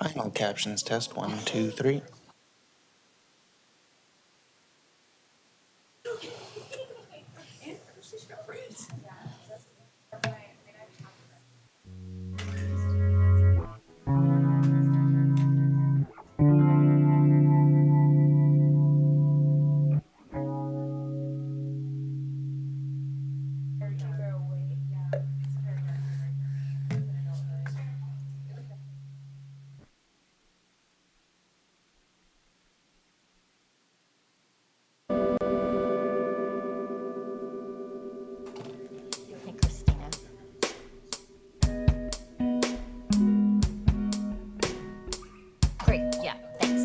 Final captions test 1, 2, 3. Hey, Christina. Great, yeah, thanks.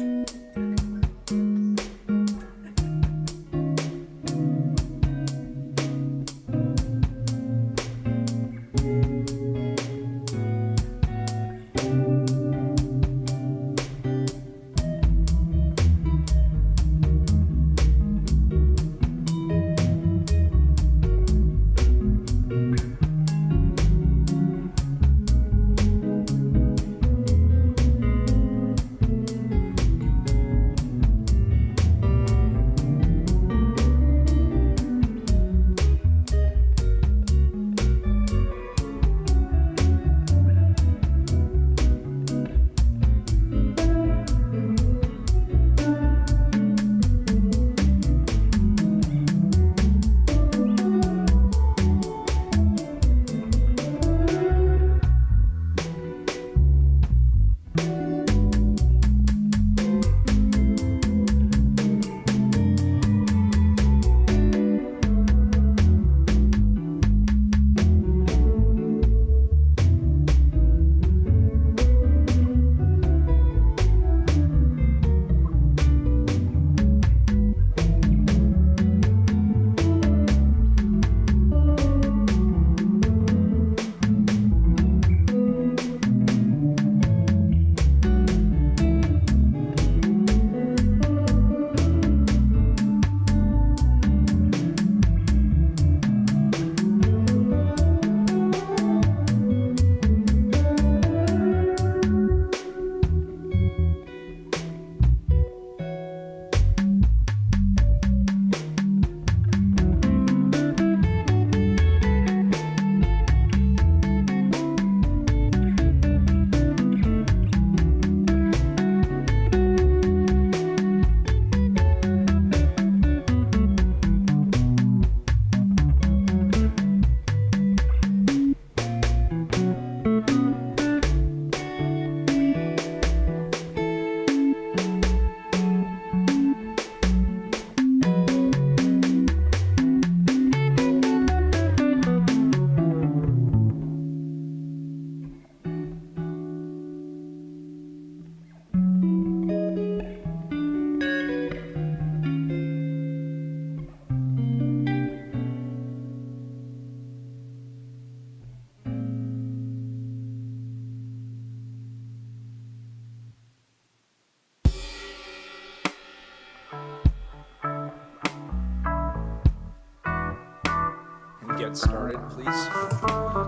Get started, please.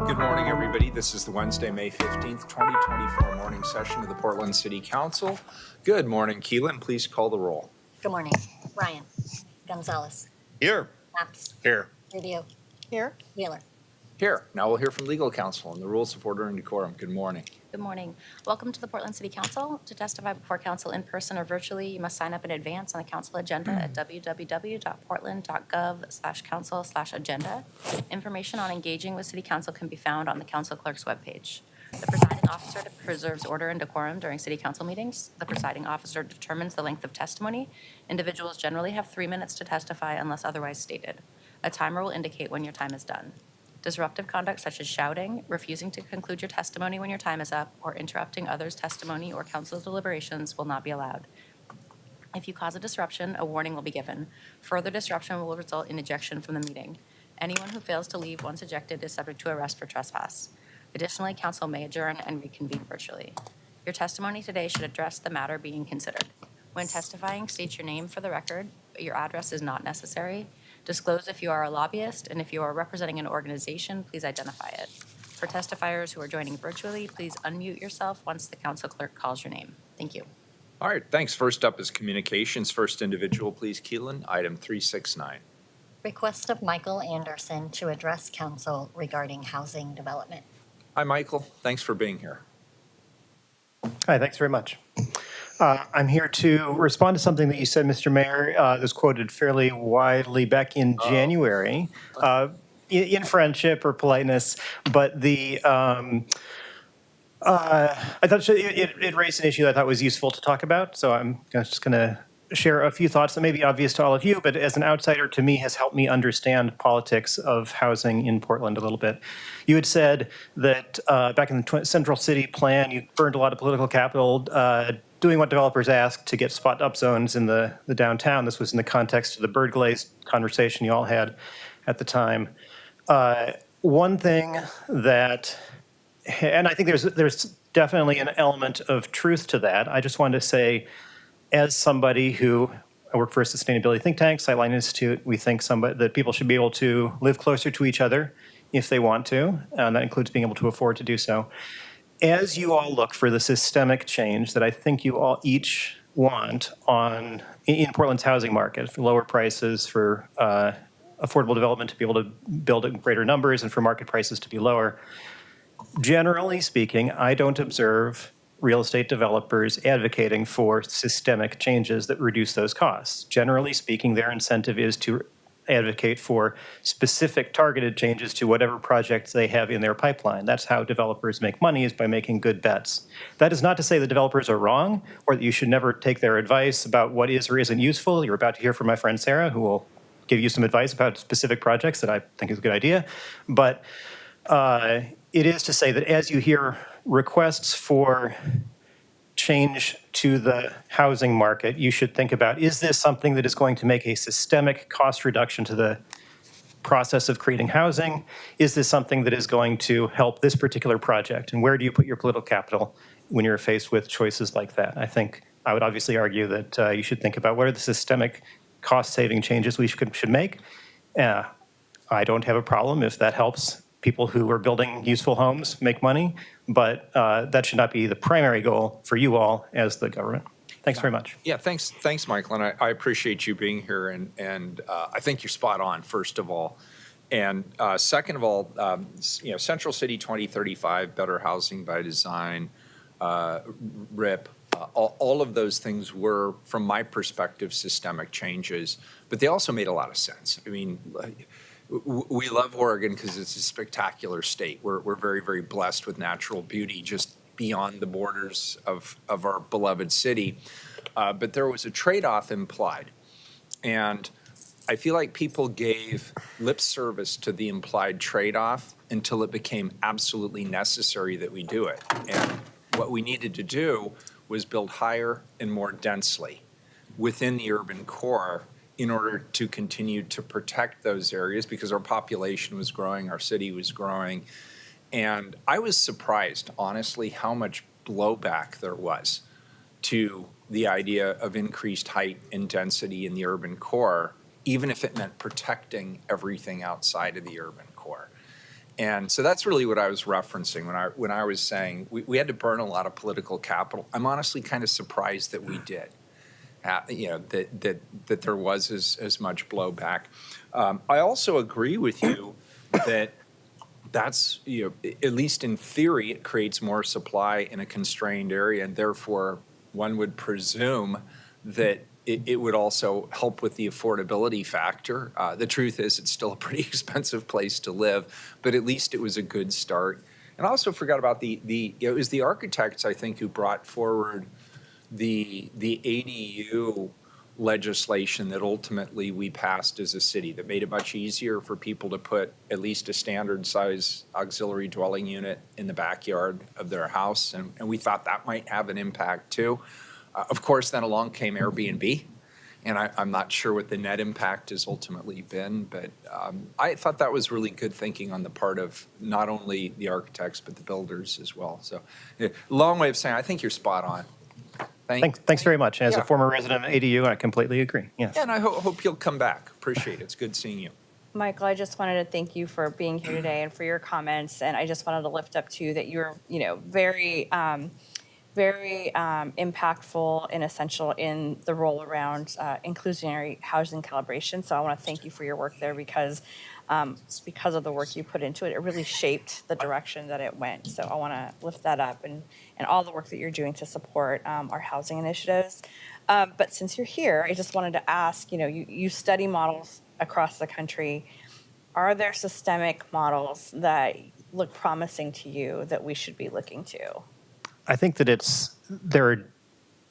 Good morning, everybody. This is the Wednesday, May 15th, 2024 morning session of the Portland City Council. Good morning, Keelan. Please call the roll. Good morning. Ryan. Gonzalez. Here. Maps. Here. Rubio. Here. Wheeler. Here. Now we'll hear from legal counsel on the rules of order and decorum. Good morning. Good morning. Welcome to the Portland City Council. To testify before council in person or virtually, you must sign up in advance on the council agenda at www.portland.gov/council/agenda. Information on engaging with city council can be found on the council clerk's webpage. The presiding officer preserves order and decorum during city council meetings. The presiding officer determines the length of testimony. Individuals generally have 3 minutes to testify unless otherwise stated. A timer will indicate when your time is done. Disruptive conduct such as shouting, refusing to conclude your testimony when your time is up, or interrupting others' testimony or council deliberations will not be allowed. If you cause a disruption, a warning will be given. Further disruption will result in ejection from the meeting. Anyone who fails to leave once ejected is subject to arrest for trespass. Additionally, council may adjourn and reconvene virtually. Your testimony today should address the matter being considered. When testifying, state your name for the record, but your address is not necessary. Disclose if you are a lobbyist, and if you are representing an organization, please identify it. For testifiers who are joining virtually, please unmute yourself once the council clerk calls your name. Thank you. All right, thanks. First up is communications. First individual, please, Keelan, item 369. Request of Michael Anderson to address council regarding housing development. Hi, Michael. Thanks for being here. Hi, thanks very much. I'm here to respond to something that you said, Mr. Mayor, that was quoted fairly widely back in January, in friendship or politeness, but I thought it raised an issue that I thought was useful to talk about, so I'm just going to share a few thoughts that may be obvious to all of you, but as an outsider to me has helped me understand politics of housing in Portland a little bit. You had said that back in the Central City Plan, you burned a lot of political capital doing what developers asked to get spot up zones in the downtown. This was in the context of the bird glaze conversation you all had at the time. One thing that, and I think there's definitely an element of truth to that. I just wanted to say, as somebody who, I work for a sustainability think tank, Sightline Institute, we think that people should be able to live closer to each other if they want to, and that includes being able to afford to do so. As you all look for the systemic change that I think you all each want in Portland's housing market, for lower prices, for affordable development to be able to build in greater numbers, and for market prices to be lower, generally speaking, I don't observe real estate developers advocating for systemic changes that reduce those costs. Generally speaking, their incentive is to advocate for specific targeted changes to whatever projects they have in their pipeline. That's how developers make money, is by making good bets. That is not to say the developers are wrong or that you should never take their advice about what is or isn't useful. You're about to hear from my friend Sarah, who will give you some advice about specific projects that I think is a good idea. But it is to say that as you hear requests for change to the housing market, you should think about, is this something that is going to make a systemic cost reduction to the process of creating housing? Is this something that is going to help this particular project? And where do you put your political capital when you're faced with choices like that? I think I would obviously argue that you should think about what are the systemic cost-saving changes we should make. I don't have a problem if that helps people who are building useful homes make money, but that should not be the primary goal for you all as the government. Thanks very much. Yeah, thanks, Michael, and I appreciate you being here, and I think you're spot on, first of all. And second of all, Central City 2035, Better Housing by Design, RIP, all of those things were, from my perspective, systemic changes, but they also made a lot of sense. I mean, we love Oregon because it's a spectacular state. We're very, very blessed with natural beauty just beyond the borders of our beloved city. But there was a trade-off implied. And I feel like people gave lip service to the implied trade-off until it became absolutely necessary that we do it. And what we needed to do was build higher and more densely within the urban core in order to continue to protect those areas, because our population was growing, our city was growing. And I was surprised, honestly, how much blowback there was to the idea of increased height and density in the urban core, even if it meant protecting everything outside of the urban core. And so that's really what I was referencing when I was saying we had to burn a lot of political capital. I'm honestly kind of surprised that we did. That there was as much blowback. I also agree with you that that's, at least in theory, it creates more supply in a constrained area, and therefore one would presume that it would also help with the affordability factor. The truth is it's still a pretty expensive place to live, but at least it was a good start. And I also forgot about it was the architects, I think, who brought forward the ADU legislation that ultimately we passed as a city that made it much easier for people to put at least a standard size auxiliary dwelling unit in the backyard of their house. And we thought that might have an impact too. Of course, then along came Airbnb. And I'm not sure what the net impact has ultimately been, but I thought that was really good thinking on the part of not only the architects, but the builders as well. So long way of saying, I think you're spot on. Thanks very much. As a former resident of ADU, I completely agree. Yes. Yeah, and I hope you'll come back. Appreciate it. It's good seeing you. Michael, I just wanted to thank you for being here today and for your comments. And I just wanted to lift up too that you're, very impactful and essential in the role around inclusionary housing calibration. So I want to thank you for your work there because of the work you put into it, it really shaped the direction that it went. So I want to lift that up and all the work that you're doing to support our housing initiatives. But since you're here, I just wanted to ask, you study models across the country. Are there systemic models that look promising to you that we should be looking to? I think that there are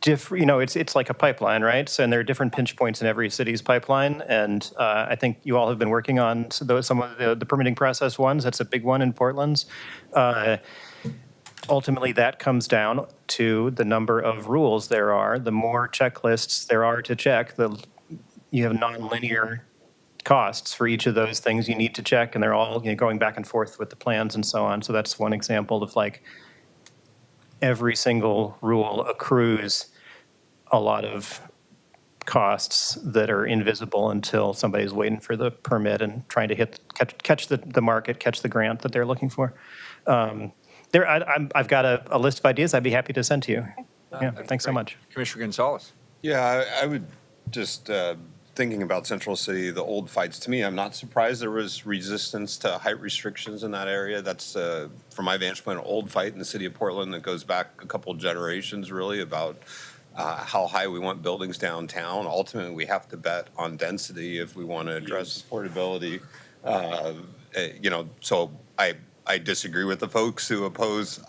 different, it's like a pipeline, right? So, and there are different pinch points in every city's pipeline. And I think you all have been working on some of the permitting process ones. That's a big one in Portland's. Ultimately, that comes down to the number of rules there are. The more checklists there are to check, you have nonlinear costs for each of those things you need to check, and they're all going back and forth with the plans and so on. So that's one example of like every single rule accrues a lot of costs that are invisible until somebody's waiting for the permit and trying to catch the market, catch the grant that they're looking for. I've got a list of ideas I'd be happy to send to you. Yeah, thanks so much. Commissioner Gonzalez. Yeah, I would just, thinking about Central City, the old fights, to me, I'm not surprised there was resistance to height restrictions in that area. That's, from my vantage point, an old fight in the city of Portland that goes back a couple generations, really, about how high we want buildings downtown. Ultimately, we have to bet on density if we want to address affordability. So I disagree with the folks who oppose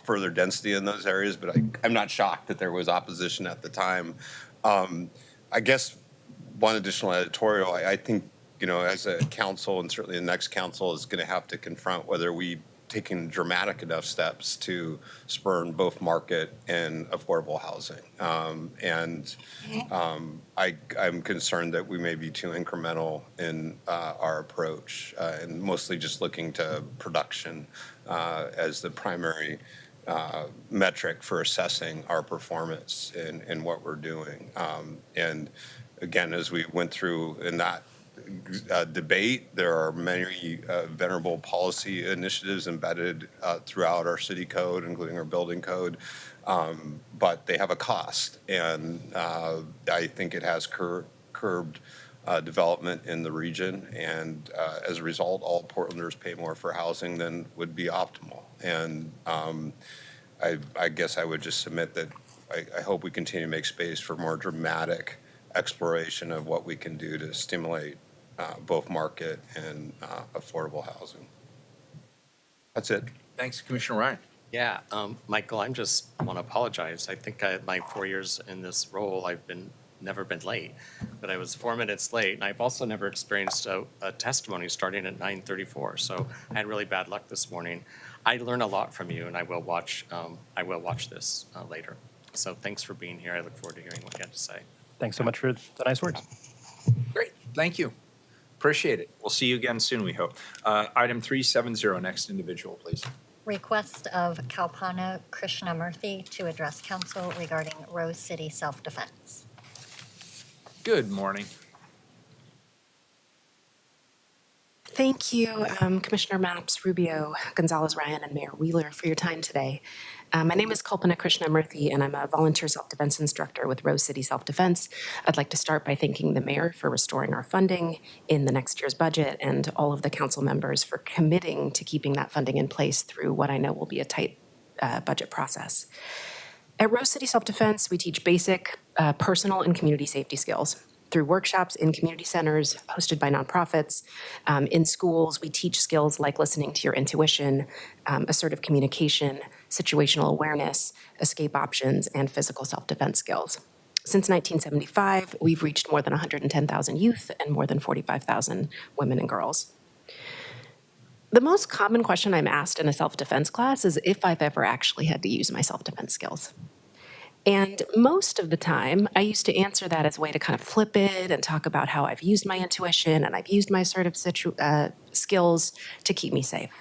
further density in those areas, but I'm not shocked that there was opposition at the time. I guess one additional editorial, I think, as a council and certainly the next council is going to have to confront whether we taken dramatic enough steps to spur both market and affordable housing. I'm concerned that we may be too incremental in our approach and mostly just looking to production as the primary metric for assessing our performance in what we're doing. And again, as we went through in that debate, there are many venerable policy initiatives embedded throughout our city code, including our building code, but they have a cost. And I think it has curbed development in the region. And as a result, all Portlanders pay more for housing than would be optimal. And I guess I would just submit that I hope we continue to make space for more dramatic exploration of what we can do to stimulate both market and affordable housing. That's it. Thanks, Commissioner Ryan. Yeah, Michael, I just want to apologize. I think my 4 years in this role, I've never been late, but I was 4 minutes late, and I've also never experienced a testimony starting at 9:34. So I had really bad luck this morning. I learned a lot from you, and I will watch this later. So thanks for being here. I look forward to hearing what you have to say. Thanks so much for the nice words. Great, thank you. Appreciate it. We'll see you again soon, we hope. Item 370, next individual, please. Request of Kalpana Krishnamurthy to address council regarding Rose City self-defense. Good morning. Thank you, Commissioner Mapps, Rubio, Gonzalez, Ryan, and Mayor Wheeler for your time today. My name is Kalpana Krishnamurthy, and I'm a volunteer self-defense instructor with Rose City Self-Defense. I'd like to start by thanking the mayor for restoring our funding in the next year's budget and all of the council members for committing to keeping that funding in place through what I know will be a tight budget process. At Rose City Self-Defense, we teach basic personal and community safety skills. Through workshops in community centers hosted by nonprofits. In schools, we teach skills like listening to your intuition, assertive communication, situational awareness, escape options, and physical self-defense skills. Since 1975, we've reached more than 110,000 youth and more than 45,000 women and girls. The most common question I'm asked in a self-defense class is if I've ever actually had to use my self-defense skills. And most of the time, I used to answer that as a way to kind of flip it and talk about how I've used my intuition and I've used my assertive skills to keep me safe.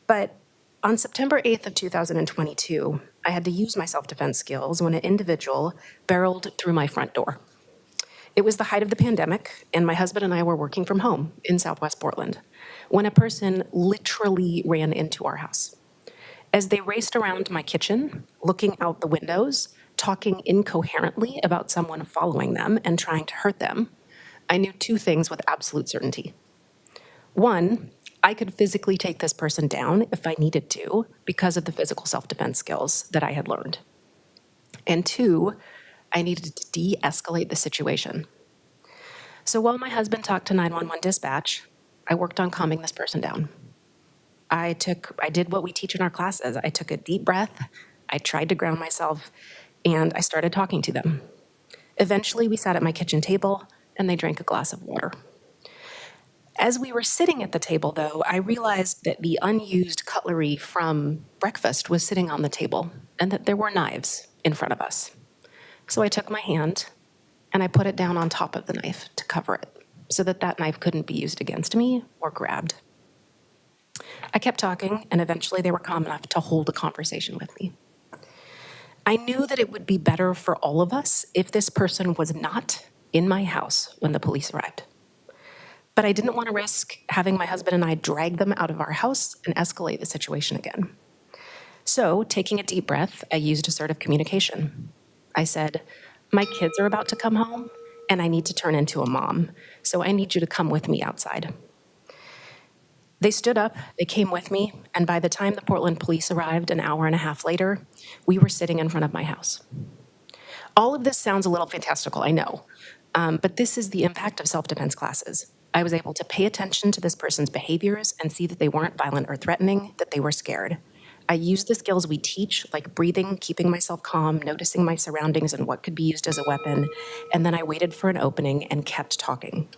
But on September 8th of 2022, I had to use my self-defense skills when an individual barreled through my front door. It was the height of the pandemic, and my husband and I were working from home in Southwest Portland when a person literally ran into our house. As they raced around my kitchen, looking out the windows, talking incoherently about someone following them and trying to hurt them, I knew two things with absolute certainty. One, I could physically take this person down if I needed to because of the physical self-defense skills that I had learned. And two, I needed to de-escalate the situation. So while my husband talked to 911 dispatch, I worked on calming this person down. I did what we teach in our classes. I took a deep breath, I tried to ground myself, and I started talking to them. Eventually, we sat at my kitchen table, and they drank a glass of water. As we were sitting at the table, though, I realized that the unused cutlery from breakfast was sitting on the table, and that there were knives in front of us. So I took my hand, and I put it down on top of the knife to cover it, so that that knife couldn't be used against me or grabbed. I kept talking, and eventually they were calm enough to hold a conversation with me. I knew that it would be better for all of us if this person was not in my house when the police arrived. But I didn't want to risk having my husband and I drag them out of our house and escalate the situation again. So, taking a deep breath, I used assertive communication. I said, "My kids are about to come home, and I need to turn into a mom, so I need you to come with me outside." They stood up, they came with me, and by the time the Portland police arrived an hour and a half later, we were sitting in front of my house. All of this sounds a little fantastical, I know, but this is the impact of self-defense classes. I was able to pay attention to this person's behaviors and see that they weren't violent or threatening, that they were scared. I used the skills we teach, like breathing, keeping myself calm, noticing my surroundings and what could be used as a weapon, and then I waited for an opening and kept talking.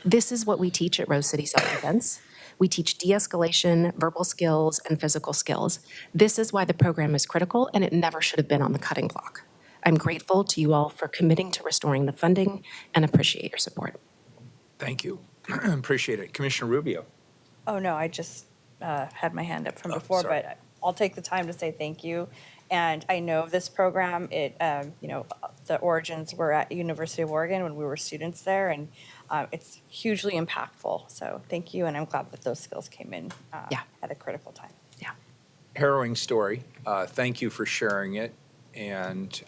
This is what we teach at Rose City Self-Defense. We teach de-escalation, verbal skills, and physical skills. This is why the program is critical, and it never should have been on the cutting block. I'm grateful to you all for committing to restoring the funding and appreciate your support. Thank you. Appreciate it. Commissioner Rubio. Oh, no, I just had my hand up from before, sorry. but I'll take the time to say thank you. And I know this program, the origins were at University of Oregon when we were students there, and it's hugely impactful. So thank you, and I'm glad that those skills came in at a critical time. Yeah. Harrowing story. Thank you for sharing it. And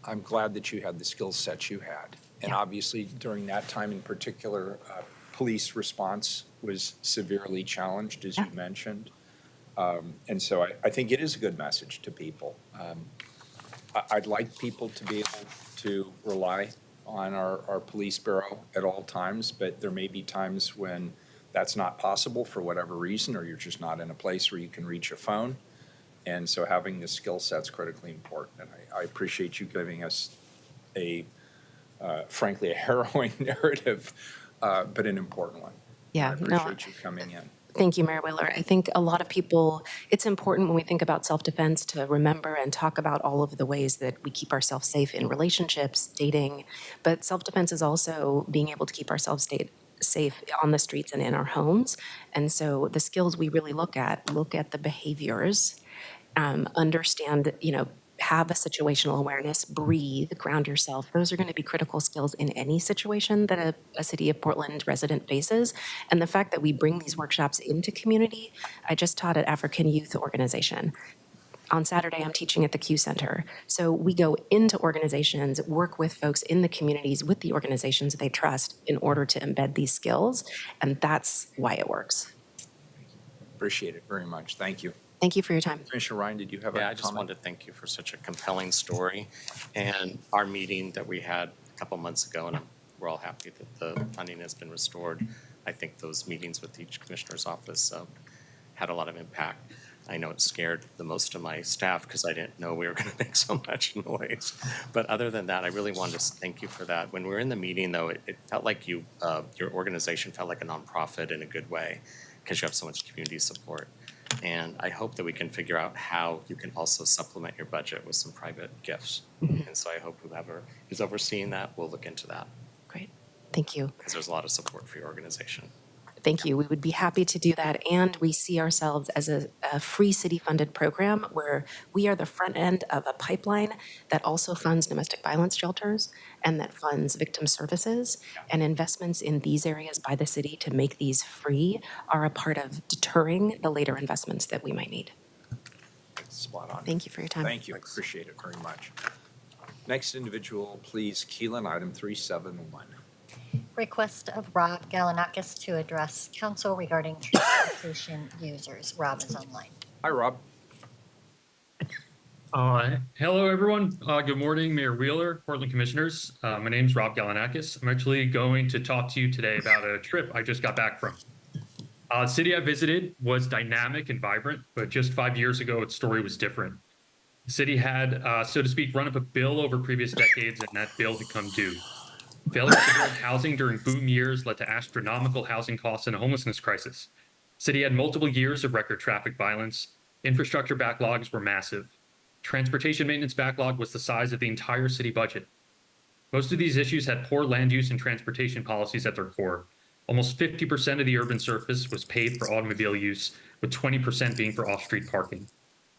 I'm glad that you had the skill sets you had. And obviously, during that time in particular, police response was severely challenged, as you mentioned. And so I think it is a good message to people. I'd like people to be able to rely on our police bureau at all times, but there may be times when that's not possible for whatever reason, or you're just not in a place where you can reach a phone. And so having the skill set's critically important. And I appreciate you giving us frankly, a harrowing narrative, but an important one. Yeah, I appreciate you coming in. Thank you, Mayor Wheeler. I think a lot of people, it's important when we think about self-defense to remember and talk about all of the ways that we keep ourselves safe in relationships, dating, but self-defense is also being able to keep ourselves safe on the streets and in our homes. And so the skills we really look at the behaviors, understand, have a situational awareness, breathe, ground yourself. Those are going to be critical skills in any situation that a City of Portland resident faces. And the fact that we bring these workshops into community, I just taught at African Youth Organization. On Saturday, I'm teaching at the Q Center. So we go into organizations, work with folks in the communities, with the organizations they trust in order to embed these skills. And that's why it works. Appreciate it very much. Thank you. Thank you for your time. Commissioner Ryan, did you have a Yeah, comment? I just wanted to thank you for such a compelling story. And our meeting that we had a couple months ago, and we're all happy that the funding has been restored. I think those meetings with each commissioner's office had a lot of impact. I know it scared the most of my staff because I didn't know we were going to make so much noise. But other than that, I really wanted to thank you for that. When we were in the meeting, though, it felt like your organization felt like a nonprofit in a good way because you have so much community support. And I hope that we can figure out how you can also supplement your budget with some private gifts. And so I hope whoever is overseeing that will look into that Great. Thank you. because there's a lot of support for your organization. Thank you. We would be happy to do that. And we see ourselves as a free city-funded program where we are the front end of a pipeline that also funds domestic violence shelters and that funds victim services. And investments in these areas by the city to make these free are a part of deterring the later investments that we might need. Spot on. Thank you for your time. Thank you. Appreciate it very much. Next individual, please, Keelan, item 371. Request of Rob Galanakis to address council regarding transportation users. Rob is online. Hi, Rob. Hello, everyone. Good morning, Mayor Wheeler, Portland Commissioners. My name is Rob Galanakis. I'm actually going to talk to you today about a trip I just got back from. The city I visited was dynamic and vibrant, but just 5 years ago, its story was different. The city had, so to speak, run up a bill over previous decades, and that bill had come due. Failure to build housing during boom years led to astronomical housing costs and a homelessness crisis. The city had multiple years of record traffic violence. Infrastructure backlogs were massive. Transportation maintenance backlog was the size of the entire city budget. Most of these issues had poor land use and transportation policies at their core. Almost 50% of the urban surface was paved for automobile use, with 20% being for off-street parking.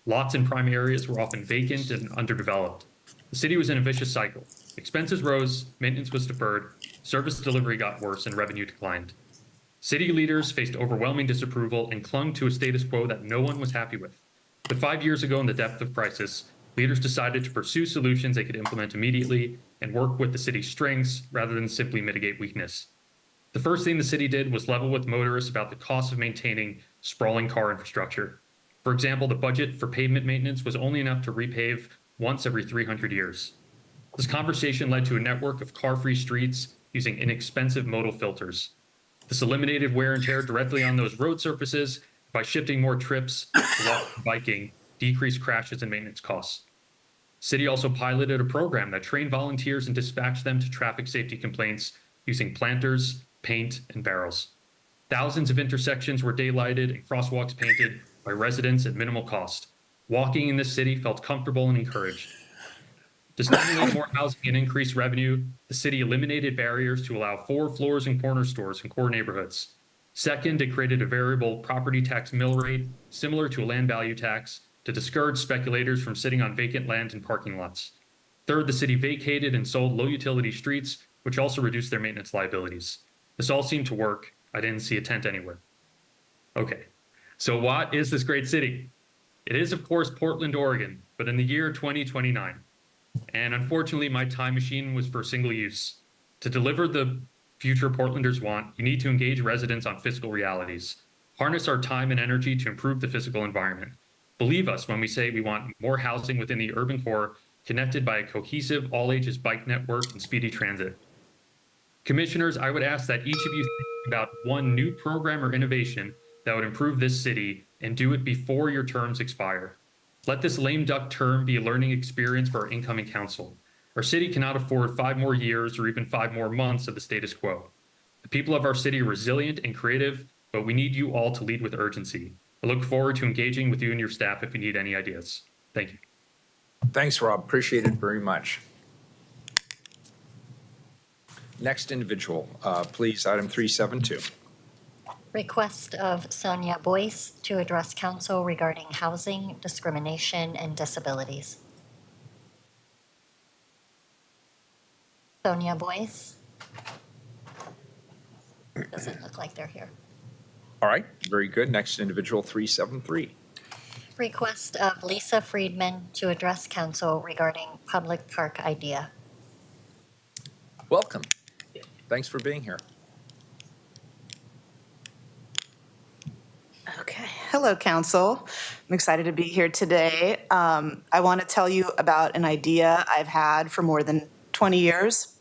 Lots in prime areas were often vacant and underdeveloped. The city was in a vicious cycle. Expenses rose, maintenance was deferred, service delivery got worse, and revenue declined. City leaders faced overwhelming disapproval and clung to a status quo that no one was happy with. But 5 years ago, in the depth of crisis, leaders decided to pursue solutions they could implement immediately and work with the city's strengths rather than simply mitigate weakness. The first thing the city did was level with motorists about the cost of maintaining sprawling car infrastructure. For example, the budget for pavement maintenance was only enough to repave once every 300 years. This conversation led to a network of car-free streets using inexpensive modal filters. This eliminated wear and tear directly on those road surfaces. By shifting more trips to walking and biking, decreased crashes and maintenance costs. City also piloted a program that trained volunteers and dispatched them to traffic safety complaints using planters, paint, and barrels. Thousands of intersections were daylighted and crosswalks painted by residents at minimal cost. Walking in this city felt comfortable and encouraged. To stimulate more housing and increase revenue, the city eliminated barriers to allow 4 floors and corner stores in core neighborhoods. Second, it created a variable property tax mill rate, similar to a land value tax, to discourage speculators from sitting on vacant land and parking lots. Third, the city vacated and sold low-utility streets, which also reduced their maintenance liabilities. This all seemed to work. I didn't see a tent anywhere. Okay, so what is this great city? It is, of course, Portland, Oregon, but in the year 2029. And unfortunately, my time machine was for single use. To deliver the future Portlanders want, you need to engage residents on fiscal realities. Harness our time and energy to improve the physical environment. Believe us when we say we want more housing within the urban core, connected by a cohesive all-ages bike network and speedy transit. Commissioners, I would ask that each of you think about one new program or innovation that would improve this city and do it before your terms expire. Let this lame duck term be a learning experience for our incoming council. Our city cannot afford 5 more years or even 5 more months of the status quo. The people of our city are resilient and creative, but we need you all to lead with urgency. I look forward to engaging with you and your staff if you need any ideas. Thank you. Thanks, Rob. Appreciate it very much. Next individual, please, item 372. Request of Sonia Boyce to address council regarding housing, discrimination, and disabilities. Sonia Boyce? Doesn't look like they're here. All right, very good. Next individual, 373. Request of Lisa Friedman to address council regarding public park idea. Welcome. Thanks for being here. Okay. Hello, Council. I'm excited to be here today. I want to tell you about an idea I've had for more than 20 years.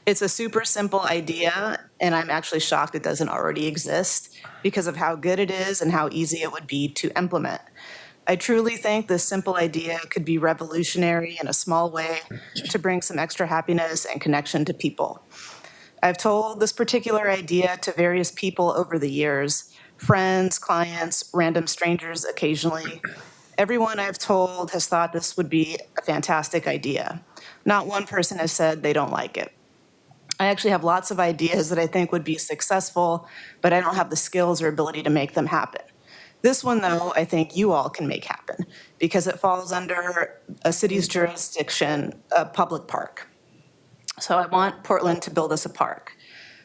It's a super simple idea, and I'm actually shocked it doesn't already exist because of how good it is and how easy it would be to implement. I truly think this simple idea could be revolutionary in a small way to bring some extra happiness and connection to people. I've told this particular idea to various people over the years, friends, clients, random strangers occasionally. Everyone I've told has thought this would be a fantastic idea. Not one person has said they don't like it. I actually have lots of ideas that I think would be successful, but I don't have the skills or ability to make them happen. This one, though, I think you all can make happen because it falls under a city's jurisdiction, a public park. So I want Portland to build us a park.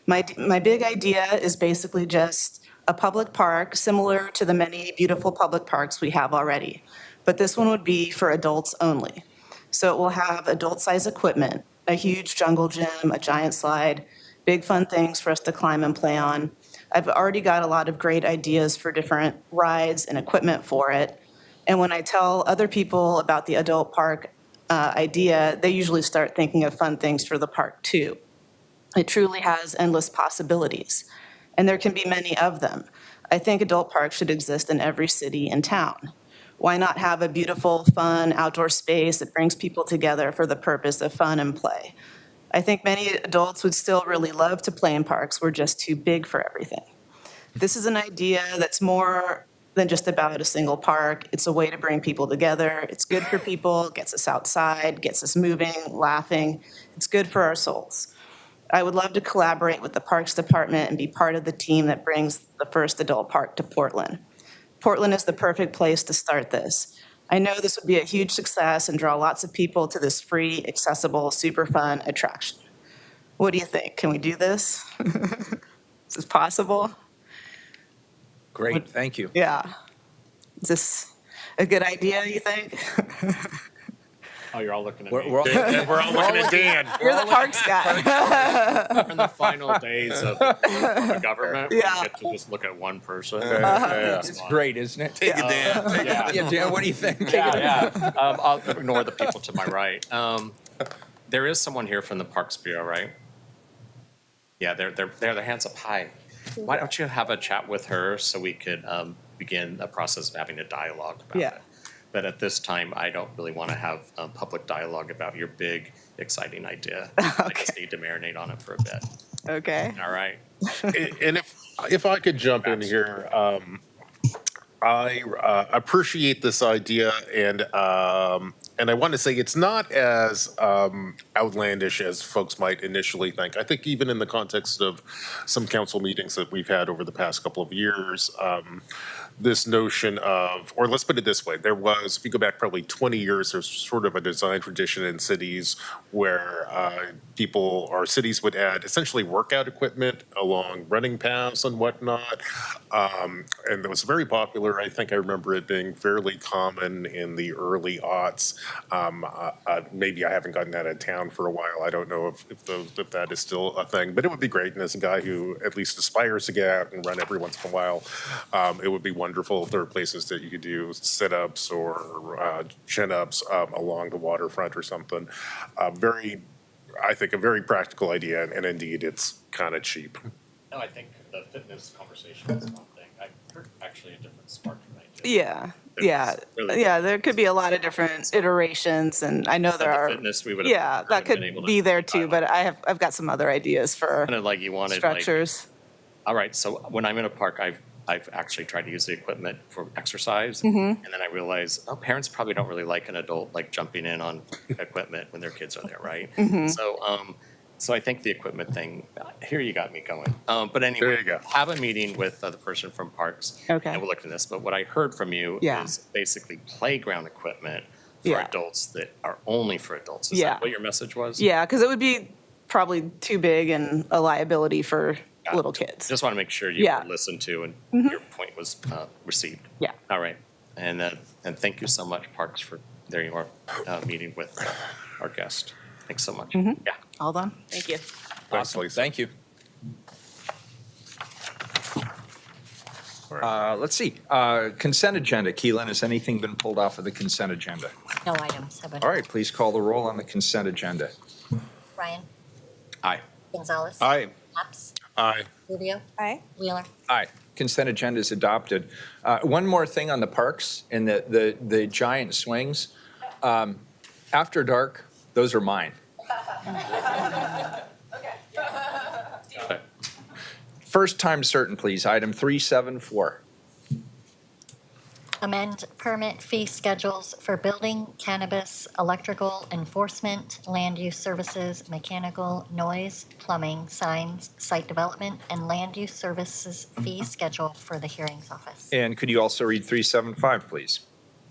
My big idea is basically just a public park similar to the many beautiful public parks we have already. But this one would be for adults only. So it will have adult-size equipment, a huge jungle gym, a giant slide, big fun things for us to climb and play on. I've already got a lot of great ideas for different rides and equipment for it. And when I tell other people about the adult park idea, they usually start thinking of fun things for the park too. It truly has endless possibilities, and there can be many of them. I think adult parks should exist in every city and town. Why not have a beautiful, fun outdoor space that brings people together for the purpose of fun and play? I think many adults would still really love to play in parks. We're just too big for everything. This is an idea that's more than just about a single park. It's a way to bring people together. It's good for people, gets us outside, gets us moving, laughing. It's good for our souls. I would love to collaborate with the Parks Department and be part of the team that brings the first adult park to Portland. Portland is the perfect place to start this. I know this would be a huge success and draw lots of people to this free, accessible, super fun attraction. What do you think? Can we do this? Is this possible? Great, thank you. Yeah. Is this a good idea, you think? Oh, you're all looking at We're me. we're all looking at Dan. You're the parks guy. We're in the final days of the government. Yeah. We get to just look at one person. It's great, isn't it? Take it, Dan. Yeah, Dan, what do you think? Yeah. I'll ignore the people to my right. There is someone here from the Parks Bureau, right? Yeah, they're their hands up high. Why don't you have a chat with her so we could begin a process of having a dialogue about Yeah. it? But at this time, I don't really want to have a public dialogue about your big, exciting idea. I just need to marinate on it for a bit. Okay. All right. And if I could jump in here, I appreciate this idea, and I want to say it's not as outlandish as folks might initially think. I think even in the context of some council meetings that we've had over the past couple of years, this notion of, or let's put it this way, there was, if you go back probably 20 years, there's sort of a design tradition in cities where people or cities would add essentially workout equipment along running paths and whatnot. And it was very popular. I think I remember it being fairly common in the early aughts. Maybe I haven't gotten out of town for a while. I don't know if that is still a thing, but it would be great. And as a guy who at least aspires to get out and run every once in a while, it would be wonderful if there were places that you could do sit-ups or chin-ups along the waterfront or something. I think a very practical idea, and indeed, it's kind of cheap. No, I think the fitness conversation is one thing. I heard actually a different spark idea. Yeah. Yeah. Yeah. There could be a lot of different iterations, and I know there are. Fitness, we would Yeah, that could be there too, but I've got some other ideas for kind of like you wanted structures. All right, so when I'm in a park, I've actually tried to use the equipment for exercise, Mm-hmm. and then I realize, parents probably don't really like an adult like jumping in on equipment when their kids are there, right? Mm-hmm. So I think the equipment thing. Here you got me going. But anyway, There you go. have a meeting with the person from Parks, Okay. and we'll look at this. But what I heard from you Yeah. is basically playground equipment for Yeah. adults that are only for adults. Is Yeah. that what your message was? Yeah, because it would be probably too big and a liability for little kids. Just want to make sure you Yeah. were listened to and your point was received. Yeah. All right. And thank you so much, Parks, for there you are, meeting with our guest. Thanks so much. Mm-hmm. Yeah. All done. Thank you. Awesome, thank you. Let's see, consent agenda. Keelan, has anything been pulled off of the consent agenda? No items have been. All right, please call the roll on the consent agenda. Ryan, Aye. Gonzalez. Aye. Maps, Aye. Rubio, Aye. Wheeler. Aye. Consent agenda is adopted. One more thing on the parks and the giant swings. After dark, those are mine. First time certain, please. Item 374. Amend permit fee schedules for building, cannabis, electrical, enforcement, land use services, mechanical, noise, plumbing, signs, site development, and land use services fee schedule for the hearings office. And could you also read 375, please?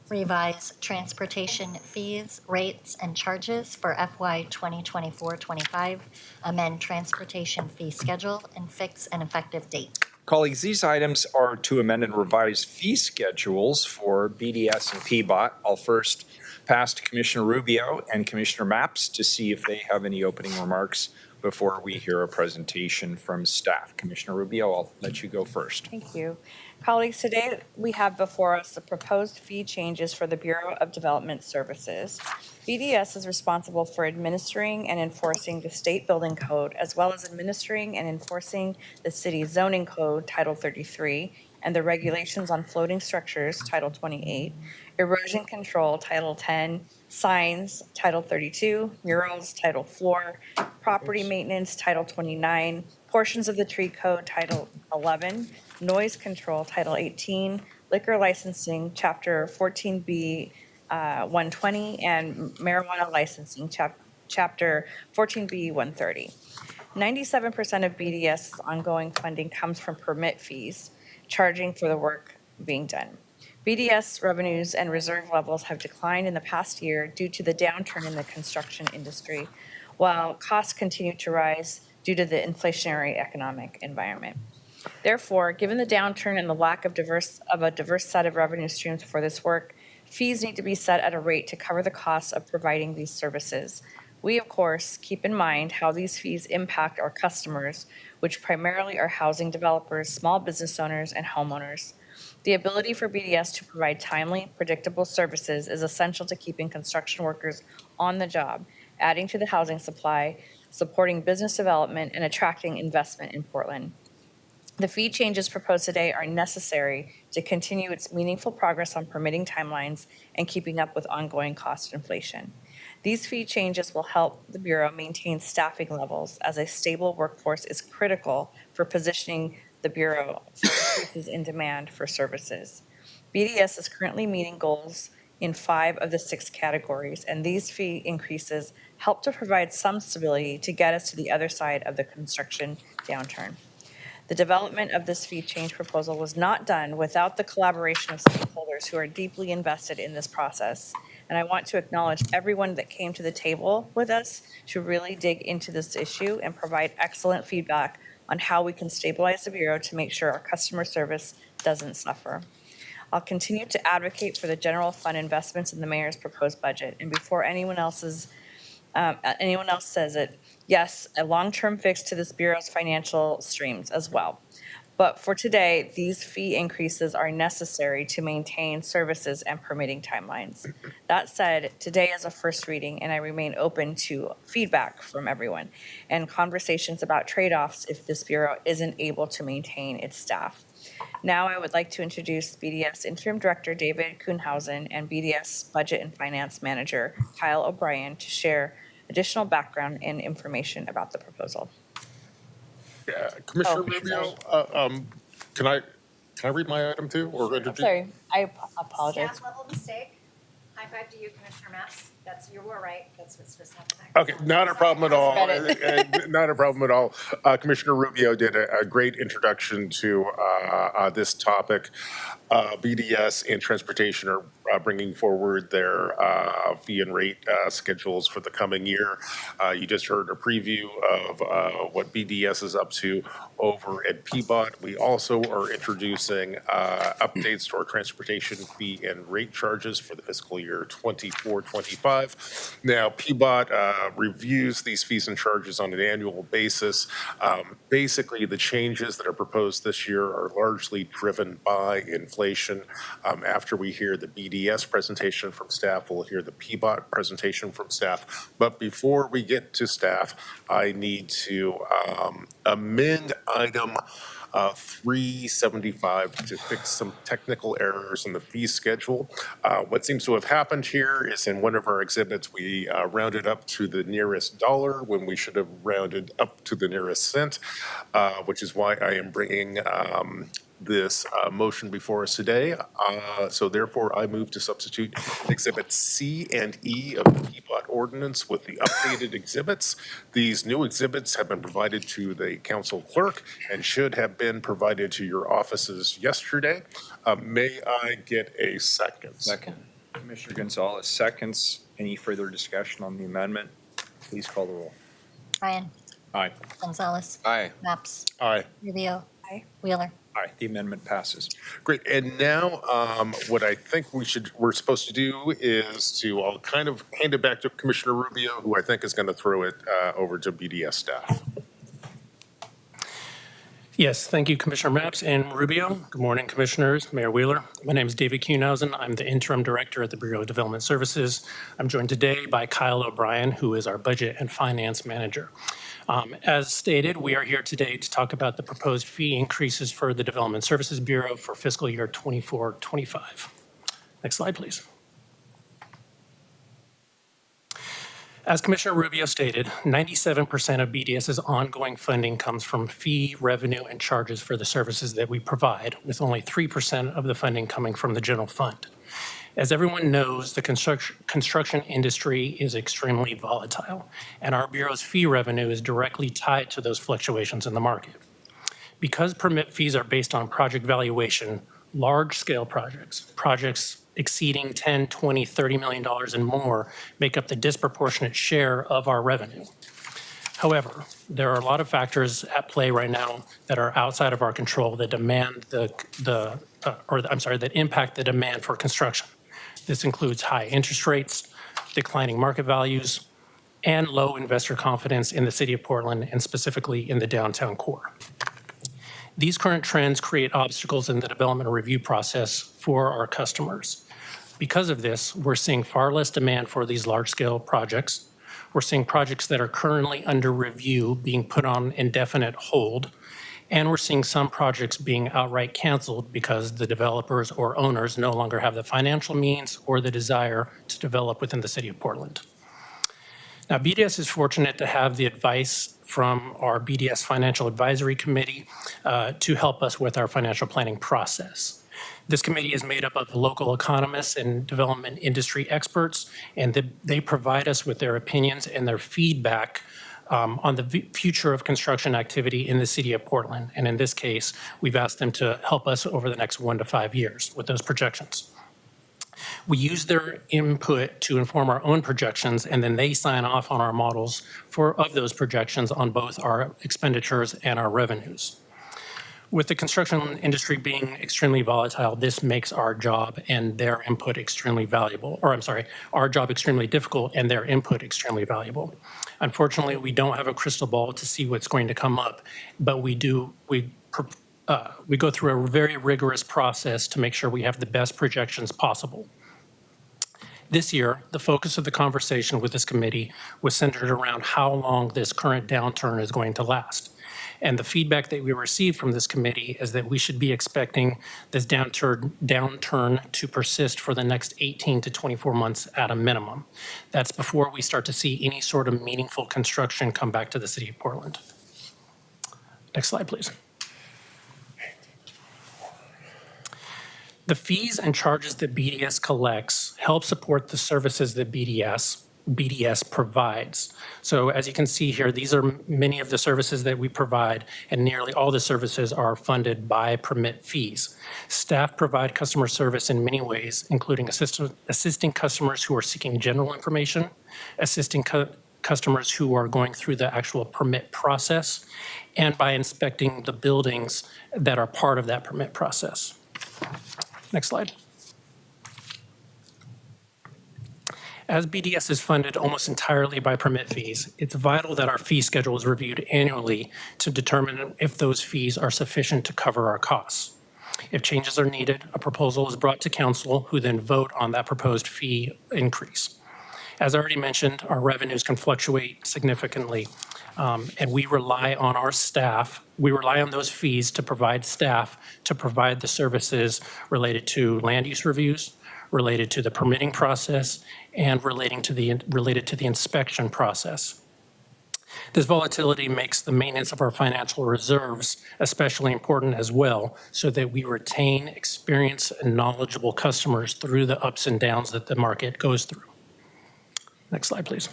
Revise transportation fees, rates, and charges for FY 2024-25. Amend transportation fee schedule and fix an effective date. Colleagues, these items are to amend and revise fee schedules for BDS and PBOT. I'll first pass to Commissioner Rubio and Commissioner Mapps to see if they have any opening remarks before we hear a presentation from staff. Commissioner Rubio, I'll let you go first. Thank you. Colleagues, today we have before us the proposed fee changes for the Bureau of Development Services. BDS is responsible for administering and enforcing the state building code, as well as administering and enforcing the city zoning code, Title 33, and the regulations on floating structures, Title 28, erosion control, Title 10, signs, Title 32, murals, Title 4, property maintenance, Title 29, portions of the tree code, Title 11, noise control, Title 18, liquor licensing, Chapter 14B 120, and marijuana licensing, Chapter 14B 130. 97% of BDS's ongoing funding comes from permit fees, charging for the work being done. BDS revenues and reserve levels have declined in the past year due to the downturn in the construction industry, while costs continue to rise due to the inflationary economic environment. Therefore, given the downturn and the lack of a diverse set of revenue streams for this work, fees need to be set at a rate to cover the costs of providing these services. We, of course, keep in mind how these fees impact our customers, which primarily are housing developers, small business owners, and homeowners. The ability for BDS to provide timely, predictable services is essential to keeping construction workers on the job, adding to the housing supply, supporting business development, and attracting investment in Portland. The fee changes proposed today are necessary to continue its meaningful progress on permitting timelines and keeping up with ongoing cost inflation. These fee changes will help the Bureau maintain staffing levels, as a stable workforce is critical for positioning the Bureau for increases in demand for services. BDS is currently meeting goals in 5 of the 6 categories, and these fee increases help to provide some stability to get us to the other side of the construction downturn. The development of this fee change proposal was not done without the collaboration of stakeholders who are deeply invested in this process. And I want to acknowledge everyone that came to the table with us to really dig into this issue and provide excellent feedback on how we can stabilize the Bureau to make sure our customer service doesn't suffer. I'll continue to advocate for the general fund investments in the mayor's proposed budget. And before anyone else says it, yes, a long-term fix to this Bureau's financial streams as well. But for today, these fee increases are necessary to maintain services and permitting timelines. That said, today is a first reading, and I remain open to feedback from everyone and conversations about trade-offs if this Bureau isn't able to maintain its staff. Now I would like to introduce BDS Interim Director David Kuhnhausen and BDS Budget and Finance Manager Kyle O'Brien to share additional background and information about the proposal. Commissioner Rubio, can I read my item too, or introduce? Sorry, I apologize. Staff level mistake. High five to you, Commissioner Mapps. You were right. That's what's supposed to happen. Okay, not a problem at all. Read Not a problem at all. Commissioner Rubio did a great introduction to this topic. BDS and transportation are bringing forward their fee and rate schedules for the coming year. You just heard a preview of what BDS is up to over at PBOT. We also are introducing updates to our transportation fee and rate charges for the fiscal year 24-25. Now, PBOT reviews these fees and charges on an annual basis. Basically, the changes that are proposed this year are largely driven by inflation. After we hear the BDS presentation from staff, we'll hear the PBOT presentation from staff. But before we get to staff, I need to amend item 375 to fix some technical errors in the fee schedule. What seems to have happened here is in one of our exhibits, we rounded up to the nearest dollar when we should have rounded up to the nearest cent, which is why I am bringing this motion before us today. So therefore, I move to substitute Exhibit C and E of the P-Plot ordinance with the updated exhibits. These new exhibits have been provided to the council clerk and should have been provided to your offices yesterday. May I get a second? Second. Commissioner Gonzalez seconds. Any further discussion on the amendment? Please call the roll. Ryan, Aye. Gonzalez, Aye. Maps, Aye. Rubio. Aye. Wheeler. Aye. The amendment passes. Great. And now, what I think we're supposed to do is I'll kind of hand it back to Commissioner Rubio, who I think is going to throw it over to BDS staff. Yes, thank you, Commissioner Maps and Rubio. Good morning, Commissioners, Mayor Wheeler. My name is David Kuhnhausen. I'm the Interim Director at the Bureau of Development Services. I'm joined today by Kyle O'Brien, who is our Budget and Finance Manager. As stated, we are here today to talk about the proposed fee increases for the Development Services Bureau for fiscal year 24-25. Next slide, please. As Commissioner Rubio stated, 97% of BDS's ongoing funding comes from fee, revenue, and charges for the services that we provide, with only 3% of the funding coming from the general fund. As everyone knows, the construction industry is extremely volatile, and our Bureau's fee revenue is directly tied to those fluctuations in the market. Because permit fees are based on project valuation, large-scale projects exceeding $10, $20, $30 million and more make up the disproportionate share of our revenue. However, there are a lot of factors at play right now that are outside of our control that that impact the demand for construction. This includes high interest rates, declining market values, and low investor confidence in the city of Portland, and specifically in the downtown core. These current trends create obstacles in the development review process for our customers. Because of this, we're seeing far less demand for these large-scale projects. We're seeing projects that are currently under review being put on indefinite hold, and we're seeing some projects being outright canceled because the developers or owners no longer have the financial means or the desire to develop within the city of Portland. Now, BDS is fortunate to have the advice from our BDS Financial Advisory Committee to help us with our financial planning process. This committee is made up of local economists and development industry experts, and they provide us with their opinions and their feedback on the future of construction activity in the city of Portland. And in this case, we've asked them to help us over the next 1 to 5 years with those projections. We use their input to inform our own projections, and then they sign off on our models of those projections on both our expenditures and our revenues. With the construction industry being extremely volatile, this makes our job and their input extremely valuable, our job extremely difficult and their input extremely valuable. Unfortunately, we don't have a crystal ball to see what's going to come up, but we go through a very rigorous process to make sure we have the best projections possible. This year, the focus of the conversation with this committee was centered around how long this current downturn is going to last. And the feedback that we received from this committee is that we should be expecting this downturn to persist for the next 18 to 24 months at a minimum. That's before we start to see any sort of meaningful construction come back to the city of Portland. Next slide, please. The fees and charges that BDS collects help support the services that BDS provides. So as you can see here, these are many of the services that we provide, and nearly all the services are funded by permit fees. Staff provide customer service in many ways, including assisting customers who are seeking general information, assisting customers who are going through the actual permit process, and by inspecting the buildings that are part of that permit process. Next slide. As BDS is funded almost entirely by permit fees, it's vital that our fee schedule is reviewed annually to determine if those fees are sufficient to cover our costs. If changes are needed, a proposal is brought to council, who then vote on that proposed fee increase. As I already mentioned, our revenues can fluctuate significantly, and we rely on our staff. We rely on those fees to provide staff to provide the services related to land use reviews, related to the permitting process, and related to the inspection process. This volatility makes the maintenance of our financial reserves especially important as well, so that we retain experienced and knowledgeable customers through the ups and downs that the market goes through. Next slide, please.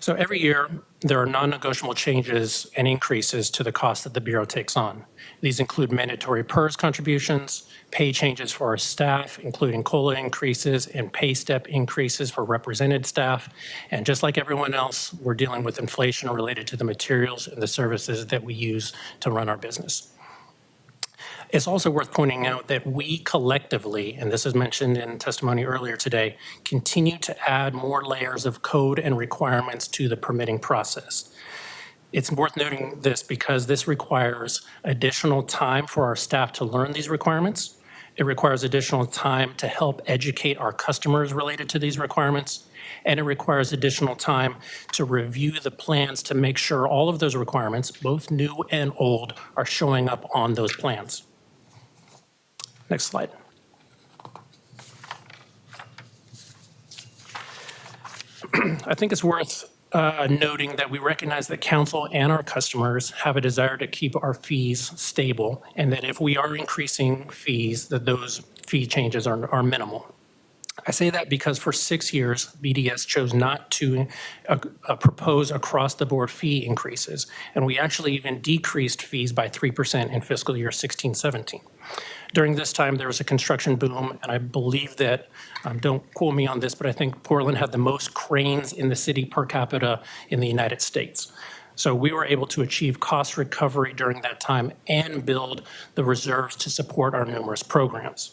So every year, there are non-negotiable changes and increases to the cost that the Bureau takes on. These include mandatory PERS contributions, pay changes for our staff, including COLA increases and pay step increases for represented staff. And just like everyone else, we're dealing with inflation related to the materials and the services that we use to run our business. It's also worth pointing out that we collectively, and this is mentioned in testimony earlier today, continue to add more layers of code and requirements to the permitting process. It's worth noting this because this requires additional time for our staff to learn these requirements. It requires additional time to help educate our customers related to these requirements. And it requires additional time to review the plans to make sure all of those requirements, both new and old, are showing up on those plans. Next slide. I think it's worth noting that we recognize that council and our customers have a desire to keep our fees stable, and that if we are increasing fees, that those fee changes are minimal. I say that because for 6 years, BDS chose not to propose across-the-board fee increases, and we actually even decreased fees by 3% in fiscal year 16-17. During this time, there was a construction boom, and I believe that, don't quote me on this, but I think Portland had the most cranes in the city per capita in the United States. So we were able to achieve cost recovery during that time and build the reserves to support our numerous programs.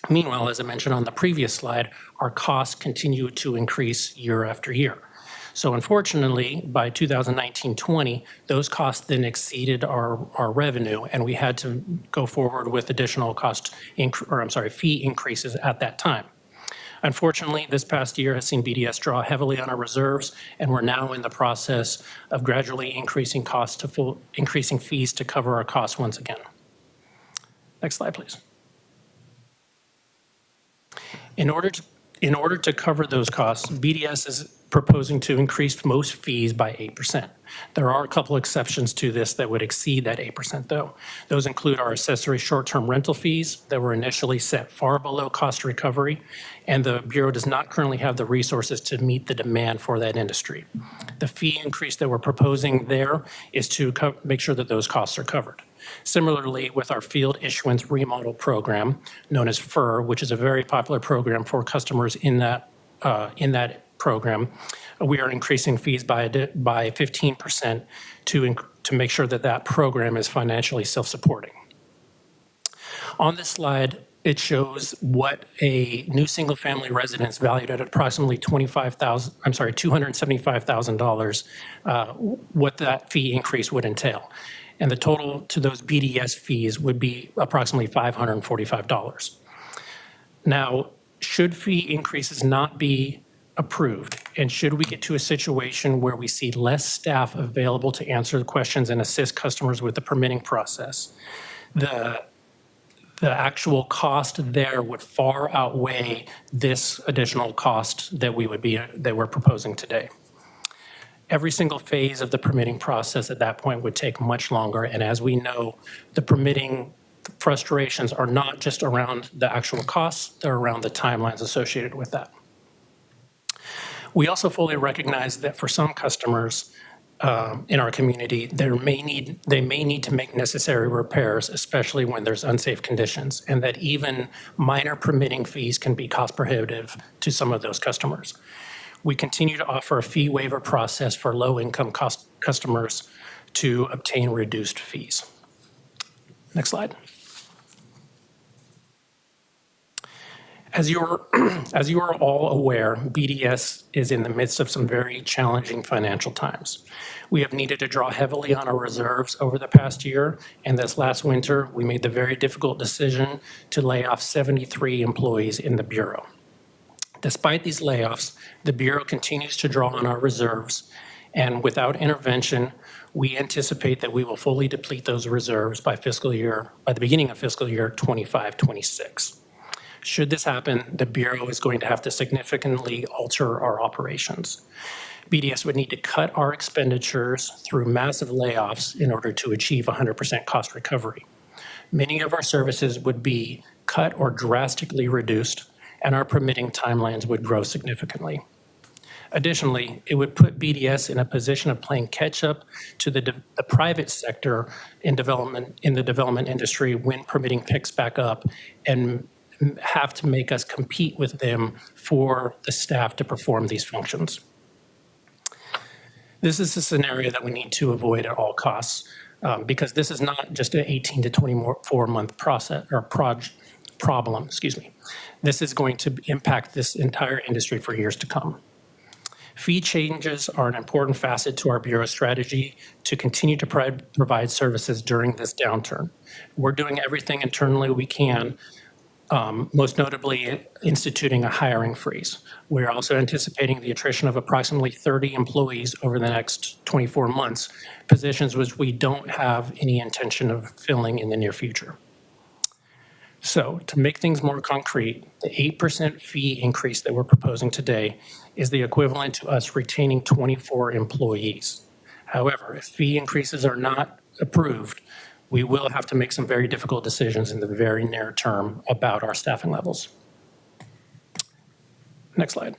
Meanwhile, as I mentioned on the previous slide, our costs continue to increase year after year. So unfortunately, by 2019-20, those costs then exceeded our revenue, and we had to go forward with additional fee increases at that time. Unfortunately, this past year has seen BDS draw heavily on our reserves, and we're now in the process of gradually increasing fees to cover our costs once again. Next slide, please. In order to cover those costs, BDS is proposing to increase most fees by 8%. There are a couple exceptions to this that would exceed that 8%, though. Those include our accessory short-term rental fees that were initially set far below cost recovery, and the Bureau does not currently have the resources to meet the demand for that industry. The fee increase that we're proposing there is to make sure that those costs are covered. Similarly, with our field issuance remodel program, known as FIR, which is a very popular program for customers in that program, we are increasing fees by 15% to make sure that that program is financially self-supporting. On this slide, it shows what a new single-family residence valued at approximately $275,000, what that fee increase would entail. And the total to those BDS fees would be approximately $545. Now, should fee increases not be approved, and should we get to a situation where we see less staff available to answer the questions and assist customers with the permitting process, the actual cost there would far outweigh this additional cost that we're proposing today. Every single phase of the permitting process at that point would take much longer, and as we know, the permitting frustrations are not just around the actual costs, they're around the timelines associated with that. We also fully recognize that for some customers in our community, they may need to make necessary repairs, especially when there's unsafe conditions, and that even minor permitting fees can be cost prohibitive to some of those customers. We continue to offer a fee waiver process for low-income customers to obtain reduced fees. Next slide. As you are all aware, BDS is in the midst of some very challenging financial times. We have needed to draw heavily on our reserves over the past year, and this last winter, we made the very difficult decision to lay off 73 employees in the Bureau. Despite these layoffs, the Bureau continues to draw on our reserves, and without intervention, we anticipate that we will fully deplete those reserves by the beginning of fiscal year 25-26. Should this happen, the Bureau is going to have to significantly alter our operations. BDS would need to cut our expenditures through massive layoffs in order to achieve 100% cost recovery. Many of our services would be cut or drastically reduced, and our permitting timelines would grow significantly. Additionally, it would put BDS in a position of playing catch-up to the private sector in the development industry when permitting picks back up, and have to make us compete with them for the staff to perform these functions. This is a scenario that we need to avoid at all costs, because this is not just an 18 to 24-month process or problem. This is going to impact this entire industry for years to come. Fee changes are an important facet to our Bureau strategy to continue to provide services during this downturn. We're doing everything internally we can, most notably instituting a hiring freeze. We're also anticipating the attrition of approximately 30 employees over the next 24 months, positions which we don't have any intention of filling in the near future. So to make things more concrete, the 8% fee increase that we're proposing today is the equivalent to us retaining 24 employees. However, if fee increases are not approved, we will have to make some very difficult decisions in the very near term about our staffing levels. Next slide.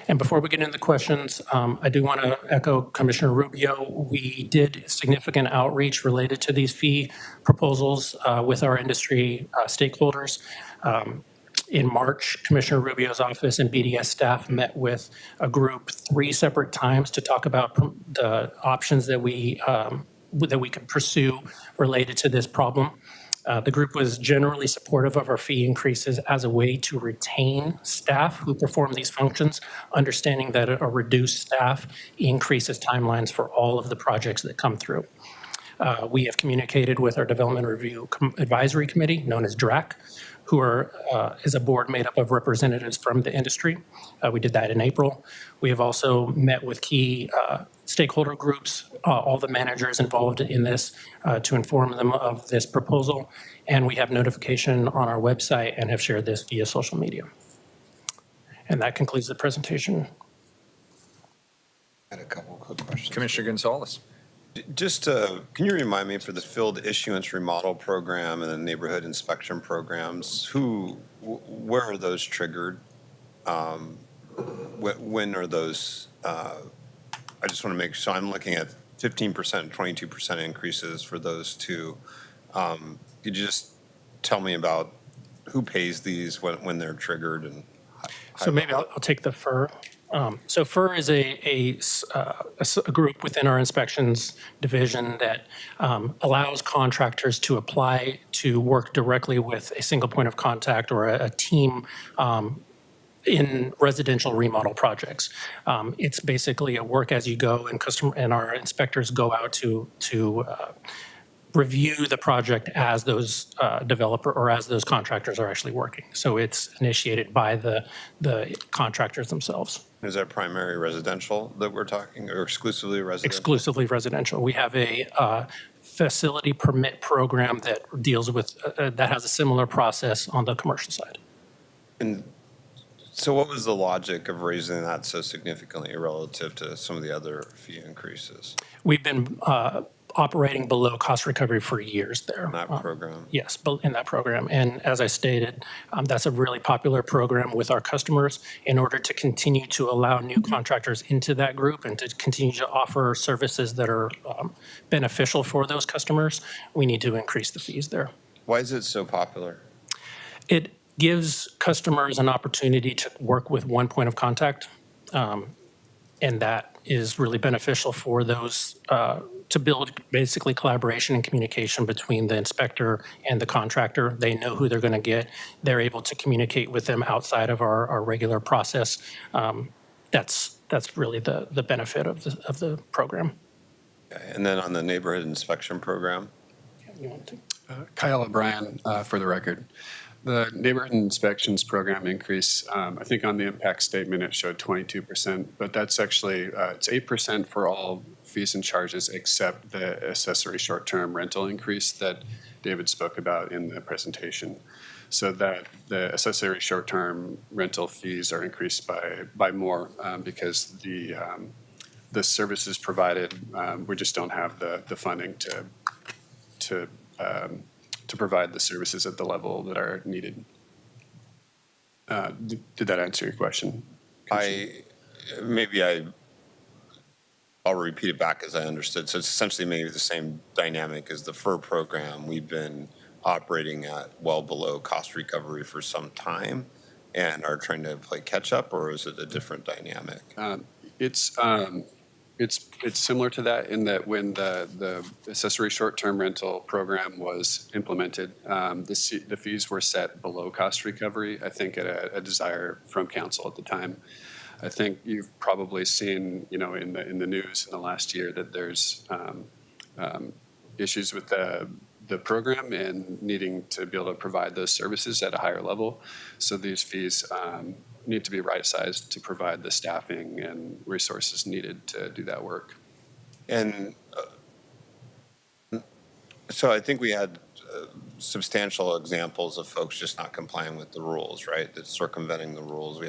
And before we get into the questions, I do want to echo Commissioner Rubio. We did significant outreach related to these fee proposals with our industry stakeholders. In March, Commissioner Rubio's office and BDS staff met with a group 3 separate times to talk about the options that we could pursue related to this problem. The group was generally supportive of our fee increases as a way to retain staff who perform these functions, understanding that a reduced staff increases timelines for all of the projects that come through. We have communicated with our Development Review Advisory Committee, known as DRAC, who is a board made up of representatives from the industry. We did that in April. We have also met with key stakeholder groups, all the managers involved in this, to inform them of this proposal. And we have notification on our website and have shared this via social media. And that concludes the presentation. I had a couple quick questions. Commissioner Gonzalez. Just can you remind me, for the field issuance remodel program and the neighborhood inspection programs, where are those triggered? When are those? I just want to make sure. I'm looking at 15% and 22% increases for those two. Could you just tell me about who pays these, when they're triggered? And so maybe I'll take the FIR. So FIR is a group within our inspections division that allows contractors to apply to work directly with a single point of contact or a team in residential remodel projects. It's basically a work as you go, and our inspectors go out to review the project as those as those contractors are actually working. So it's initiated by the contractors themselves. Is that primary residential that we're talking, or exclusively residential? Exclusively residential. We have a facility permit program that deals with, that has a similar process on the commercial side. And so what was the logic of raising that so significantly relative to some of the other fee increases? We've been operating below cost recovery for years there. In that program? Yes, in that program. And as I stated, that's a really popular program with our customers. In order to continue to allow new contractors into that group and to continue to offer services that are beneficial for those customers, we need to increase the fees there. Why is it so popular? It gives customers an opportunity to work with one point of contact, and that is really beneficial for those to build basically collaboration and communication between the inspector and the contractor. They know who they're going to get. They're able to communicate with them outside of our regular process. That's really the benefit of the program. And then on the neighborhood inspection program? You want to? Kyle O'Brien, for the record. The neighborhood inspections program increase, I think on the impact statement it showed 22%, but that's actually, it's 8% for all fees and charges except the accessory short-term rental increase that David spoke about in the presentation, so that the accessory short-term rental fees are increased by more because the services provided, we just don't have the funding to provide the services at the level that are needed. Did that answer your question? I'll repeat it back as I understood. So it's essentially maybe the same dynamic as the FUR program. We've been operating at well below cost recovery for some time and are trying to play catch up, or is it a different dynamic? It's similar to that in that when the accessory short-term rental program was implemented, the fees were set below cost recovery, I think at a desire from council at the time. I think you've probably seen, in the news in the last year that there's issues with the program and needing to be able to provide those services at a higher level. So these fees need to be right-sized to provide the staffing and resources needed to do that work. And so I think we had substantial examples of folks just not complying with the rules, right? That's circumventing the rules.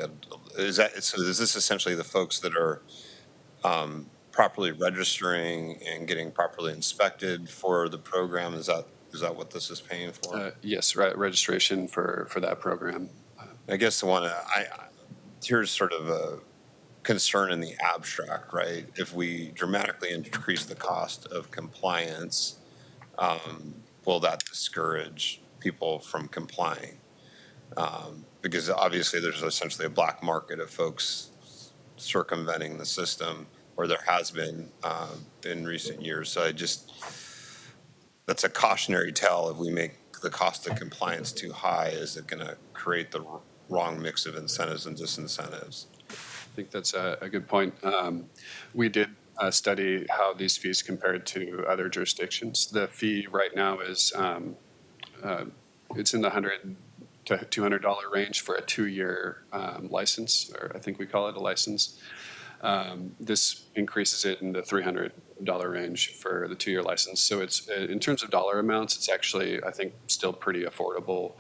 Is this essentially the folks that are properly registering and getting properly inspected for the program? Is that what this is paying for? Yes, registration for that program. I guess here's sort of a concern in the abstract, right? If we dramatically increase the cost of compliance, will that discourage people from complying? Because obviously there's essentially a black market of folks circumventing the system, or there has been in recent years. So that's a cautionary tale. If we make the cost of compliance too high, is it going to create the wrong mix of incentives and disincentives? I think that's a good point. We did study how these fees compared to other jurisdictions. The fee right now is it's in the $100 to $200 range for a 2-year license, or I think we call it a license. This increases it in the $300 range for the 2-year license. So it's in terms of dollar amounts, it's actually, I think, still pretty affordable.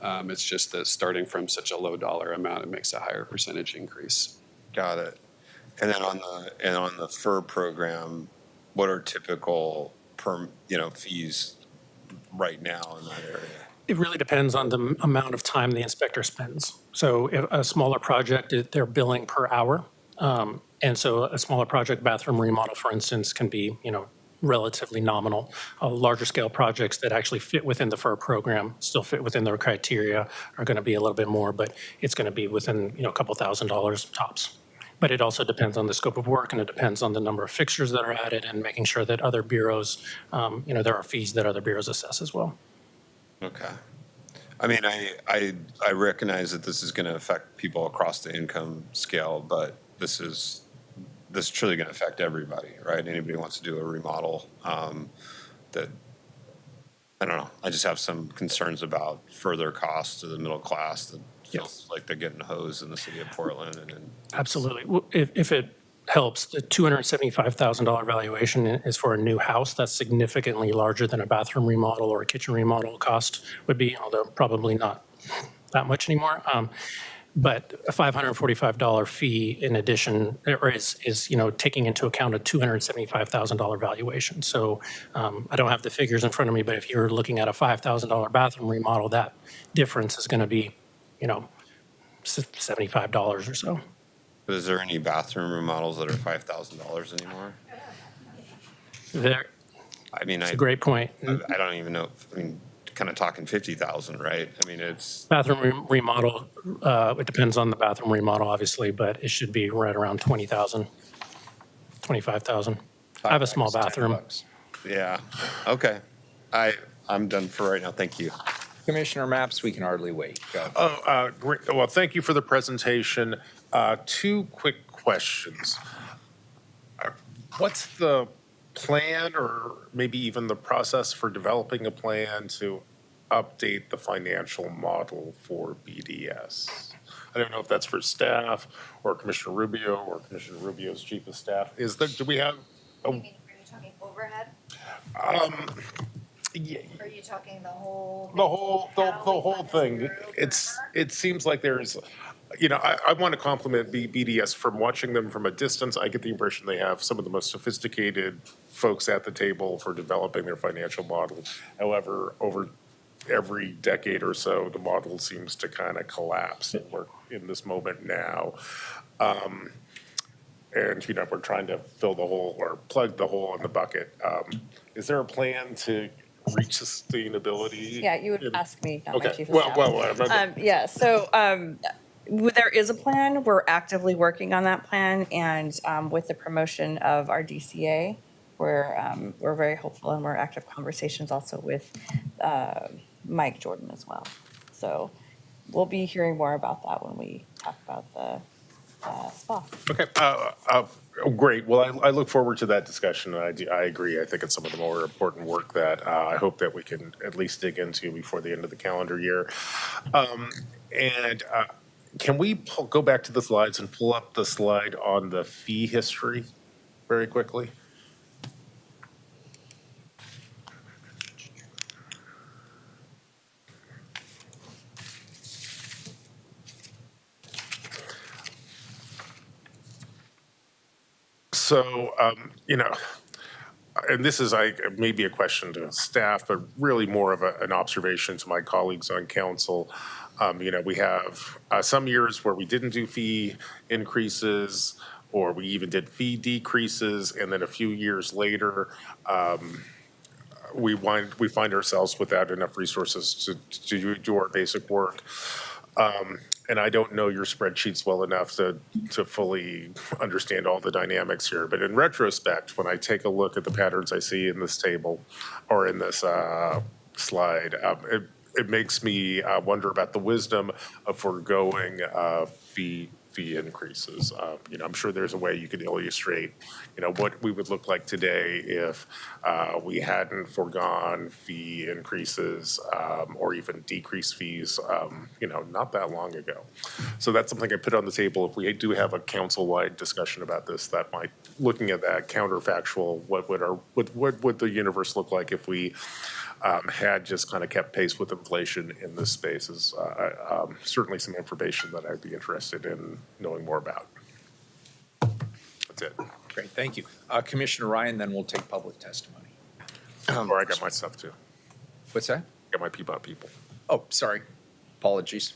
It's just that starting from such a low dollar amount, it makes a higher percentage increase. Got it. And then on the FUR program, what are typical fees right now in that area? It really depends on the amount of time the inspector spends. So if a smaller project, they're billing per hour. And so a smaller project, bathroom remodel, for instance, can be, relatively nominal. Larger scale projects that actually fit within the FUR program, still fit within their criteria, are going to be a little bit more, but it's going to be within, a couple $1,000s tops. But it also depends on the scope of work, and it depends on the number of fixtures that are added, and making sure that other bureaus, there are fees that other bureaus assess as well. Okay. I mean, I recognize that this is going to affect people across the income scale, but this is truly going to affect everybody, right? Anybody who wants to do a remodel, that, I don't know. I just have some concerns about further costs to the middle class that feels like they're getting hosed in the city of Portland. Absolutely. Well, if it helps, the $275,000 valuation is for a new house. That's significantly larger than a bathroom remodel or a kitchen remodel cost would be, although probably not that much anymore. But a $545 fee in addition is taking into account a $275,000 valuation. So I don't have the figures in front of me, but if you're looking at a $5,000 bathroom remodel, that difference is going to be, $75 or so. But is there any bathroom remodels that are $5,000 anymore? It's a great point. I don't even know. Kind of talking 50,000, right? It's bathroom remodel. It depends on the bathroom remodel, obviously, but it should be right around 20,000, 25,000. I have a small bathroom. Yeah. Okay. I'm done for right now. Thank you. Commissioner Maps, we can hardly wait. Go. Great. Well, thank you for the presentation. 2 quick questions. What's the plan, or maybe even the process for developing a plan to update the financial model for BDS? I don't know if that's for staff or Commissioner Rubio or Commissioner Rubio's chief of staff. Do we have? Are you talking overhead? Are you talking the whole? the whole thing. It seems like there's, I want to compliment BDS. From watching them from a distance, I get the impression they have some of the most sophisticated folks at the table for developing their financial model. However, over every decade or so, the model seems to kind of collapse, and we're in this moment now. And we're trying to fill the hole or plug the hole in the bucket. Is there a plan to reach sustainability? Yeah, you would ask me, not my Okay. chief of staff. Yeah, so there is a plan. We're actively working on that plan, and with the promotion of our DCA, we're very hopeful, and we're active conversations also with Mike Jordan as well. So we'll be hearing more about that when we talk about the spa. Okay, great. Well, I look forward to that discussion, and I agree. I think it's some of the more important work that I hope that we can at least dig into before the end of the calendar year. And can we go back to the slides and pull up the slide on the fee history very quickly? So, and this is maybe a question to staff, but really more of an observation to my colleagues on council. We have some years where we didn't do fee increases, or we even did fee decreases, and then a few years later, we find ourselves without enough resources to do our basic work. And I don't know your spreadsheets well enough to fully understand all the dynamics here. But in retrospect, when I take a look at the patterns I see in this table or in this slide, it makes me wonder about the wisdom of foregoing fee increases. I'm sure there's a way you could illustrate, what we would look like today if we hadn't foregone fee increases or even decreased fees, not that long ago. So that's something I put on the table. If we do have a council-wide discussion about this, that might, looking at that counterfactual, what would the universe look like if we had just kind of kept pace with inflation in this space is certainly some information that I'd be interested in knowing more about. That's it. Great, thank you. Commissioner Ryan, then we'll take public testimony. Or I got my stuff too. What's that? Got my Peabody people. Oh, sorry. Apologies.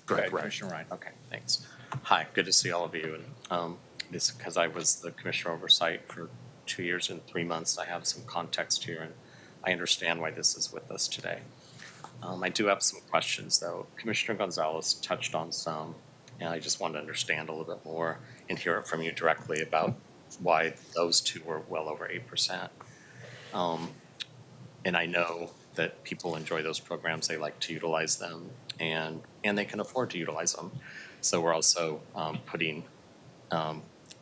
Go ahead, Ryan. Commissioner Ryan. Okay, thanks. Hi, good to see all of you. And this because I was the commissioner oversight for 2 years and 3 months. I have some context here, and I understand why this is with us today. I do have some questions, though. Commissioner Gonzalez touched on some, and I just want to understand a little bit more and hear it from you directly about why those two were well over 8%. And I know that people enjoy those programs. They like to utilize them, and they can afford to utilize them. So we're also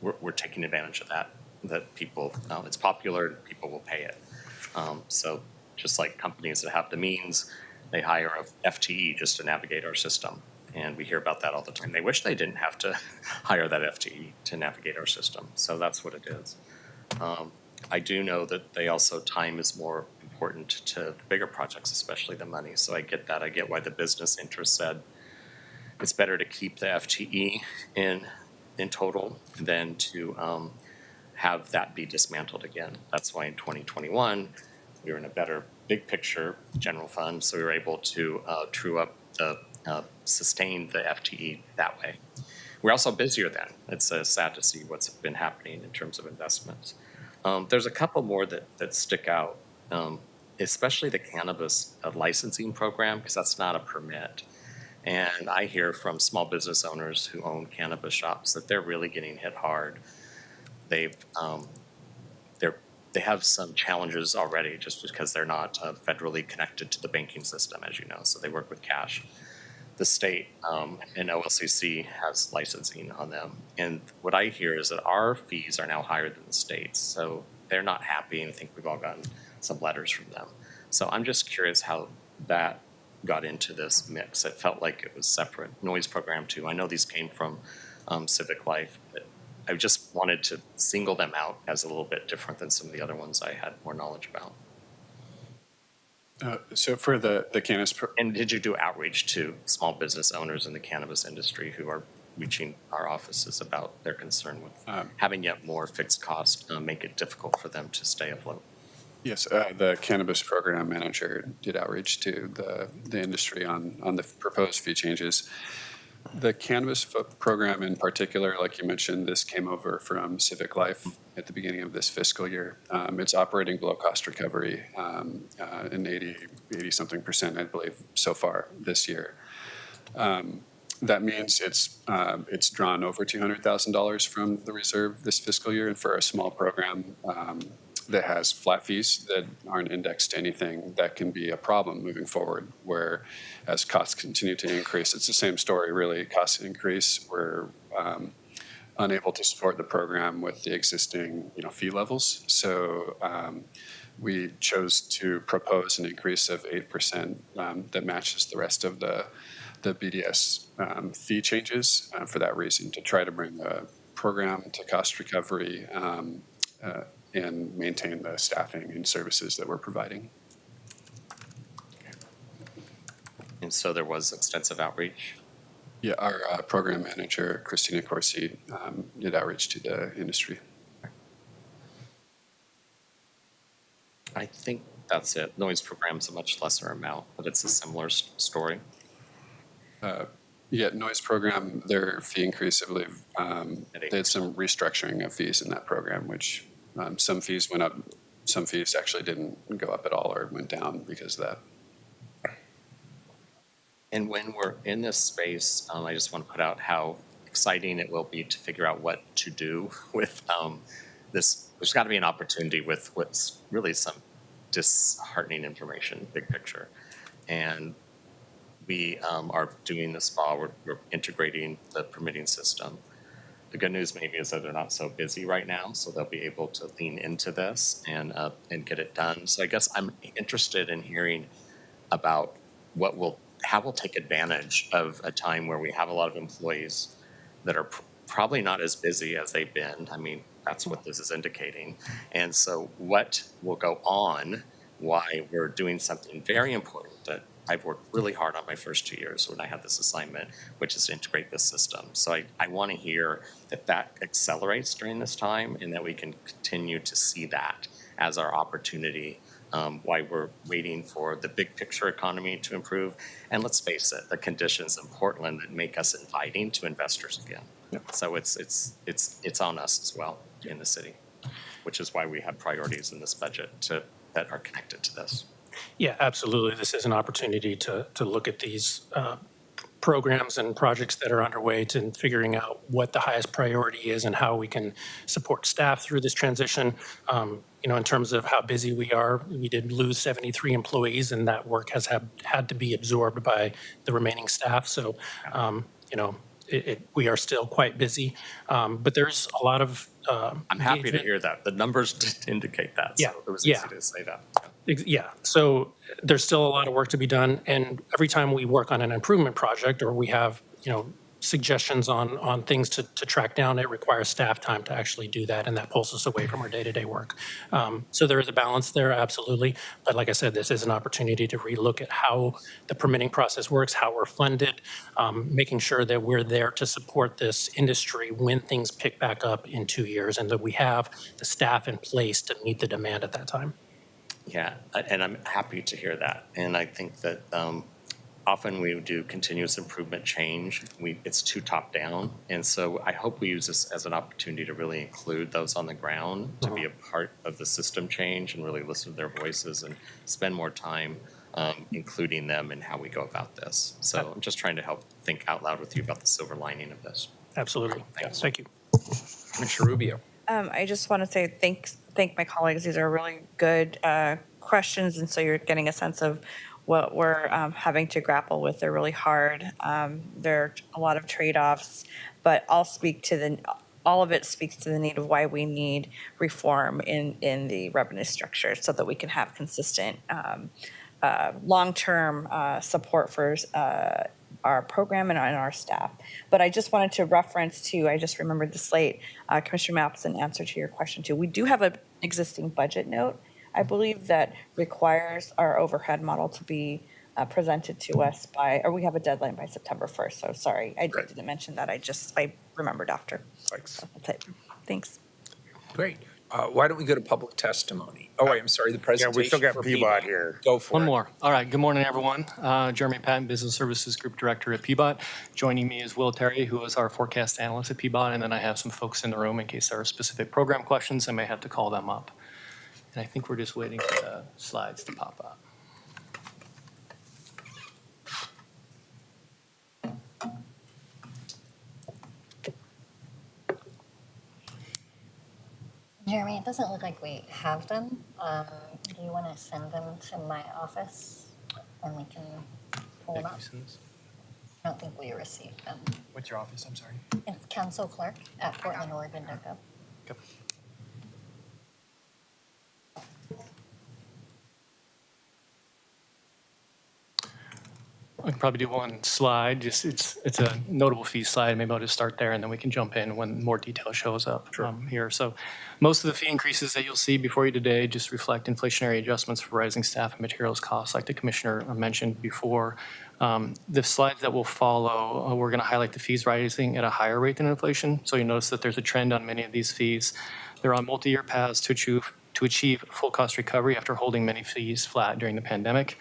we're taking advantage of that people, it's popular, people will pay it. So just like companies that have the means, they hire a FTE just to navigate our system. And we hear about that all the time. They wish they didn't have to hire that FTE to navigate our system. So that's what it is. I do know that time is more important to the bigger projects, especially the money. So I get that. I get why the business interest said it's better to keep the FTE in total than to have that be dismantled again. That's why in 2021, we were in a better big picture general fund, so we were able to sustain the FTE that way. We're also busier then. It's sad to see what's been happening in terms of investments. There's a couple more that stick out, especially the cannabis licensing program, because that's not a permit. And I hear from small business owners who own cannabis shops that they're really getting hit hard. They have some challenges already just because they're not federally connected to the banking system, as you know, so they work with cash. The state and OLCC has licensing on them. And what I hear is that our fees are now higher than the state's, so they're not happy, and I think we've all gotten some letters from them. So I'm just curious how that got into this mix. It felt like it was separate. Noise program too. I know these came from Civic Life, but I just wanted to single them out as a little bit different than some of the other ones I had more knowledge about. So for the cannabis, And did you do outreach to small business owners in the cannabis industry who are reaching our offices about their concern with having yet more fixed costs make it difficult for them to stay afloat? yes, the cannabis program manager did outreach to the industry on the proposed fee changes. The cannabis program in particular, like you mentioned, this came over from Civic Life at the beginning of this fiscal year. It's operating below cost recovery in 80-something percent, I believe, so far this year. That means it's drawn over $200,000 from the reserve this fiscal year, and for a small program that has flat fees that aren't indexed to anything, that can be a problem moving forward, where as costs continue to increase, it's the same story really. Costs increase, we're unable to support the program with the existing fee levels. So we chose to propose an increase of 8% that matches the rest of the BDS fee changes for that reason, to try to bring the program to cost recovery and maintain the staffing and services that we're providing. And so there was extensive outreach. Yeah, our program manager, Christina Corsi, did outreach to the industry. I think that's it. Noise program's a much lesser amount, but it's a similar story. Yeah, noise program, their fee increase, I believe, they had some restructuring of fees in that program, which some fees went up, some fees actually didn't go up at all or went down because of that. And when we're in this space, I just want to put out how exciting it will be to figure out what to do with this. There's got to be an opportunity with what's really some disheartening information, big picture. And we are doing this while we're integrating the permitting system. The good news maybe is that they're not so busy right now, so they'll be able to lean into this and get it done. So I guess I'm interested in hearing about how we'll take advantage of a time where we have a lot of employees that are probably not as busy as they've been. I mean, that's what this is indicating. And so what will go on, why we're doing something very important that I've worked really hard on my first 2 years when I had this assignment, which is to integrate this system. So I want to hear that accelerates during this time and that we can continue to see that as our opportunity while we're waiting for the big picture economy to improve. And let's face it, the conditions in Portland that make us inviting to investors again. Yep. So it's on us as well in the city, which is why we have priorities in this budget that are connected to this. Yeah, absolutely. This is an opportunity to look at these programs and projects that are underway to figuring out what the highest priority is and how we can support staff through this transition. In terms of how busy we are, we did lose 73 employees, and that work has had to be absorbed by the remaining staff. So, we are still quite busy, but there's a lot of I'm happy to hear that. The numbers did indicate that. Yeah, So it was easy to say that. Yeah, so there's still a lot of work to be done, and every time we work on an improvement project or we have, suggestions on things to track down, it requires staff time to actually do that, and that pulls us away from our day-to-day work. So there is a balance there, absolutely, but like I said, this is an opportunity to relook at how the permitting process works, how we're funded, making sure that we're there to support this industry when things pick back up in 2 years, and that we have the staff in place to meet the demand at that time. Yeah, and I'm happy to hear that. And I think that often we do continuous improvement change. It's too top down. And so I hope we use this as an opportunity to really include those on the ground, to be a part of the system change and really listen to their voices and spend more time including them in how we go about this. So I'm just trying to help think out loud with you about the silver lining of this. Absolutely. Thanks. Thank you. Commissioner Rubio. I just want to say thank my colleagues. These are really good questions, and so you're getting a sense of what we're having to grapple with. They're really hard. There are a lot of trade-offs, but all of it speaks to the need of why we need reform in the revenue structure so that we can have consistent long-term support for our program and our staff. But I just wanted to reference I just remembered this late, Commissioner Maps, in answer to your question too. We do have an existing budget note I believe that requires our overhead model to be presented to us by, or we have a deadline by September 1st. So sorry, I didn't mention that. I remembered after. Thanks. So that's it. Thanks. Great. Why don't we go to public testimony? Oh, wait, I'm sorry, the presentation. we still got for Peabody here. Go for it. One more. All right. Good morning, everyone. Jeremy Patton, Business Services Group Director at Peabody. Joining me is Will Terry, who is our forecast analyst at Peabody. And then I have some folks in the room in case there are specific program questions. I may have to call them up. And I think we're just waiting for the slides to pop up. Jeremy, it doesn't look like we have them. Do you want to send them to my office and we can pull them up? I don't think we received them. What's your office? I'm sorry. It's council clerk at portlandoregon.gov. I can probably do one slide. Just it's a notable fee slide. Maybe I'll just start there, and then we can jump in when more detail shows up here. So most of the fee increases that you'll see before you today just reflect inflationary adjustments for rising staff and materials costs, like the commissioner mentioned before. The slides that will follow, we're going to highlight the fees rising at a higher rate than inflation. So you notice that there's a trend on many of these fees. They're on multi-year paths to achieve full cost recovery after holding many fees flat during the pandemic.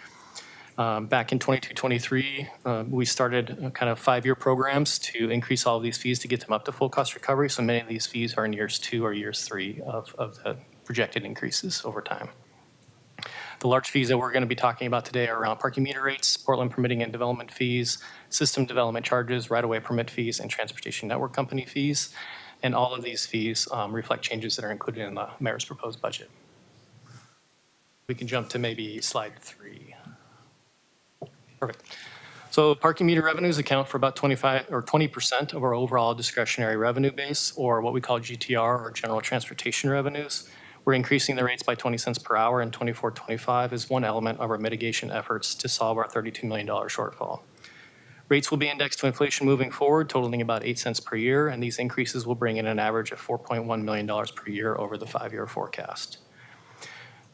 Back in 22-23, we started kind of 5-year programs to increase all of these fees to get them up to full cost recovery. So many of these fees are in years 2 or years 3 of the projected increases over time. The large fees that we're going to be talking about today are around parking meter rates, Portland permitting and development fees, system development charges, right-of-way permit fees, and transportation network company fees. And all of these fees reflect changes that are included in the mayor's proposed budget. We can jump to maybe slide 3. Perfect. So parking meter revenues account for about 25 or 20% of our overall discretionary revenue base, or what we call GTR, or general transportation revenues. We're increasing the rates by 20 cents per hour in 24-25 as one element of our mitigation efforts to solve our $32 million shortfall. Rates will be indexed to inflation moving forward, totaling about 8 cents per year, and these increases will bring in an average of $4.1 million per year over the 5-year forecast.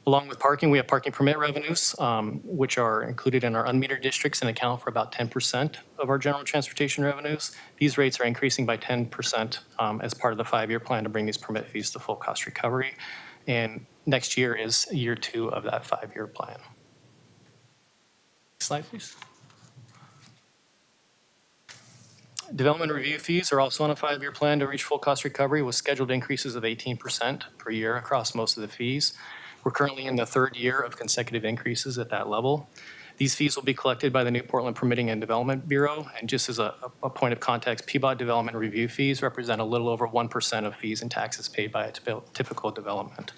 Along with parking, we have parking permit revenues, which are included in our unmetered districts and account for about 10% of our general transportation revenues. These rates are increasing by 10% as part of the 5-year plan to bring these permit fees to full cost recovery. And next year is year 2 of that 5-year plan. Next slide, please. Development review fees are also on a 5-year plan to reach full cost recovery with scheduled increases of 18% per year across most of the fees. We're currently in the 3rd year of consecutive increases at that level. These fees will be collected by the new Portland Permitting and Development Bureau. And just as a point of context, Peabody development review fees represent a little over 1% of fees and taxes paid by a typical development.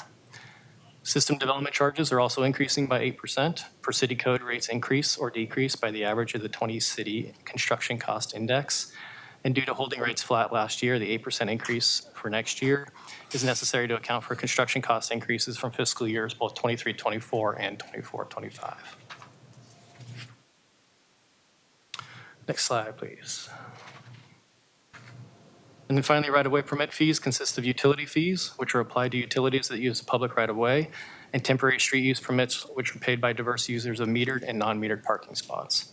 System development charges are also increasing by 8%. Per city code, rates increase or decrease by the average of the 20 city construction cost index. And due to holding rates flat last year, the 8% increase for next year is necessary to account for construction cost increases from fiscal years both 23-24 and 24-25. Next slide, please. And then finally, right-of-way permit fees consist of utility fees, which are applied to utilities that use the public right-of-way, and temporary street use permits, which are paid by diverse users of metered and non-metered parking spots.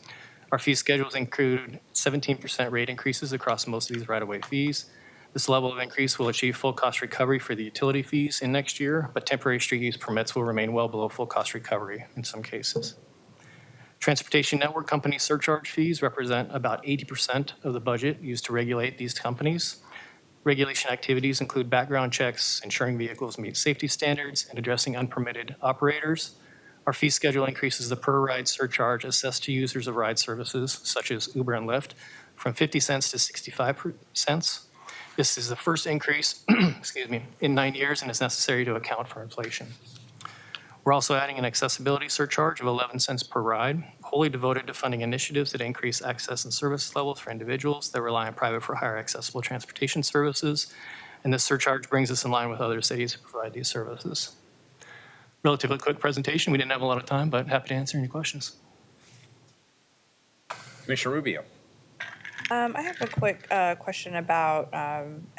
Our fee schedules include 17% rate increases across most of these right-of-way fees. This level of increase will achieve full cost recovery for the utility fees in next year, but temporary street use permits will remain well below full cost recovery in some cases. Transportation network company surcharge fees represent about 80% of the budget used to regulate these companies. Regulation activities include background checks, ensuring vehicles meet safety standards, and addressing unpermitted operators. Our fee schedule increases the per ride surcharge assessed to users of ride services, such as Uber and Lyft, from 50 cents to 65 cents. This is the first increase in 9 years and is necessary to account for inflation. We're also adding an accessibility surcharge of 11 cents per ride, wholly devoted to funding initiatives that increase access and service levels for individuals that rely on private for hire accessible transportation services. And this surcharge brings us in line with other cities who provide these services. Relatively quick presentation. We didn't have a lot of time, but happy to answer any questions. Commissioner Rubio. I have a quick question about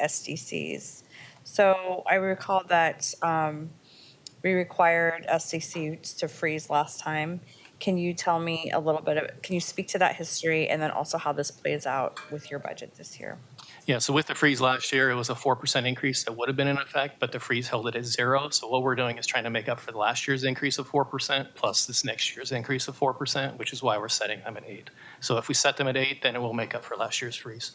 SDCs. So I recall that We required SCC to freeze last time. Can you tell me a little bit of, can you speak to that history and then also how this plays out with your budget this year? Yeah, so with the freeze last year, it was a 4% increase that would have been in effect, but the freeze held it at 0. So what we're doing is trying to make up for the last year's increase of 4% plus this next year's increase of 4%, which is why we're setting them at 8. So if we set them at 8, then it will make up for last year's freeze.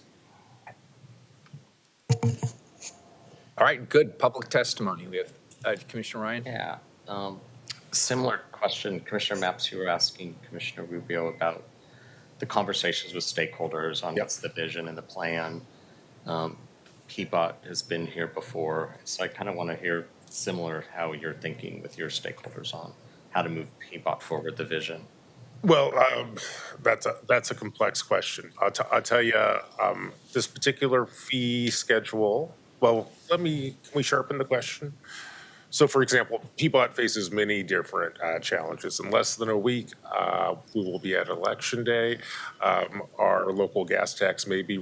All right, good. Public testimony. We have Commissioner Ryan. Yeah. Similar question, Commissioner Mapps, you were asking Commissioner Rubio about the conversations with stakeholders on what's the vision and the plan. PBOT has been here before, so I kind of want to hear similar how you're thinking with your stakeholders on how to move PBOT forward, the vision. Well, that's a complex question. I'll tell you, this particular fee schedule, well, can we sharpen the question? So, for example, PBOT faces many different challenges. In less than a week, we will be at Election Day. Our local gas tax may be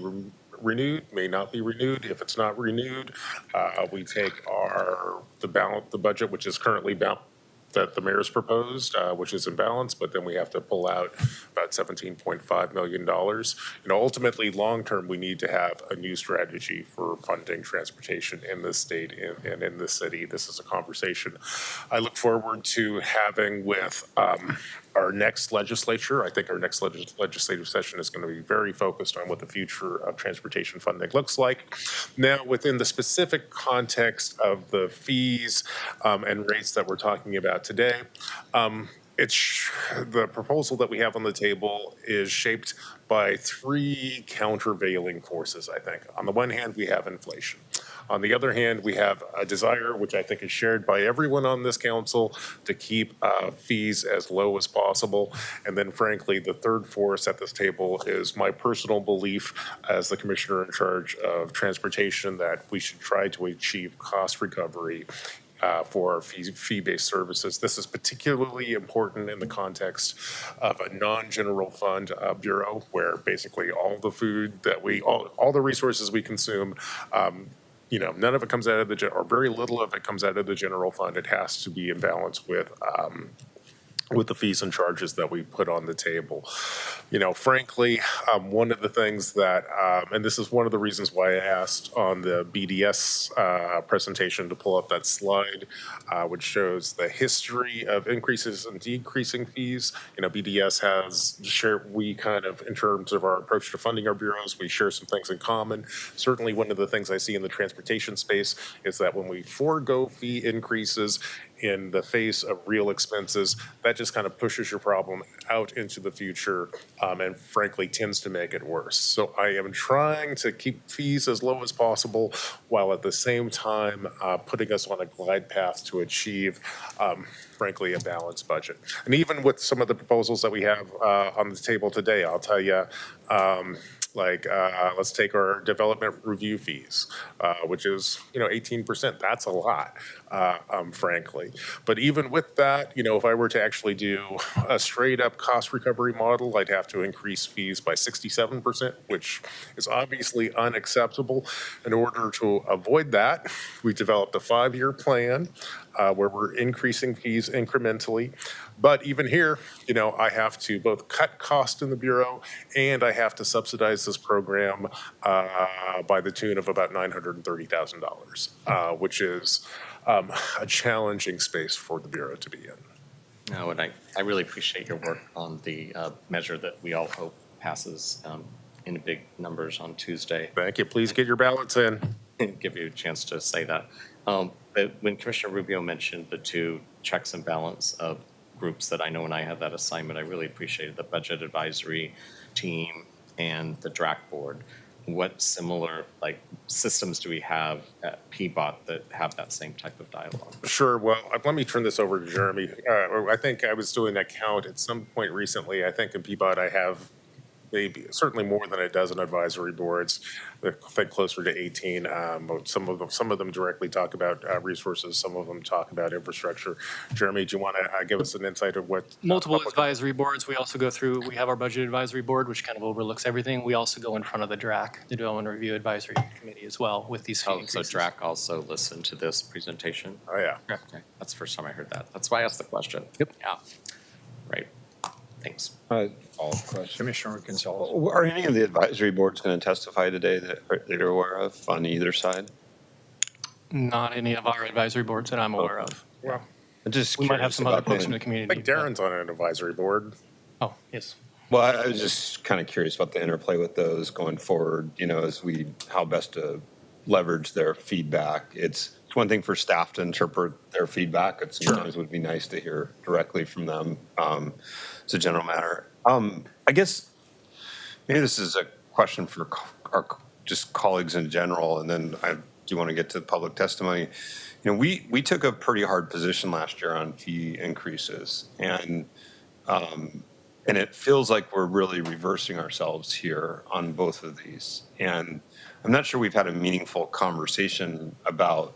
renewed, may not be renewed. If it's not renewed, we take the budget, which is currently that the mayor's proposed, which is in balance, but then we have to pull out about $17.5 million. Ultimately, long-term, we need to have a new strategy for funding transportation in this state and in this city. This is a conversation I look forward to having with our next legislature. I think our next legislative session is going to be very focused on what the future of transportation funding looks like. Now, within the specific context of the fees and rates that we're talking about today, the proposal that we have on the table is shaped by 3 countervailing forces, I think. On the one hand, we have inflation. On the other hand, we have a desire, which I think is shared by everyone on this council, to keep fees as low as possible. And then frankly, the third force at this table is my personal belief as the commissioner in charge of transportation that we should try to achieve cost recovery for our fee-based services. This is particularly important in the context of a non-general fund bureau, where basically all the food that all the resources we consume, none of it comes out of or very little of it comes out of the general fund. It has to be in balance with the fees and charges that we put on the table. Frankly, one of the things that, and this is one of the reasons why I asked on the BDS presentation to pull up that slide, which shows the history of increases and decreasing fees. BDS has shared, we kind of, in terms of our approach to funding our bureaus, we share some things in common. Certainly one of the things I see in the transportation space is that when we forego fee increases in the face of real expenses, that just kind of pushes your problem out into the future and frankly tends to make it worse. So I am trying to keep fees as low as possible while at the same time putting us on a glide path to achieve frankly a balanced budget. And even with some of the proposals that we have on the table today, I'll tell you, let's take our development review fees, which is 18%. That's a lot, frankly. But even with that, if I were to actually do a straight up cost recovery model, I'd have to increase fees by 67%, which is obviously unacceptable. In order to avoid that, we developed a 5-year plan where we're increasing fees incrementally. But even here, I have to both cut cost in the Bureau and I have to subsidize this program by the tune of about $930,000, which is a challenging space for the Bureau to be in. No, and I really appreciate your work on the measure that we all hope passes in big numbers on Tuesday. Thank you. Please get your ballots in. Give you a chance to say that. But when Commissioner Rubio mentioned the 2 checks and balance of groups that I know when I had that assignment, I really appreciated the budget advisory team and the DRAC board. What similar systems do we have at PBOT that have that same type of dialogue? Sure. Well, let me turn this over to Jeremy. I think I was doing a count at some point recently. I think in PBOT I have maybe certainly more than a dozen advisory boards. I think closer to 18. Some of them directly talk about resources. Some of them talk about infrastructure. Jeremy, do you want to give us an insight of what? Multiple advisory boards. We also go through, we have our budget advisory board, which kind of overlooks everything. We also go in front of the DRAC, the Development Review Advisory Committee as well with these fee Oh, so increases. DRAC also listened to this presentation? Oh, yeah. Okay, that's the first time I heard that. That's why I asked the question. Yep. Yeah, right. Thanks. Follow-up question. Commissioner Gonzalez. Are any of the advisory boards going to testify today that you're aware of on either side? Not any of our advisory boards that I'm aware of. Well, I'm just We might have curious some other about folks in the- the community. I think Darren's on an advisory board. Oh, yes. Well, I was just kind of curious about the interplay with those going forward, as how best to leverage their feedback. It's one thing for staff to interpret their feedback. It sometimes would be nice to hear directly from them. It's a general matter. I guess maybe this is a question for our just colleagues in general, and then I do want to get to the public testimony. We took a pretty hard position last year on fee increases, and it feels like we're really reversing ourselves here on both of these. And I'm not sure we've had a meaningful conversation about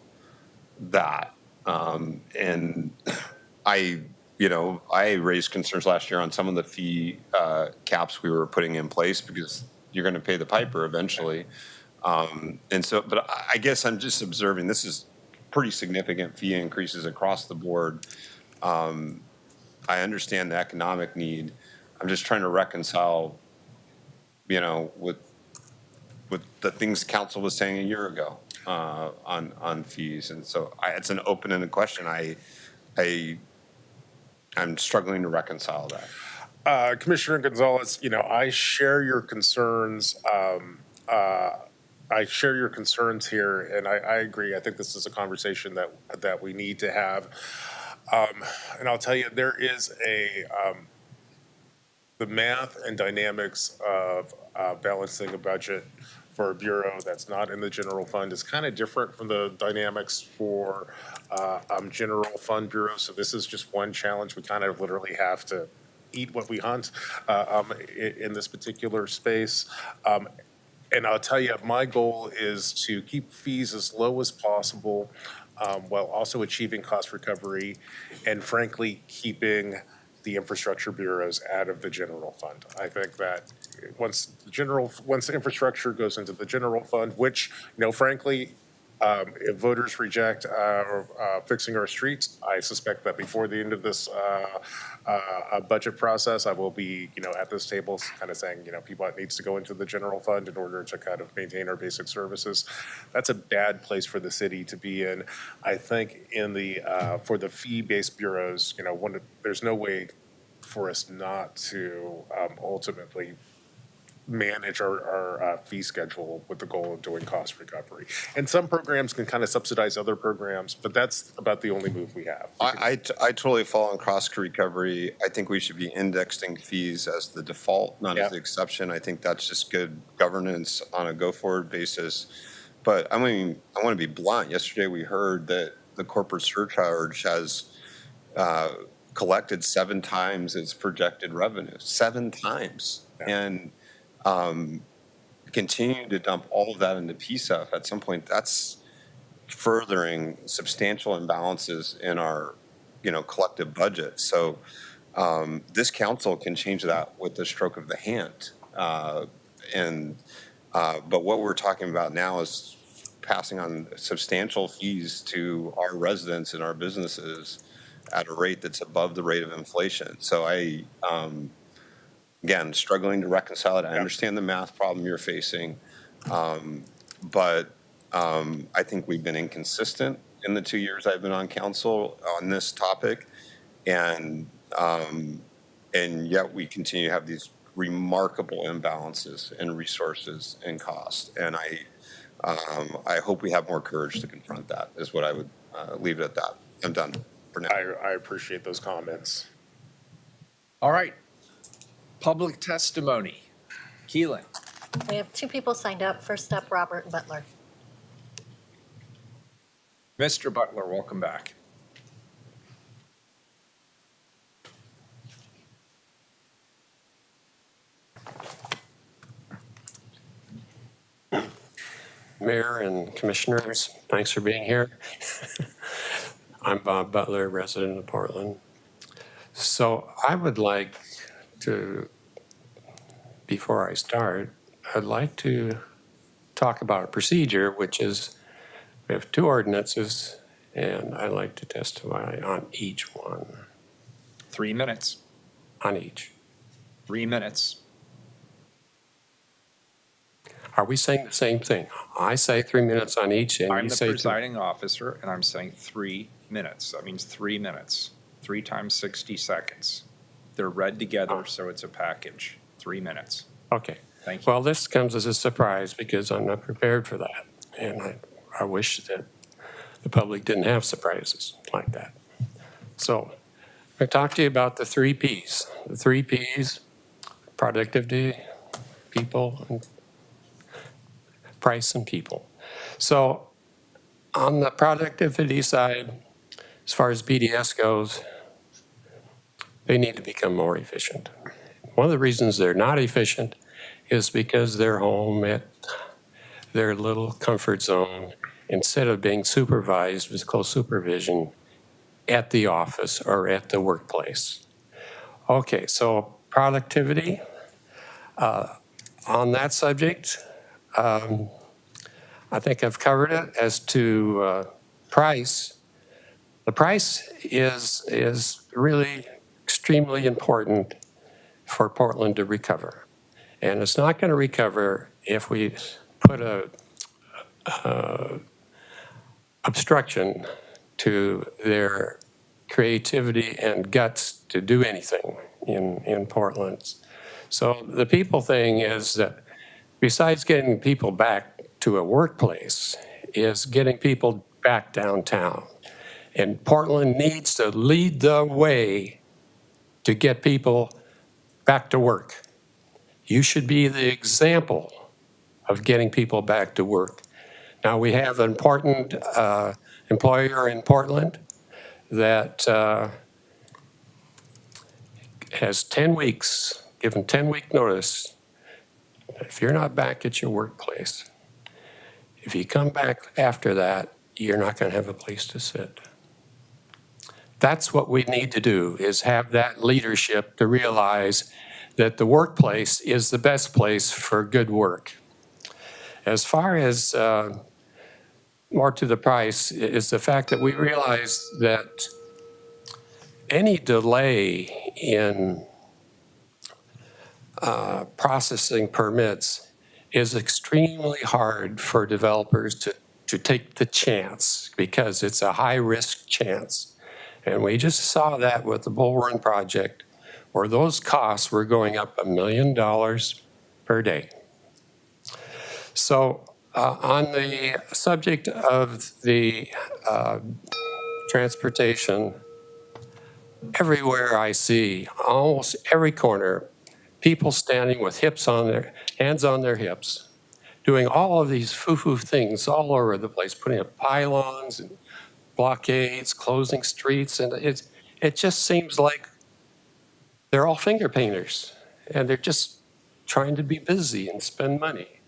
that. And I raised concerns last year on some of the fee caps we were putting in place because you're going to pay the piper eventually. But I guess I'm just observing this is pretty significant fee increases across the board. I understand the economic need. I'm just trying to reconcile, with the things council was saying a year ago on fees. And so it's an open-ended question. I'm struggling to reconcile that. Commissioner Gonzalez, I share your concerns. I share your concerns here, and I agree. I think this is a conversation that we need to have. And I'll tell you, there is the math and dynamics of balancing a budget for a bureau that's not in the general fund is kind of different from the dynamics for general fund bureaus. So this is just one challenge. We kind of literally have to eat what we hunt in this particular space. And I'll tell you, my goal is to keep fees as low as possible while also achieving cost recovery and frankly, keeping the infrastructure bureaus out of the general fund. I think that once infrastructure goes into the general fund, which, frankly, if voters reject fixing our streets, I suspect that before the end of this budget process, I will be, at this table kind of saying, people, it needs to go into the general fund in order to kind of maintain our basic services. That's a bad place for the city to be in. I think for the fee-based bureaus, there's no way for us not to ultimately manage our fee schedule with the goal of doing cost recovery. And some programs can kind of subsidize other programs, but that's about the only move we have. I totally fall on cost recovery. I think we should be indexing fees as the default, not as the exception. I think that's just good governance on a go-forward basis. But I want to be blunt. Yesterday we heard that the corporate surcharge has collected 7 times its projected revenue. 7 times. Yeah. And continuing to dump all of that into PSEF at some point, that's furthering substantial imbalances in our, collective budget. So this council can change that with the stroke of the hand. But what we're talking about now is passing on substantial fees to our residents and our businesses at a rate that's above the rate of inflation. So again, struggling to reconcile it. I understand the math problem you're facing, but I think we've been inconsistent in the 2 years I've been on council on this topic, and yet we continue to have these remarkable imbalances in resources and cost. And I hope we have more courage to confront that. Is what I would leave it at that. I'm done for now. I appreciate those comments. All right. Public testimony. Keelan. We have 2 people signed up. First up, Robert Butler. Mr. Butler, welcome back. Mayor and Commissioners, thanks for being here. I'm Bob Butler, resident of Portland. So I would like to, before I start, I'd like to talk about a procedure, which is we have 2 ordinances, and I'd like to testify on each one. 3 minutes. On each. 3 minutes. Are we saying the same thing? I say 3 minutes on each, and I'm you the say presiding officer, and I'm saying 3 minutes. That means 3 minutes. 3 times 60 seconds. They're read together, so it's a package. 3 minutes. Okay. Thank you. Well, this comes as a surprise because I'm not prepared for that. And I wish that the public didn't have surprises like that. So I talked to you about the 3 Ps. The 3 Ps, productivity, people, and price and people. So on the productivity side, as far as BDS goes, they need to become more efficient. One of the reasons they're not efficient is because they're home at their little comfort zone instead of being supervised with close supervision at the office or at the workplace. Okay, so productivity. On that subject, I think I've covered it. As to price, the price is really extremely important for Portland to recover. And it's not going to recover if we put a obstruction to their creativity and guts to do anything in Portland. So the people thing is that besides getting people back to a workplace, is getting people back downtown. And Portland needs to lead the way to get people back to work. You should be the example of getting people back to work. Now, we have an important employer in Portland that has 10 weeks, given 10-week notice. If you're not back at your workplace, if you come back after that, you're not going to have a place to sit. That's what we need to do, is have that leadership to realize that the workplace is the best place for good work. As far as more to the price is the fact that we realize that any delay in processing permits is extremely hard for developers to take the chance because it's a high-risk chance. And we just saw that with the Bull Run project, where those costs were going up $1 million per day. So on the subject of the transportation, everywhere I see, almost every corner, people standing with hands on their hips, doing all of these foo-foo things all over the place, putting up pylons and blockades, closing streets, and it just seems like they're all finger painters, and they're just trying to be busy and spend money.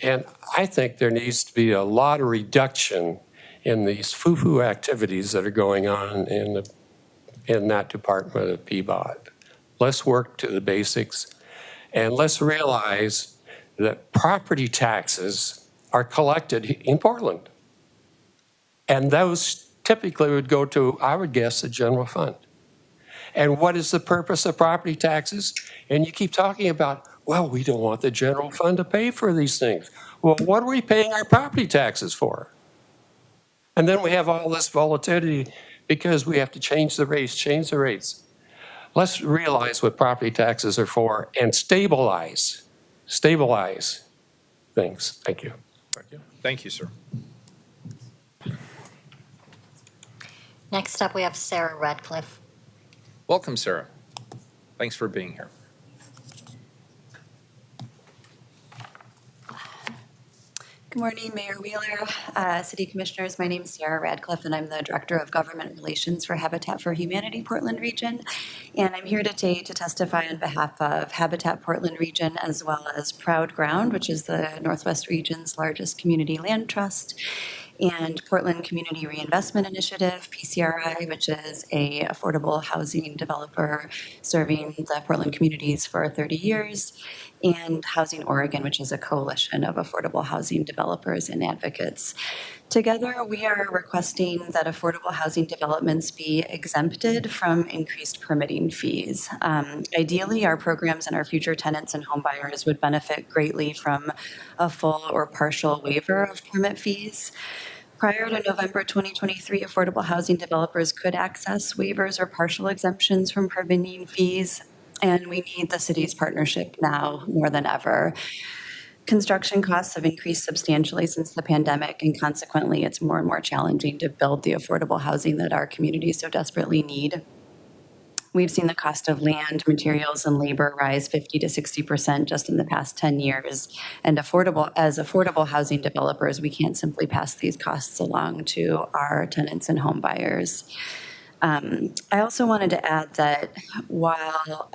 And I think there needs to be a lot of reduction in these foo-foo activities that are going on in that department of PBOT. Let's work to the basics, and let's realize that property taxes are collected in Portland. And those typically would go to, I would guess, the general fund. And what is the purpose of property taxes? And you keep talking about, well, we don't want the general fund to pay for these things. Well, what are we paying our property taxes for? And then we have all this volatility because we have to change the rates. Let's realize what property taxes are for and stabilize things. Thank you. Thank you, sir. Next up, we have Sarah Radcliffe. Welcome, Sarah. Thanks for being here. Good Good morning, Mayor Wheeler, City Commissioners. My name is Sarah Radcliffe, and I'm the Director of Government Relations for Habitat for Humanity Portland Region. And I'm here today to testify on behalf of Habitat Portland Region, as well as Proud Ground, which is the Northwest Region's largest community land trust, and Portland Community Reinvestment Initiative, PCRI, which is a affordable housing developer serving the Portland communities for 30 years, and Housing Oregon, which is a coalition of affordable housing developers and advocates. Together, we are requesting that affordable housing developments be exempted from increased permitting fees. Ideally, our programs and our future tenants and homebuyers would benefit greatly from a full or partial waiver of permit fees. Prior to November 2023, affordable housing developers could access waivers or partial exemptions from permitting fees, and we need the city's partnership now more than ever. Construction costs have increased substantially since the pandemic, and consequently, it's more and more challenging to build the affordable housing that our communities so desperately need. We've seen the cost of land, materials, and labor rise 50 to 60% just in the past 10 years. And as affordable housing developers, we can't simply pass these costs along to our tenants and home buyers. I also wanted to add that while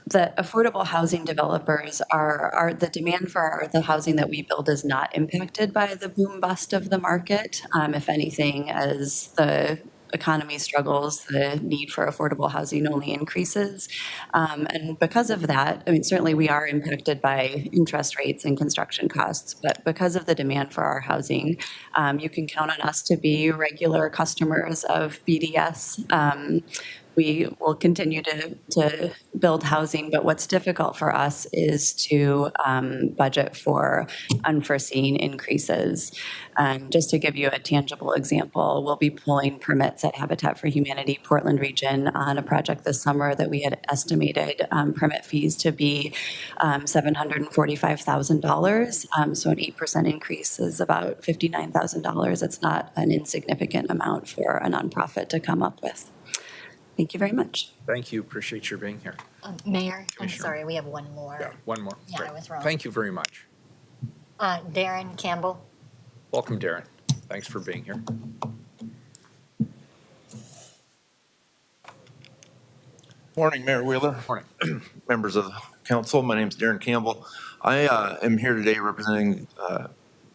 the affordable housing developers are the demand for the housing that we build is not impacted by the boom bust of the market. If anything, as the economy struggles, the need for affordable housing only increases. And because of that, I mean, certainly we are impacted by interest rates and construction costs, but because of the demand for our housing, you can count on us to be regular customers of BDS. We will continue to build housing, but what's difficult for us is to budget for unforeseen increases. Just to give you a tangible example, we'll be pulling permits at Habitat for Humanity Portland Region on a project this summer that we had estimated permit fees to be $745,000. So an 8% increase is about $59,000. It's not an insignificant amount for a nonprofit to come up with. Thank you very much. Thank you. Appreciate your being here. Mayor, I'm Commissioner. sorry, we have one more. Yeah, one more. Yeah, Great. I was wrong. Thank you very much. Darren Campbell. Welcome, Darren. Thanks for being here. Morning, Mayor Wheeler. Morning. Members of the council, my name is Darren Campbell. I am here today representing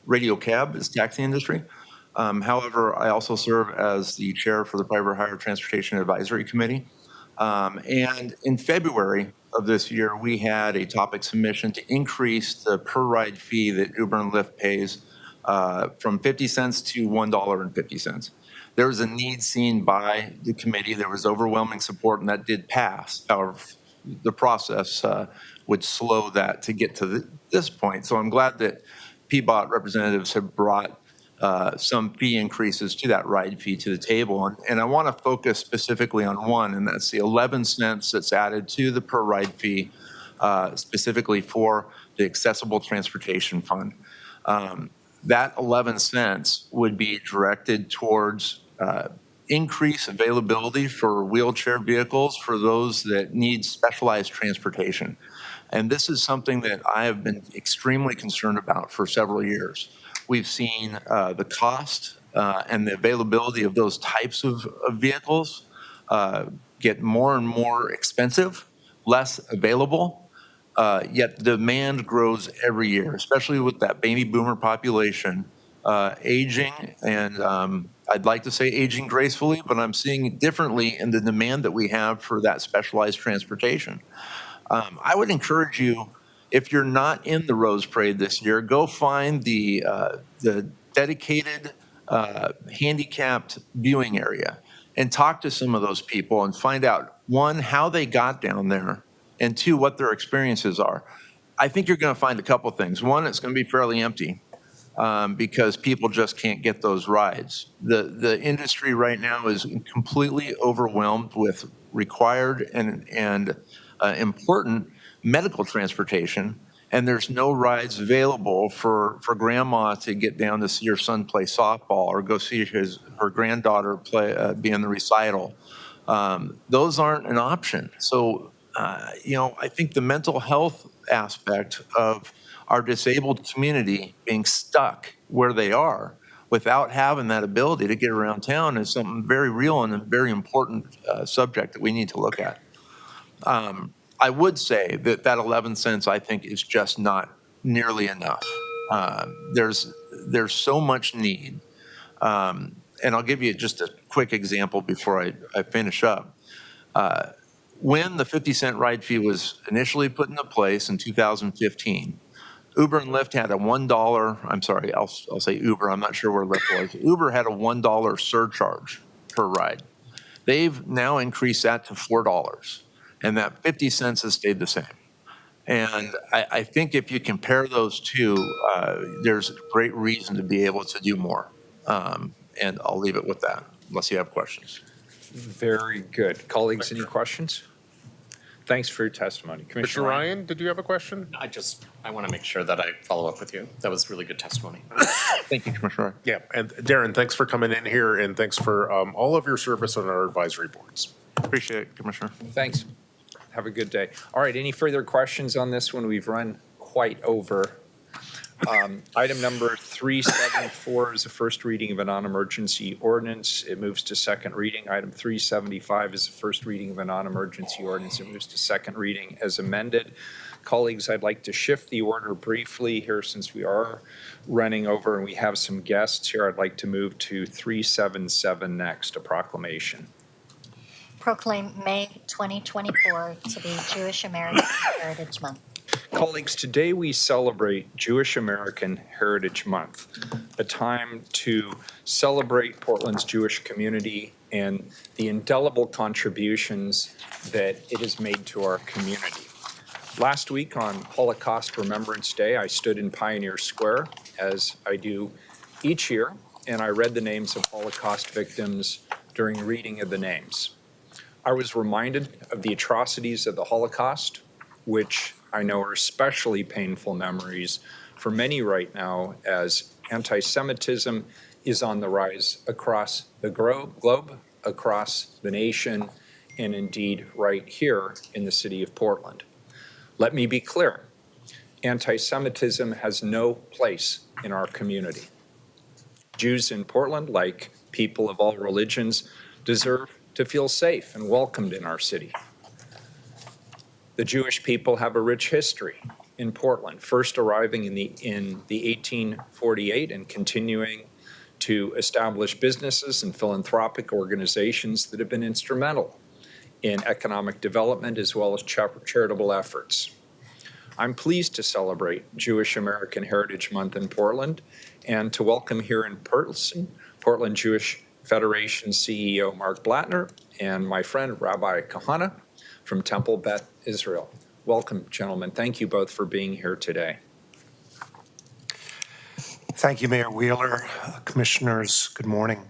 Radio Cab as taxi industry. However, I also serve as the chair for the Private Hire Transportation Advisory Committee. And in February of this year, we had a topic submission to increase the per ride fee that Uber and Lyft pays from 50 cents to $1.50. There was a need seen by the committee. There was overwhelming support, and that did pass. However, the process would slow that to get to this point. So I'm glad that PBOT representatives have brought some fee increases to that ride fee to the table. And I want to focus specifically on one, and that's the 11 cents that's added to the per ride fee specifically for the Accessible Transportation Fund. That 11 cents would be directed towards increase availability for wheelchair vehicles for those that need specialized transportation. And this is something that I have been extremely concerned about for several years. We've seen the cost and the availability of those types of vehicles get more and more expensive, less available, yet demand grows every year, especially with that baby boomer population aging. And I'd like to say aging gracefully, but I'm seeing it differently in the demand that we have for that specialized transportation. I would encourage you, if you're not in the Rose Parade this year, go find the dedicated handicapped viewing area and talk to some of those people and find out, one, how they got down there, and two, what their experiences are. I think you're going to find a couple things. One, it's going to be fairly empty because people just can't get those rides. The industry right now is completely overwhelmed with required and important medical transportation, and there's no rides available for grandma to get down to see her son play softball or go see her granddaughter be in the recital. Those aren't an option. So I think the mental health aspect of our disabled community being stuck where they are without having that ability to get around town is something very real and a very important subject that we need to look at. I would say that 11 cents, I think, is just not nearly enough. There's so much need. And I'll give you just a quick example before I finish up. When the 50-cent ride fee was initially put into place in 2015, Uber and Lyft had a $1, I'm sorry, I'll say Uber, I'm not sure where Lyft was. Uber had a $1 surcharge per ride. They've now increased that to $4, and that 50 cents has stayed the same. And I think if you compare those two, there's great reason to be able to do more. And I'll leave it with that, unless you have questions. Very good. Colleagues, any questions? Thanks for your testimony. Commissioner Ryan, did you have a question? I want to make sure that I follow up with you. That was really good testimony. Thank you, Commissioner. Yeah, and Darren, thanks for coming in here, and thanks for all of your service on our advisory boards. Appreciate it, Commissioner. Thanks. Have a good day. All right, any further questions on this one? We've run quite over. Item number 374 is a first reading of a non-emergency ordinance. It moves to second reading. Item 375 is a first reading of a non-emergency ordinance. It moves to second reading as amended. Colleagues, I'd like to shift the order briefly here since we are running over and we have some guests here. I'd like to move to 377 next, a proclamation. Proclaim May 2024 to be Jewish American Heritage Month. Colleagues, today we celebrate Jewish American Heritage Month, a time to celebrate Portland's Jewish community and the indelible contributions that it has made to our community. Last week on Holocaust Remembrance Day, I stood in Pioneer Square, as I do each year, and I read the names of Holocaust victims during reading of the names. I was reminded of the atrocities of the Holocaust, which I know are especially painful memories for many right now as anti-Semitism is on the rise across the globe, across the nation, and indeed right here in the city of Portland. Let me be clear, anti-Semitism has no place in our community. Jews in Portland, like people of all religions, deserve to feel safe and welcomed in our city. The Jewish people have a rich history in Portland, first arriving in the 1848 and continuing to establish businesses and philanthropic organizations that have been instrumental in economic development as well as charitable efforts. I'm pleased to celebrate Jewish American Heritage Month in Portland and to welcome here in person Portland Jewish Federation CEO Mark Blattner and my friend Rabbi Kahana from Temple Beth Israel. Welcome, gentlemen. Thank you both for being here today. Thank you, Mayor Wheeler. Commissioners, good morning.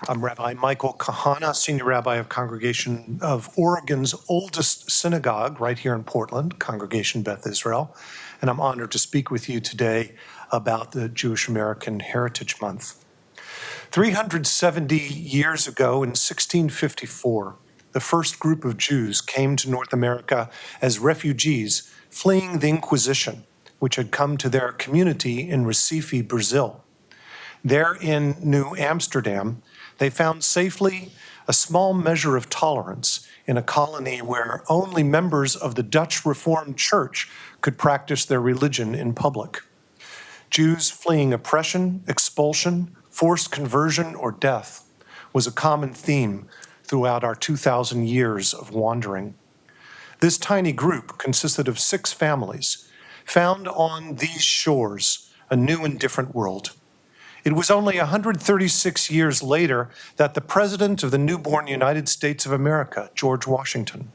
I'm Rabbi Michael Kahana, Senior Rabbi of Congregation of Oregon's oldest synagogue right here in Portland, Congregation Beth Israel, and I'm honored to speak with you today about the Jewish American Heritage Month. 370 years ago in 1654, the first group of Jews came to North America as refugees fleeing the Inquisition, which had come to their community in Recife, Brazil. There in New Amsterdam, they found safely a small measure of tolerance in a colony where only members of the Dutch Reformed Church could practice their religion in public. Jews fleeing oppression, expulsion, forced conversion, or death was a common theme throughout our 2,000 years of wandering. This tiny group consisted of 6 families, found on these shores a new and different world. It was only 136 years later that the President of the newborn United States of America, George Washington,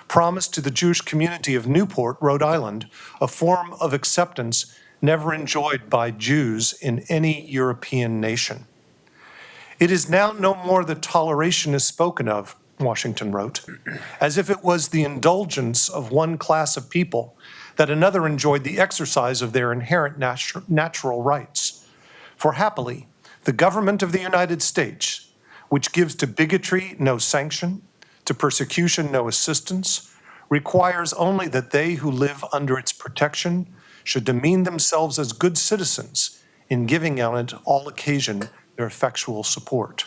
promised to the Jewish community of Newport, Rhode Island, a form of acceptance never enjoyed by Jews in any European nation. It is now no more that toleration is spoken of, Washington wrote, as if it was the indulgence of one class of people that another enjoyed the exercise of their inherent natural rights. For happily, the government of the United States, which gives to bigotry no sanction, to persecution no assistance, requires only that they who live under its protection should demean themselves as good citizens in giving on it all occasion their effectual support.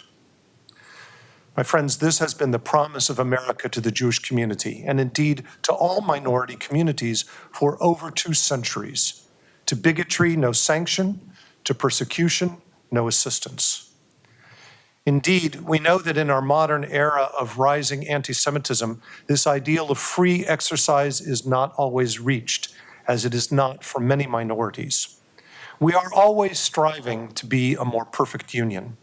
My friends, this has been the promise of America to the Jewish community, and indeed to all minority communities for over 2 centuries. To bigotry, no sanction; to persecution, no assistance. Indeed, we know that in our modern era of rising anti-Semitism, this ideal of free exercise is not always reached, as it is not for many minorities. We are always striving to be a more perfect union,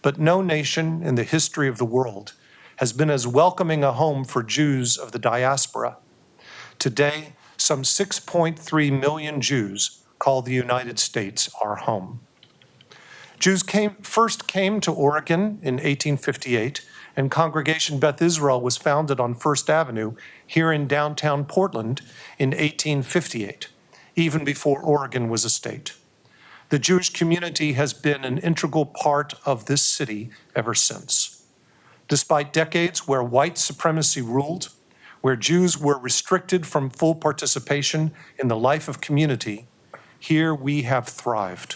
but no nation in the history of the world has been as welcoming a home for Jews of the diaspora. Today, some 6.3 million Jews call the United States our home. Jews first came to Oregon in 1858, and Congregation Beth Israel was founded on First Avenue here in downtown Portland in 1858, even before Oregon was a state. The Jewish community has been an integral part of this city ever since. Despite decades where white supremacy ruled, where Jews were restricted from full participation in the life of community, here we have thrived.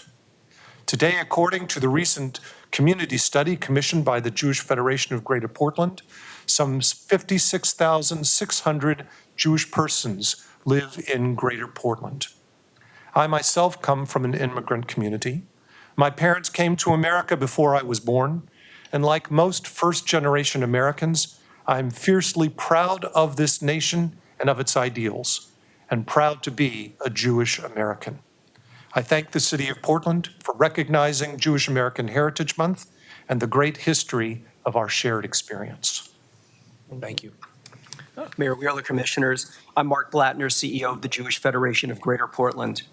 Today, according to the recent community study commissioned by the Jewish Federation of Greater Portland, some 56,600 Jewish persons live in Greater Portland. I myself come from an immigrant community. My parents came to America before I was born, and like most first-generation Americans, I'm fiercely proud of this nation and of its ideals, and proud to be a Jewish American. I thank the City of Portland for recognizing Jewish American Heritage Month and the great history of our shared experience. Thank you. Mayor Wheeler, Commissioners, I'm Mark Blattner, CEO of the Jewish Federation of Greater Portland.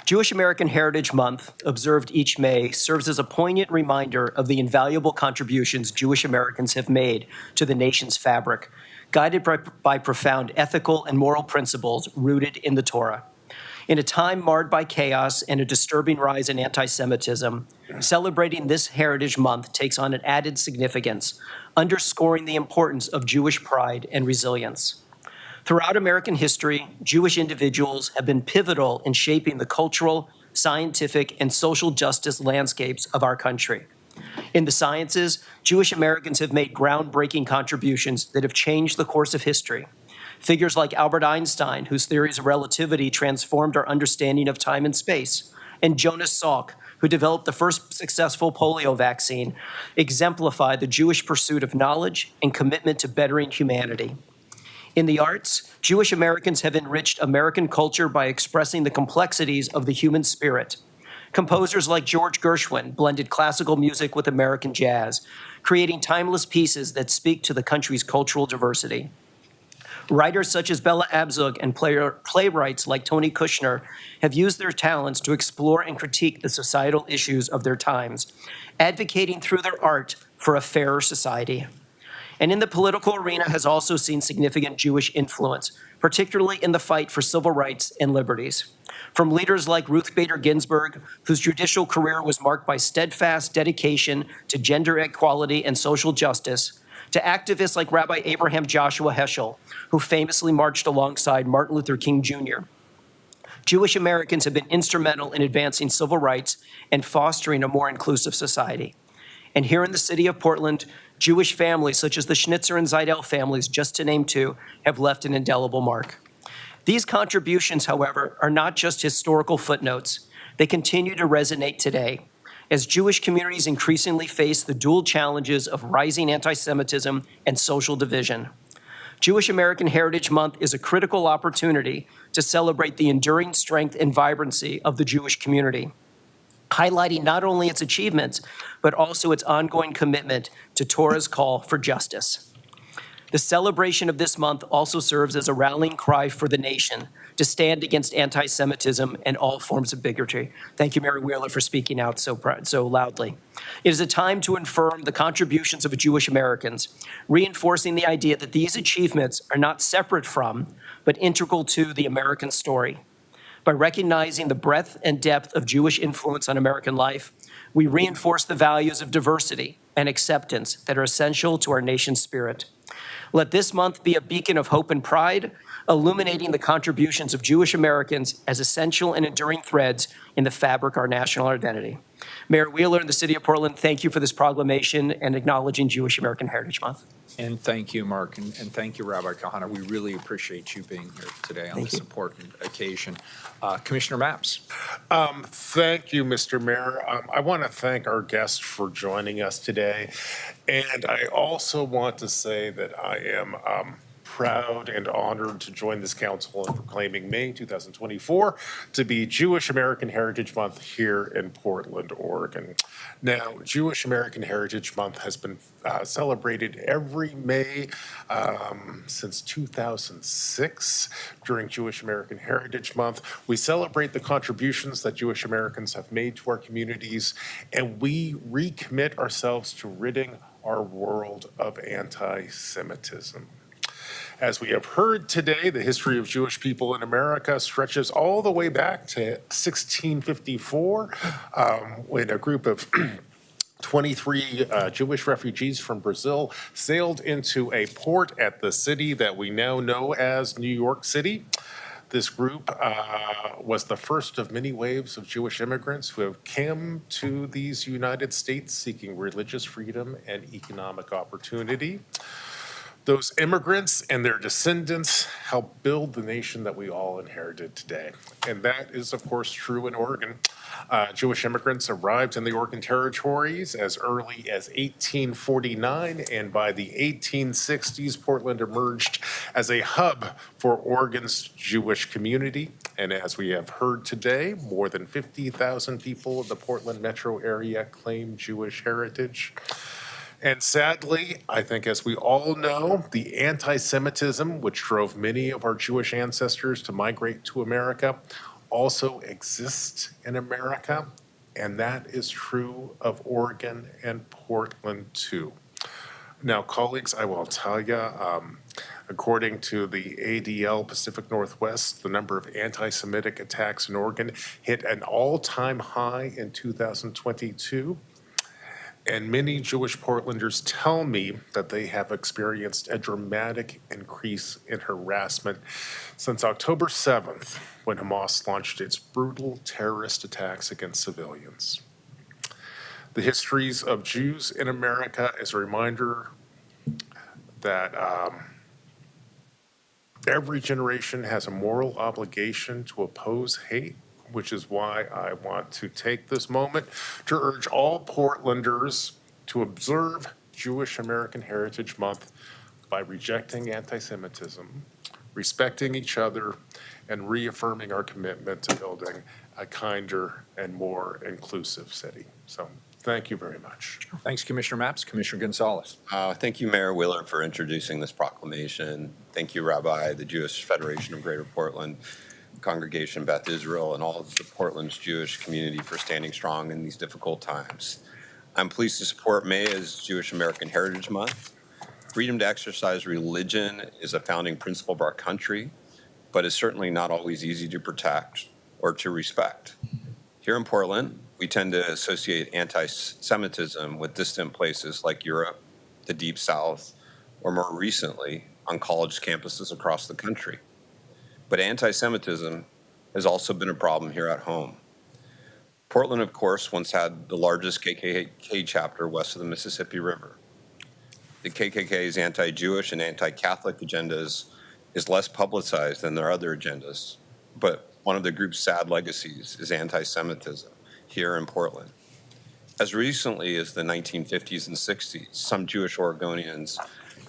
Jewish American Heritage Month, observed each May, serves as a poignant reminder of the invaluable contributions Jewish Americans have made to the nation's fabric, guided by profound ethical and moral principles rooted in the Torah. In a time marred by chaos and a disturbing rise in anti-Semitism, celebrating this Heritage Month takes on an added significance, underscoring the importance of Jewish pride and resilience. Throughout American history, Jewish individuals have been pivotal in shaping the cultural, scientific, and social justice landscapes of our country. In the sciences, Jewish Americans have made groundbreaking contributions that have changed the course of history. Figures like Albert Einstein, whose theories of relativity transformed our understanding of time and space, and Jonas Salk, who developed the first successful polio vaccine, exemplify the Jewish pursuit of knowledge and commitment to bettering humanity. In the arts, Jewish Americans have enriched American culture by expressing the complexities of the human spirit. Composers like George Gershwin blended classical music with American jazz, creating timeless pieces that speak to the country's cultural diversity. Writers such as Bella Abzug and playwrights like Tony Kushner have used their talents to explore and critique the societal issues of their times, advocating through their art for a fairer society. And in the political arena has also seen significant Jewish influence, particularly in the fight for civil rights and liberties. From leaders like Ruth Bader Ginsburg, whose judicial career was marked by steadfast dedication to gender equality and social justice, to activists like Rabbi Abraham Joshua Heschel, who famously marched alongside Martin Luther King Jr. Jewish Americans have been instrumental in advancing civil rights and fostering a more inclusive society. And here in the city of Portland, Jewish families such as the Schnitzer and Zeidel families, just to name two, have left an indelible mark. These contributions, however, are not just historical footnotes. They continue to resonate today, as Jewish communities increasingly face the dual challenges of rising anti-Semitism and social division. Jewish American Heritage Month is a critical opportunity to celebrate the enduring strength and vibrancy of the Jewish community, highlighting not only its achievements, but also its ongoing commitment to Torah's call for justice. The celebration of this month also serves as a rallying cry for the nation to stand against anti-Semitism and all forms of bigotry. Thank you, Mary Wheeler, for speaking out so loudly. It is a time to affirm the contributions of Jewish Americans, reinforcing the idea that these achievements are not separate from, but integral to the American story. By recognizing the breadth and depth of Jewish influence on American life, we reinforce the values of diversity and acceptance that are essential to our nation's spirit. Let this month be a beacon of hope and pride, illuminating the contributions of Jewish Americans as essential and enduring threads in the fabric of our national identity. Mayor Wheeler and the City of Portland, thank you for this proclamation and acknowledging Jewish American Heritage Month. And thank you, Mark, and thank you, Rabbi Kahana. We really appreciate you being here today on this important occasion. Commissioner Mapps. Thank you, Mr. Mayor. I want to thank our guests for joining us today. And I also want to say that I am proud and honored to join this council in proclaiming May 2024 to be Jewish American Heritage Month here in Portland, Oregon. Now, Jewish American Heritage Month has been celebrated every May since 2006 during Jewish American Heritage Month. We celebrate the contributions that Jewish Americans have made to our communities, and we recommit ourselves to ridding our world of anti-Semitism. As we have heard today, the history of Jewish people in America stretches all the way back to 1654, when a group of 23 Jewish refugees from Brazil sailed into a port at the city that we now know as New York City. This group was the first of many waves of Jewish immigrants who have come to these United States seeking religious freedom and economic opportunity. Those immigrants and their descendants helped build the nation that we all inherited today. And that is, of course, true in Oregon. Jewish immigrants arrived in the Oregon territories as early as 1849, and by the 1860s, Portland emerged as a hub for Oregon's Jewish community. And as we have heard today, more than 50,000 people in the Portland metro area claim Jewish heritage. And sadly, I think as we all know, the anti-Semitism, which drove many of our Jewish ancestors to migrate to America, also exists in America. And that is true of Oregon and Portland too. Now, colleagues, I will tell you, according to the ADL Pacific Northwest, the number of anti-Semitic attacks in Oregon hit an all-time high in 2022. And many Jewish Portlanders tell me that they have experienced a dramatic increase in harassment since October 7th, when Hamas launched its brutal terrorist attacks against civilians. The histories of Jews in America is a reminder that every generation has a moral obligation to oppose hate, which is why I want to take this moment to urge all Portlanders to observe Jewish American Heritage Month by rejecting anti-Semitism, respecting each other, and reaffirming our commitment to building a kinder and more inclusive city. So thank you very much. Thanks, Commissioner Mapps. Commissioner Gonzalez. Thank you, Mayor Wheeler, for introducing this proclamation. Thank you, Rabbi, the Jewish Federation of Greater Portland, Congregation Beth Israel, and all of the Portland's Jewish community for standing strong in these difficult times. I'm pleased to support May as Jewish American Heritage Month. Freedom to exercise religion is a founding principle of our country, but is certainly not always easy to protect or to respect. Here in Portland, we tend to associate anti-Semitism with distant places like Europe, the Deep South, or more recently, on college campuses across the country. But anti-Semitism has also been a problem here at home. Portland, of course, once had the largest KKK chapter west of the Mississippi River. The KKK's anti-Jewish and anti-Catholic agendas is less publicized than their other agendas, but one of the group's sad legacies is anti-Semitism here in Portland. As recently as the 1950s and 60s, some Jewish Oregonians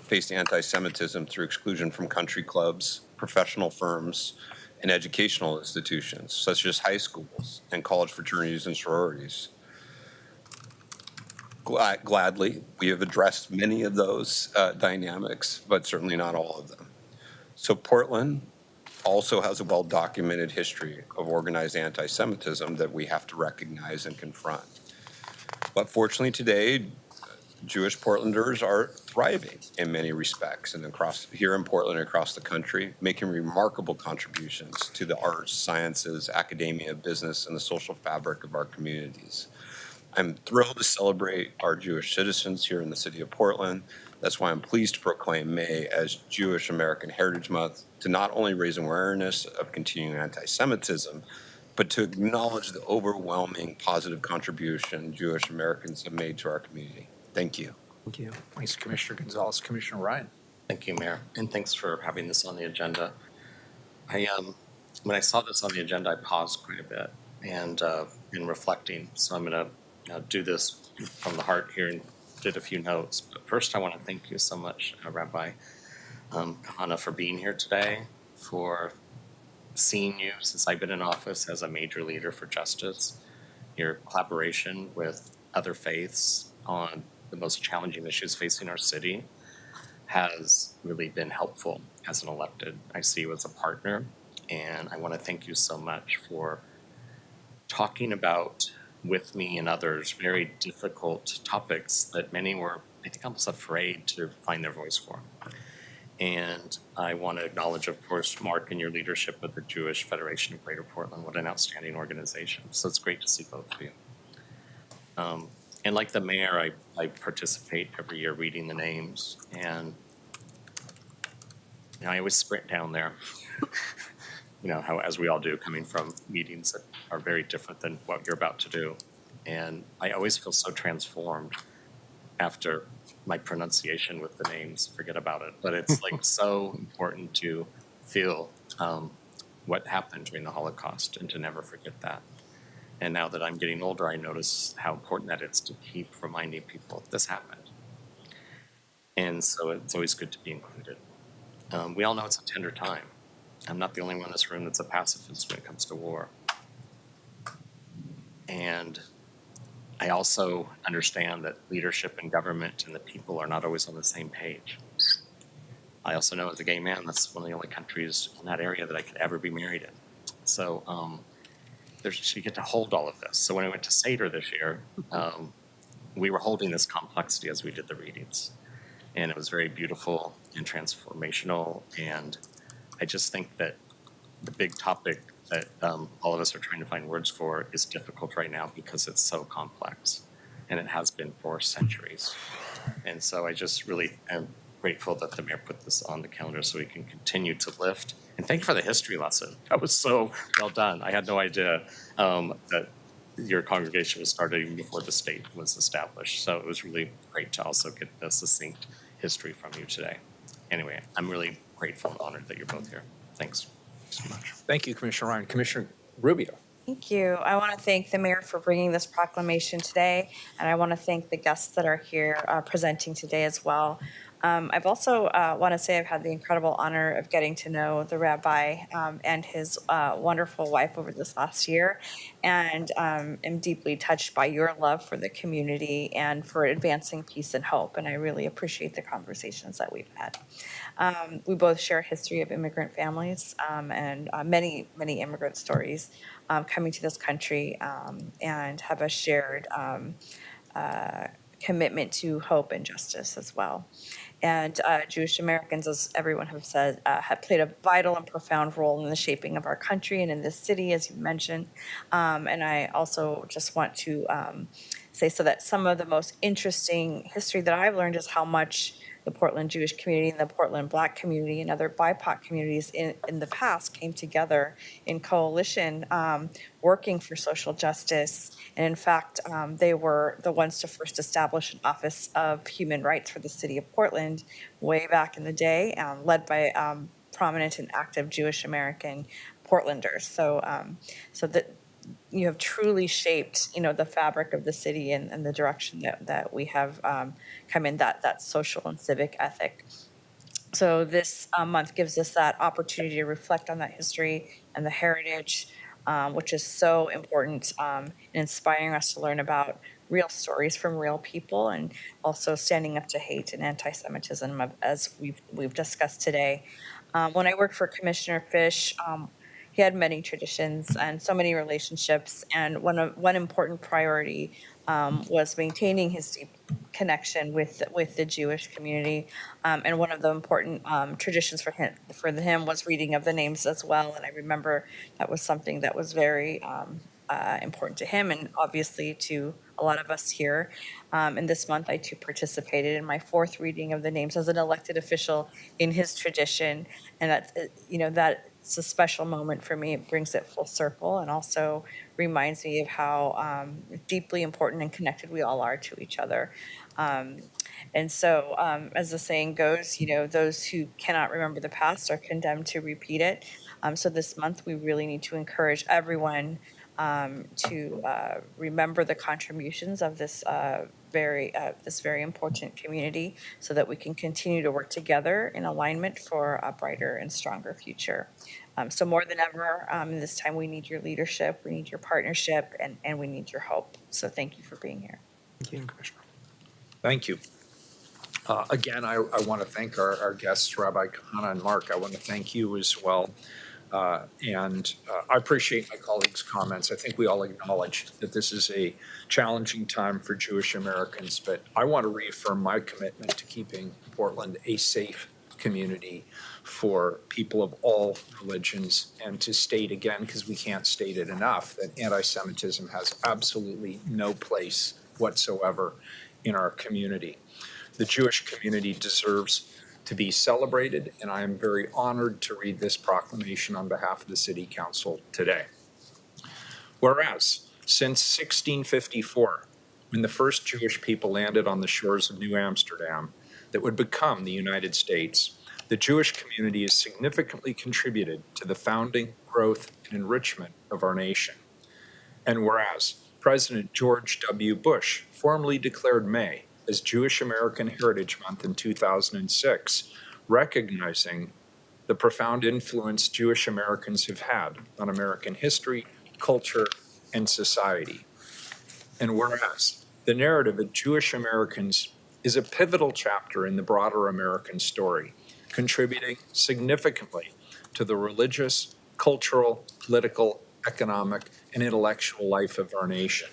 faced anti-Semitism through exclusion from country clubs, professional firms, and educational institutions, such as high schools and college fraternities and sororities. Gladly, we have addressed many of those dynamics, but certainly not all of them. So Portland also has a well-documented history of organized anti-Semitism that we have to recognize and confront. But fortunately today, Jewish Portlanders are thriving in many respects and here in Portland and across the country, making remarkable contributions to the arts, sciences, academia, business, and the social fabric of our communities. I'm thrilled to celebrate our Jewish citizens here in the city of Portland That's why I'm pleased to proclaim May as Jewish American Heritage Month to not only raise awareness of continuing anti-Semitism, but to acknowledge the overwhelming positive contribution Jewish Americans have made to our community. Thank you. Thank you. Thanks, Commissioner Gonzalez. Commissioner Ryan. Thank you, Mayor, and thanks for having this on the agenda. When I saw this on the agenda, I paused quite a bit and in reflecting. So I'm going to do this from the heart here and did a few notes. But first, I want to thank you so much, Rabbi Kahana, for being here today, for seeing you since I've been in office as a major leader for justice, your collaboration with other faiths on the most challenging issues facing our city has really been helpful as an elected. I see you as a partner, and I want to thank you so much for talking about with me and others very difficult topics that many were, I think, almost afraid to find their voice for. And I want to acknowledge, of course, Mark and your leadership of the Jewish Federation of Greater Portland. What an outstanding organization. So it's great to see both of you. And like the mayor, I participate every year reading the names, and I always sprint down there, how, as we all do, coming from meetings that are very different than what you're about to do. And I always feel so transformed after my pronunciation with the names, forget about it. But it's like so important to feel what happened during the Holocaust and to never forget that. And now that I'm getting older, I notice how important that is to keep reminding people this happened. And so it's always good to be included. We all know it's a tender time. I'm not the only one in this room that's a pacifist when it comes to war. And I also understand that leadership and government and the people are not always on the same page. I also know as a gay man, that's one of the only countries in that area that I could ever be married in. So you get to hold all of this. So when I went to Seder this year, we were holding this complexity as we did the readings. And it was very beautiful and transformational. And I just think that the big topic that all of us are trying to find words for is difficult right now because it's so complex. And it has been for centuries. And so I just really am grateful that the mayor put this on the calendar so we can continue to lift. And thank you for the history lesson. That was so well done. I had no idea that your congregation was started even before the state was established. So it was really great to also get the succinct history from you today. Anyway, I'm really grateful and honored that you're both here. Thanks so much. Thank you, Commissioner Ryan. Commissioner Rubio. Thank you. I want to thank the mayor for bringing this proclamation today, and I want to thank the guests that are here presenting today as well. I've also want to say I've had the incredible honor of getting to know the rabbi and his wonderful wife over this last year, and am deeply touched by your love for the community and for advancing peace and hope, and I really appreciate the conversations that we've had. We both share a history of immigrant families and many, many immigrant stories coming to this country and have a shared commitment to hope and justice as well. And Jewish Americans, as everyone have said, have played a vital and profound role in the shaping of our country and in this city, as you mentioned. And I also just want to say so that some of the most interesting history that I've learned is how much the Portland Jewish community and the Portland Black community and other BIPOC communities in the past came together in coalition working for social justice. And in fact, they were the ones to first establish an Office of Human Rights for the city of Portland way back in the day, led by prominent and active Jewish American Portlanders. So that you have truly shaped, the fabric of the city and the direction that we have come in, that social and civic ethic. So this month gives us that opportunity to reflect on that history and the heritage, which is so important in inspiring us to learn about real stories from real people and also standing up to hate and anti-Semitism, as we've discussed today. When I worked for Commissioner Fish, he had many traditions and so many relationships, and one important priority was maintaining his deep connection with the Jewish community. And one of the important traditions for him was reading of the names as well. And I remember that was something that was very important to him and obviously to a lot of us here. And this month, I too participated in my 4th reading of the names as an elected official in his tradition. And that's a special moment for me. It brings it full circle and also reminds me of how deeply important and connected we all are to each other. And so, as the saying goes, those who cannot remember the past are condemned to repeat it. So this month, we really need to encourage everyone to remember the contributions of this very important community, so that we can continue to work together in alignment for a brighter and stronger future. So more than ever, this time we need your leadership, we need your partnership, and we need your hope. So thank you for being here. Thank you, Commissioner. Thank you. Again, I want to thank our guests, Rabbi Kahana and Mark. I want to thank you as well. And I appreciate my colleagues' comments. I think we all acknowledge that this is a challenging time for Jewish Americans, but I want to reaffirm my commitment to keeping Portland a safe community for people of all religions, and to state again, because we can't state it enough, that anti-Semitism has absolutely no place whatsoever in our community. The Jewish community deserves to be celebrated, and I am very honored to read this proclamation on behalf of the City Council today. Whereas, since 1654, when the first Jewish people landed on the shores of New Amsterdam that would become the United States, the Jewish community has significantly contributed to the founding, growth, and enrichment of our nation. And whereas President George W. Bush formally declared May as Jewish American Heritage Month in 2006, recognizing the profound influence Jewish Americans have had on American history, culture, and society. And whereas the narrative of Jewish Americans is a pivotal chapter in the broader American story, contributing significantly to the religious, cultural, political, economic, and intellectual life of our nation.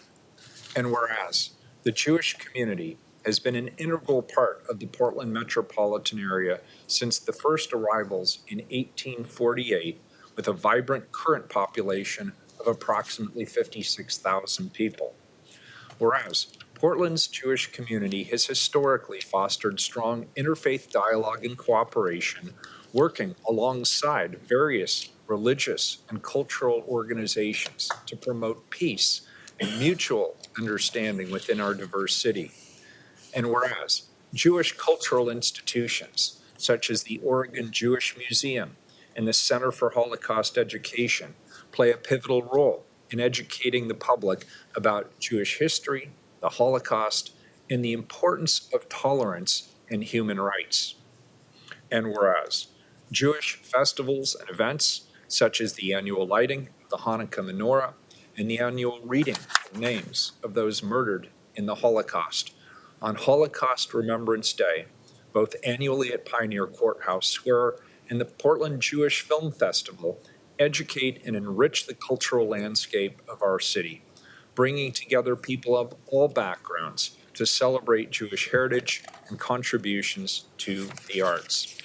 And whereas the Jewish community has been an integral part of the Portland metropolitan area since the first arrivals in 1848, with a vibrant current population of approximately 56,000 people. Whereas Portland's Jewish community has historically fostered strong interfaith dialogue and cooperation, working alongside various religious and cultural organizations to promote peace and mutual understanding within our diverse city. And whereas Jewish cultural institutions, such as the Oregon Jewish Museum and the Center for Holocaust Education, play a pivotal role in educating the public about Jewish history, the Holocaust, and the importance of tolerance and human rights. And whereas Jewish festivals and events, such as the annual lighting of the Hanukkah menorah and the annual reading of names of those murdered in the Holocaust, on Holocaust Remembrance Day, both annually at Pioneer Courthouse Square and the Portland Jewish Film Festival, educate and enrich the cultural landscape of our city, bringing together people of all backgrounds to celebrate Jewish heritage and contributions to the arts.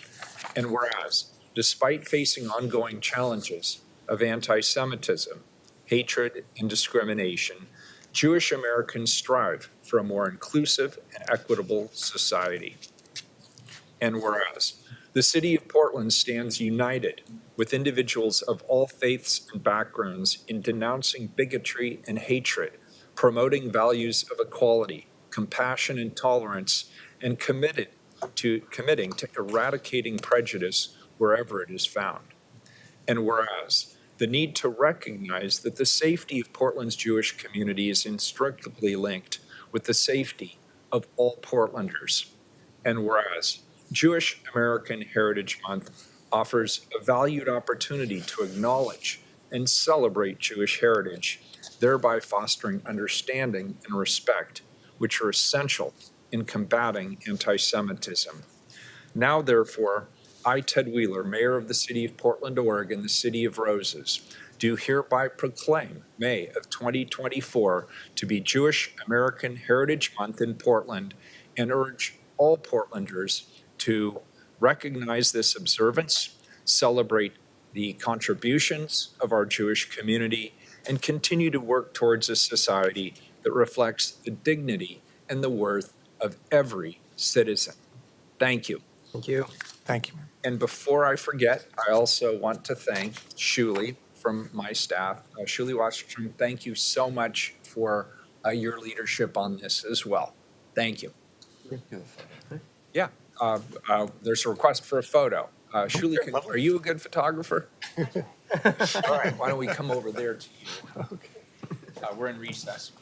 And whereas, despite facing ongoing challenges of anti-Semitism, hatred, and discrimination, Jewish Americans strive for a more inclusive and equitable society. And whereas the city of Portland stands united with individuals of all faiths and backgrounds in denouncing bigotry and hatred, promoting values of equality, compassion, and tolerance, and committing to eradicating prejudice wherever it is found. And whereas the need to recognize that the safety of Portland's Jewish community is inextricably linked with the safety of all Portlanders. And whereas Jewish American Heritage Month offers a valued opportunity to acknowledge and celebrate Jewish heritage, thereby fostering understanding and respect, which are essential in combating anti-Semitism. Now, therefore, I, Ted Wheeler, Mayor of the City of Portland, Oregon, the City of Roses, do hereby proclaim May of 2024 to be Jewish American Heritage Month in Portland, and urge all Portlanders to recognize this observance, celebrate the contributions of our Jewish community, and continue to work towards a society that reflects the dignity and the worth of every citizen. Thank you. Thank you. Thank you. And before I forget, I also want to thank Shuli from my staff. Shuli Washington, thank you so much for your leadership on this as well. Thank you. Yeah, there's a request for a photo. Shuli, are you a good photographer? All right, why don't we come over there to you? We're in recess.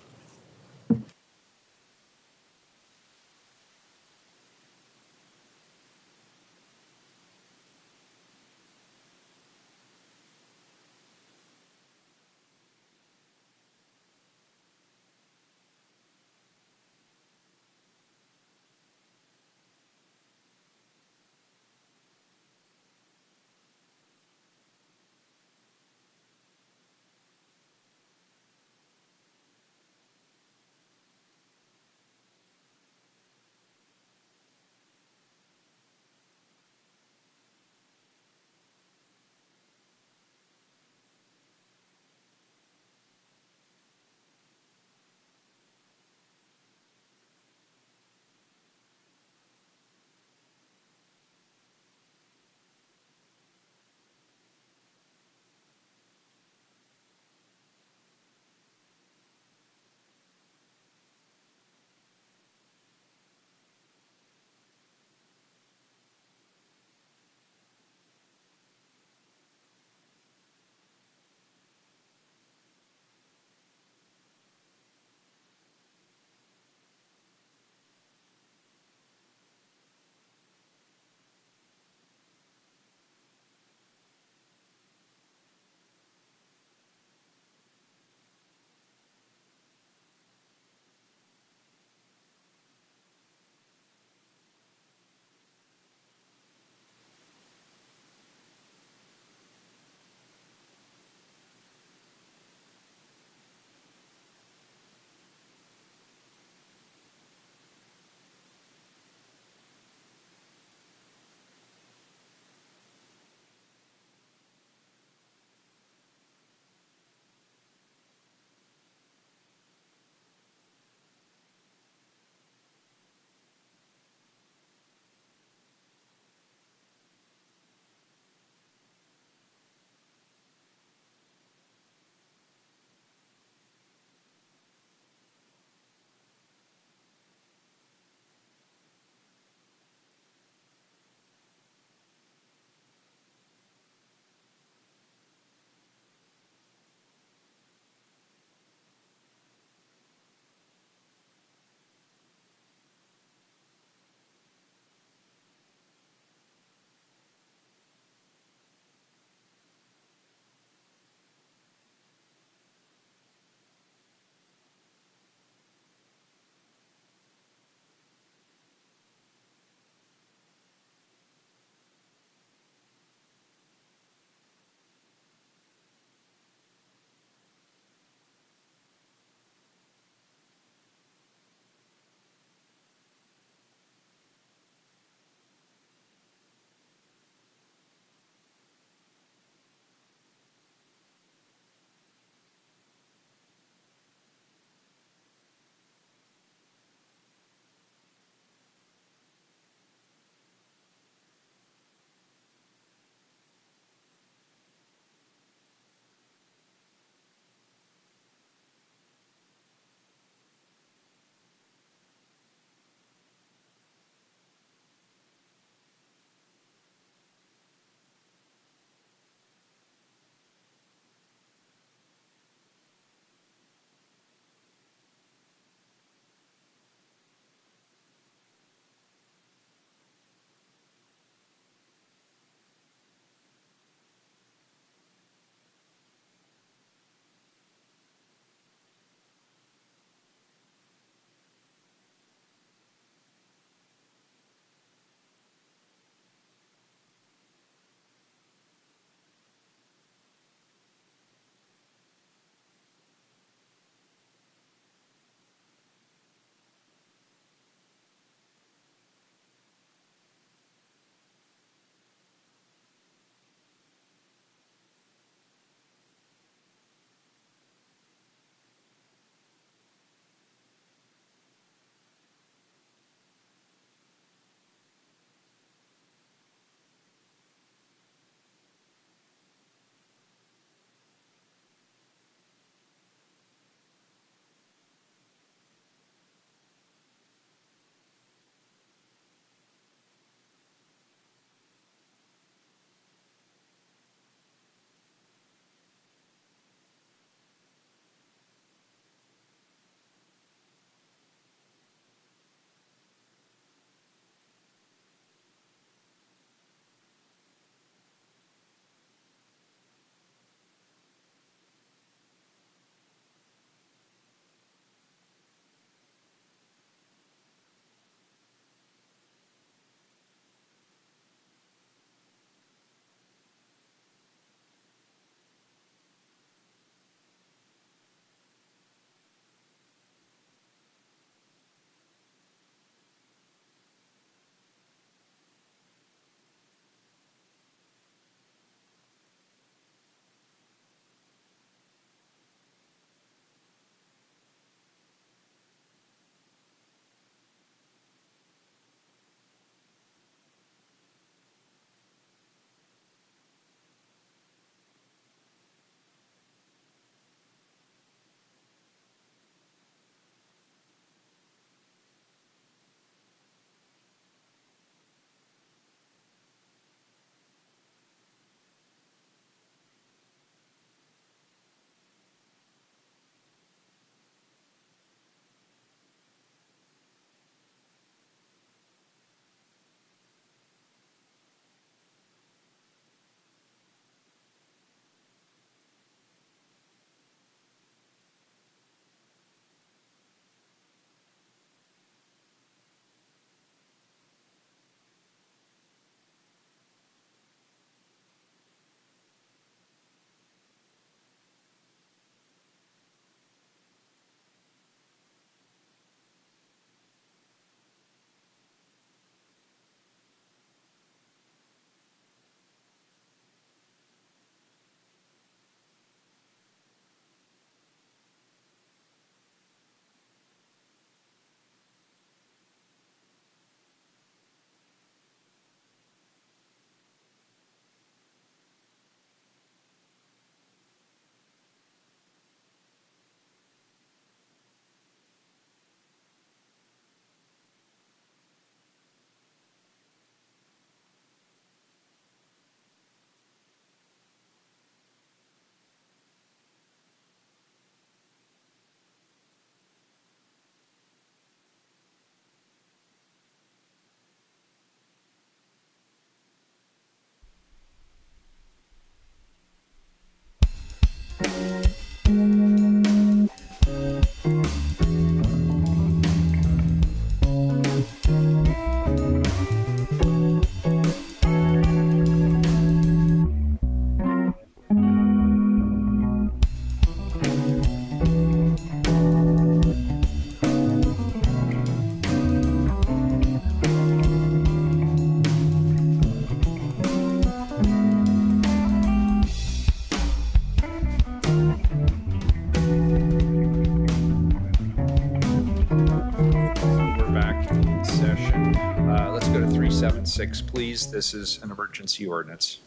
276, please. This is an emergency ordinance.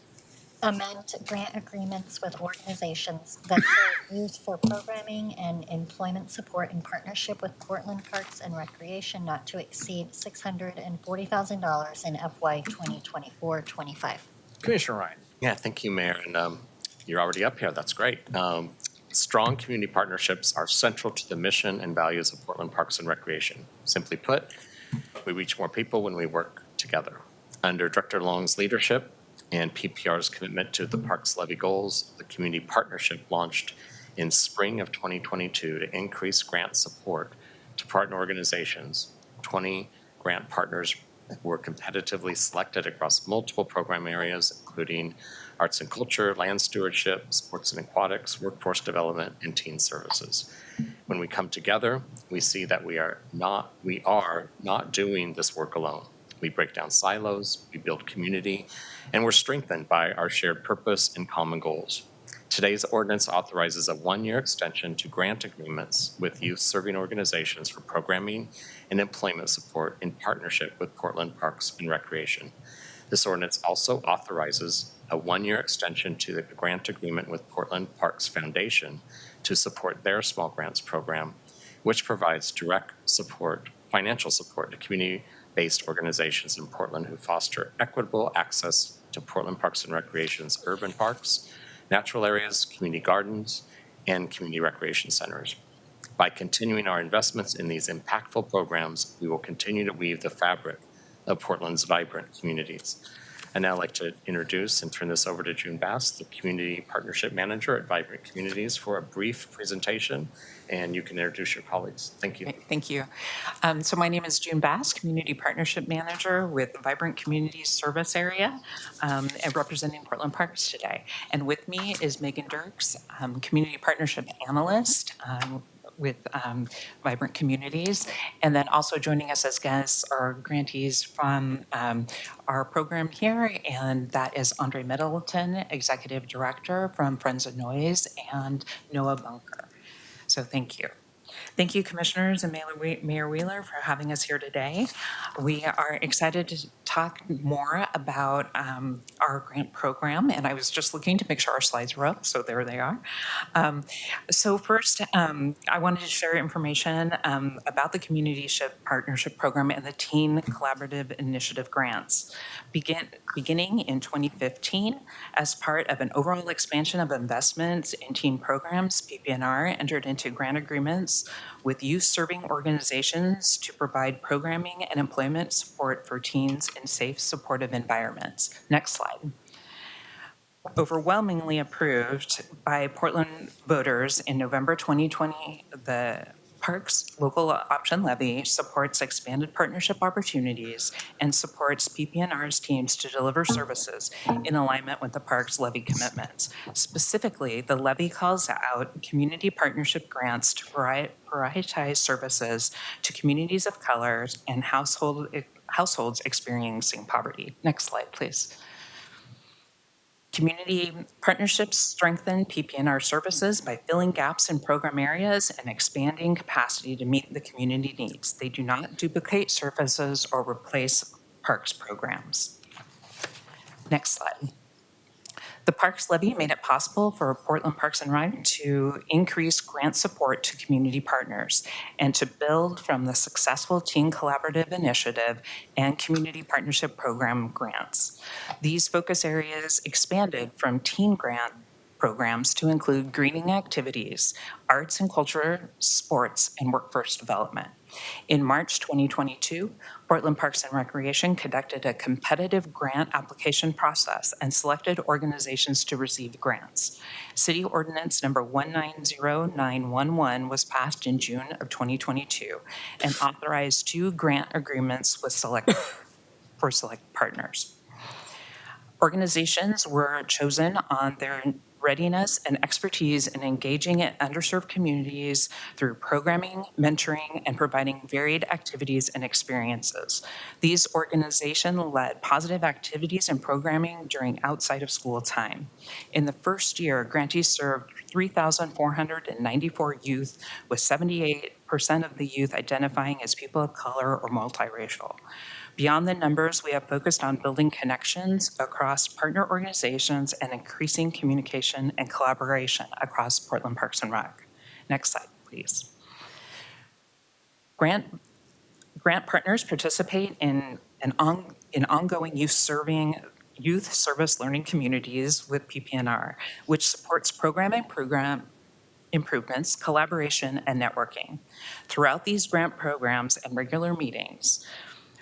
Amend grant agreements with organizations that serve youth for programming and employment support in partnership with Portland Parks and Recreation not to exceed $640,000 in FY 2024-25. Commissioner Ryan. Yeah, thank you, Mayor. And you're already up here. That's great. Strong community partnerships are central to the mission and values of Portland Parks and Recreation. Simply put, we reach more people when we work together. Under Director Long's leadership and PPR's commitment to the Parks Levy goals, the community partnership launched in spring of 2022 to increase grant support to partner organizations. 20 grant partners were competitively selected across multiple program areas, including arts and culture, land stewardship, sports and aquatics, workforce development, and teen services. When we come together, we see that we are not doing this work alone. We break down silos, we build community, and we're strengthened by our shared purpose and common goals. Today's ordinance authorizes a one-year extension to grant agreements with youth-serving organizations for programming and employment support in partnership with Portland Parks and Recreation. This ordinance also authorizes a one-year extension to the grant agreement with Portland Parks Foundation to support their small grants program, which provides direct support, financial support to community-based organizations in Portland who foster equitable access to Portland Parks and Recreation's urban parks, natural areas, community gardens, and community recreation centers. By continuing our investments in these impactful programs, we will continue to weave the fabric of Portland's vibrant communities. I'd now like to introduce and turn this over to June Bass, the Community Partnership Manager at Vibrant Communities, for a brief presentation, and you can introduce your colleagues. Thank you. Thank you. So my name is June Bass, Community Partnership Manager with Vibrant Communities Service Area, and representing Portland Parks today. And with me is Megan Dirks, Community Partnership Analyst with Vibrant Communities. And then also joining us as guests are grantees from our program here, and that is Andre Middleton, Executive Director from Friends of Noise, and Noah Bunker. So thank you. Thank you, Commissioners and Mayor Wheeler, for having us here today. We are excited to talk more about our grant program, and I was just looking to make sure our slides were up, so there they are. So first, I wanted to share information about the Community Partnership Program and the Teen Collaborative Initiative grants. Beginning in 2015, as part of an overall expansion of investments in teen programs, PP&R entered into grant agreements with youth-serving organizations to provide programming and employment support for teens in safe, supportive environments. Next slide. Overwhelmingly approved by Portland voters in November 2020, the Parks Local Option Levy supports expanded partnership opportunities and supports PP&R's teams to deliver services in alignment with the Parks Levy commitments. Specifically, the levy calls out community partnership grants to prioritize services to communities of color and households experiencing poverty. Next slide, please. Community partnerships strengthen PP&R services by filling gaps in program areas and expanding capacity to meet the community needs. They do not duplicate services or replace parks programs. Next slide. The Parks Levy made it possible for Portland Parks and Rec to increase grant support to community partners and to build from the successful Teen Collaborative Initiative and Community Partnership Program grants. These focus areas expanded from teen grant programs to include greening activities, arts and culture, sports, and workforce development. In March 2022, Portland Parks and Recreation conducted a competitive grant application process and selected organizations to receive grants. City Ordinance number 190911 was passed in June of 2022 and authorized 2 grant agreements with select partners. Organizations were chosen on their readiness and expertise in engaging in underserved communities through programming, mentoring, and providing varied activities and experiences. These organizations led positive activities and programming during outside of school time. In the first year, grantees served 3,494 youth, with 78% of the youth identifying as people of color or multiracial. Beyond the numbers, we have focused on building connections across partner organizations and increasing communication and collaboration across Portland Parks and Rec. Next slide, please. Grant partners participate in ongoing youth service learning communities with PPNR, which supports program improvements, collaboration, and networking. Throughout these grant programs and regular meetings,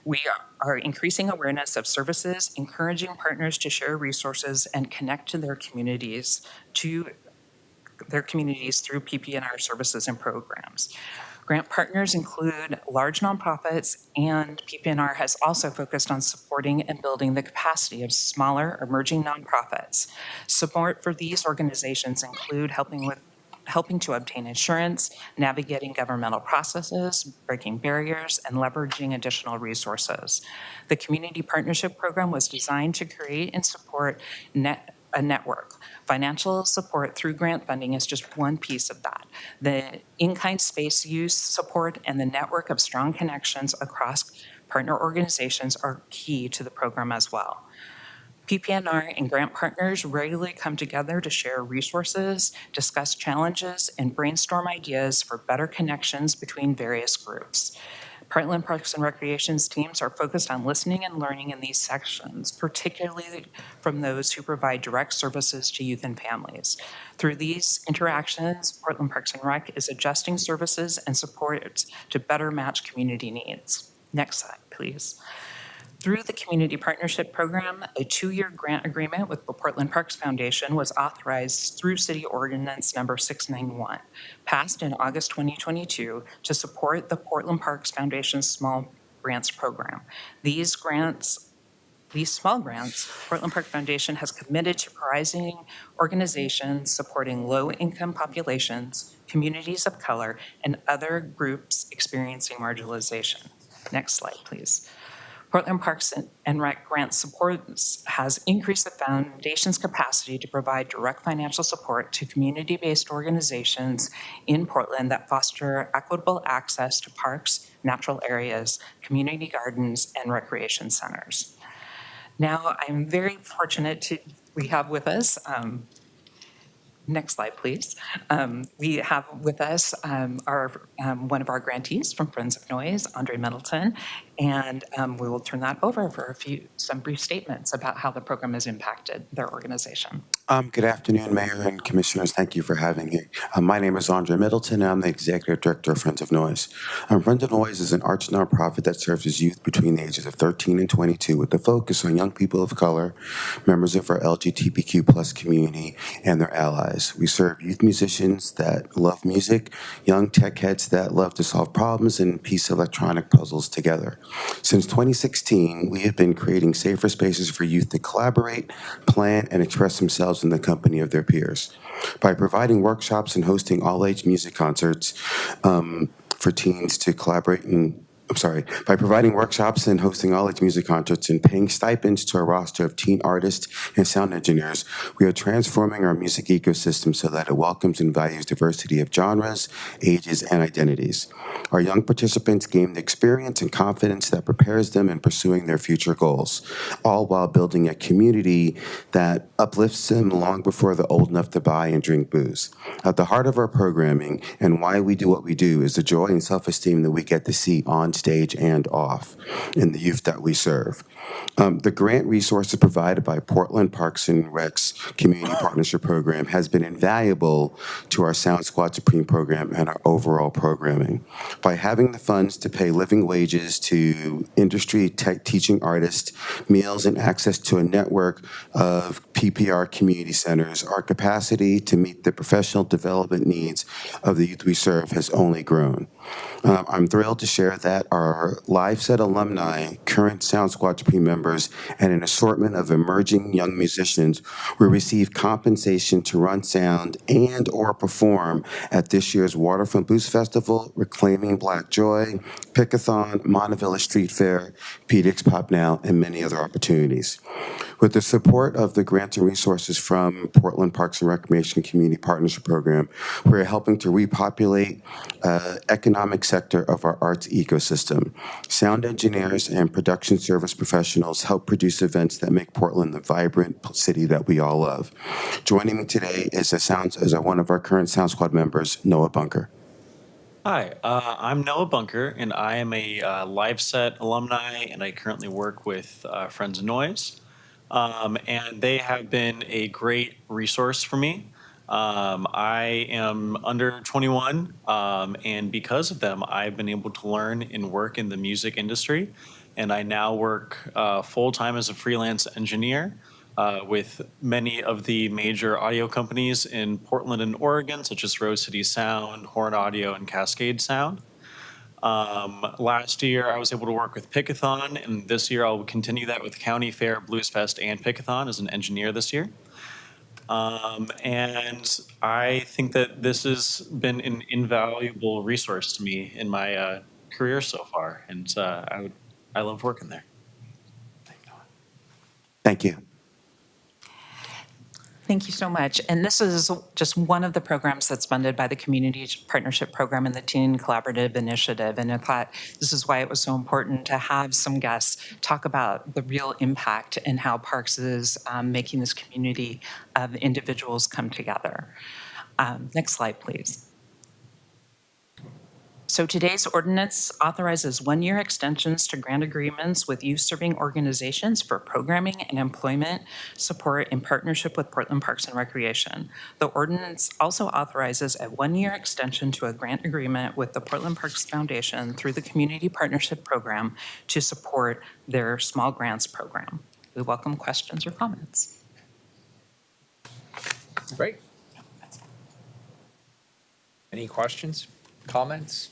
we are increasing awareness of services, encouraging partners to share resources and connect to their communities through PPNR services and programs. Grant partners include large nonprofits, and PPNR has also focused on supporting and building the capacity of smaller emerging nonprofits. Support for these organizations include helping to obtain insurance, navigating governmental processes, breaking barriers, and leveraging additional resources. The Community Partnership Program was designed to create and support a network. Financial support through grant funding is just one piece of that. The in-kind space use support and the network of strong connections across partner organizations are key to the program as well. PPNR and grant partners regularly come together to share resources, discuss challenges, and brainstorm ideas for better connections between various groups. Portland Parks and Recreation's teams are focused on listening and learning in these sections, particularly from those who provide direct services to youth and families. Through these interactions, Portland Parks and Rec is adjusting services and supports to better match community needs. Next slide, please. Through the Community Partnership Program, a 2-year grant agreement with the Portland Parks Foundation was authorized through City Ordinance Number 691, passed in August 2022 to support the Portland Parks Foundation's Small Grants Program. These small grants, Portland Park Foundation has committed to prizing organizations supporting low-income populations, communities of color, and other groups experiencing marginalization. Next slide, please. Portland Parks and Rec grant supports has increased the foundation's capacity to provide direct financial support to community-based organizations in Portland that foster equitable access to parks, natural areas, community gardens, and recreation centers. Now, I'm very fortunate we have with us, next slide, please. We have with us one of our grantees from Friends of Noise, Andre Middleton, and we will turn that over for some brief statements about how the program has impacted their organization. Good afternoon, Mayor and Commissioners. Thank you for having me. My name is Andre Middleton, and I'm the Executive Director of Friends of Noise. Friends of Noise is an arts nonprofit that serves youth between the ages of 13 and 22 with a focus on young people of color, members of our LGBTQ+ community, and their allies. We serve youth musicians that love music, young tech heads that love to solve problems and piece electronic puzzles together. Since 2016, we have been creating safer spaces for youth to collaborate, plan, and express themselves in the company of their peers. By providing workshops and hosting all-age music concerts for teens to collaborate by providing workshops and hosting all-age music concerts and paying stipends to a roster of teen artists and sound engineers, we are transforming our music ecosystem so that it welcomes and values diversity of genres, ages, and identities. Our young participants gain the experience and confidence that prepares them in pursuing their future goals, all while building a community that uplifts them long before they're old enough to buy and drink booze. At the heart of our programming and why we do what we do is the joy and self-esteem that we get to see on stage and off in the youth that we serve. The grant resources provided by Portland Parks and Rec's Community Partnership Program has been invaluable to our Sound Squad Supreme program and our overall programming. By having the funds to pay living wages to industry tech teaching artists, meals, and access to a network of PPR community centers, our capacity to meet the professional development needs of the youth we serve has only grown. I'm thrilled to share that our live set alumni, current Sound Squad Supreme members, and an assortment of emerging young musicians will receive compensation to run sound and or perform at this year's Waterfront Blues Festival, Reclaiming Black Joy, Pickathon, Montevilla Street Fair, PDX Pop Now, and many other opportunities. With the support of the grants and resources from Portland Parks and Recreation Community Partnership Program, we're helping to repopulate economic sector of our arts ecosystem. Sound engineers and production service professionals help produce events that make Portland the vibrant city that we all love. Joining me today is one of our current Sound Squad members, Noah Bunker. Hi, I'm Noah Bunker, and I am a Live Set alumni, and I currently work with Friends of Noise. And they have been a great resource for me. I am under 21, and because of them, I've been able to learn and work in the music industry. And I now work full-time as a freelance engineer with many of the major audio companies in Portland and Oregon, such as Rose City Sound, Horn Audio, and Cascade Sound. Last year, I was able to work with Pickathon, and this year I'll continue that with County Fair, Blues Fest, and Pickathon as an engineer this year. And I think that this has been an invaluable resource to me in my career so far, and I love working there. Thank you. Thank you so much. And this is just one of the programs that's funded by the Community Partnership Program and the Teen Collaborative Initiative. And I thought this is why it was so important to have some guests talk about the real impact and how Parks is making this community of individuals come together. Next slide, please. So today's ordinance authorizes one-year extensions to grant agreements with youth-serving organizations for programming and employment support in partnership with Portland Parks and Recreation. The ordinance also authorizes a one-year extension to a grant agreement with the Portland Parks Foundation through the Community Partnership Program to support their small grants program. We welcome questions or comments. Great. Any questions, comments?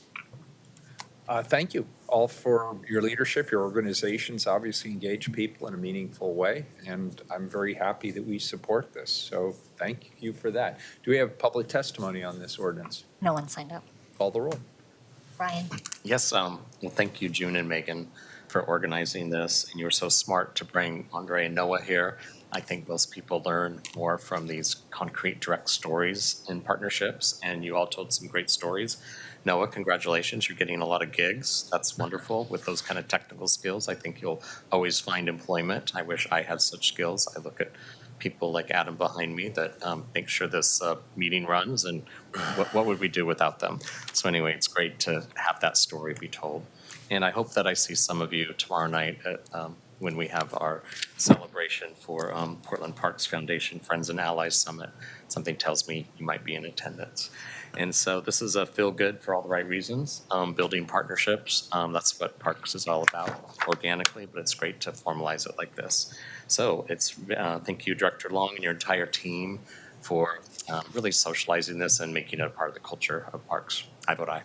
Thank you all for your leadership. Your organizations obviously engage people in a meaningful way, and I'm very happy that we support this. So thank you for that. Do we have public testimony on this ordinance? No one signed up. Call the roll. Ryan? Yes, well, thank you, June and Megan, for organizing this. And you were so smart to bring Andre and Noah here. I think most people learn more from these concrete, direct stories in partnerships, and you all told some great stories. Noah, congratulations. You're getting a lot of gigs. That's wonderful. With those kind of technical skills, I think you'll always find employment. I wish I had such skills. I look at people like Adam behind me that make sure this meeting runs, and what would we do without them? So anyway, it's great to have that story be told. And I hope that I see some of you tomorrow night at, when we have our celebration for Portland Parks Foundation Friends and Allies Summit. Something tells me you might be in attendance. And so this is a feel-good for all the right reasons, building partnerships. That's what Parks is all about, organically, but it's great to formalize it like this. So it's thank you, Director Long, and your entire team for really socializing this and making it a part of the culture of Parks. I vote aye.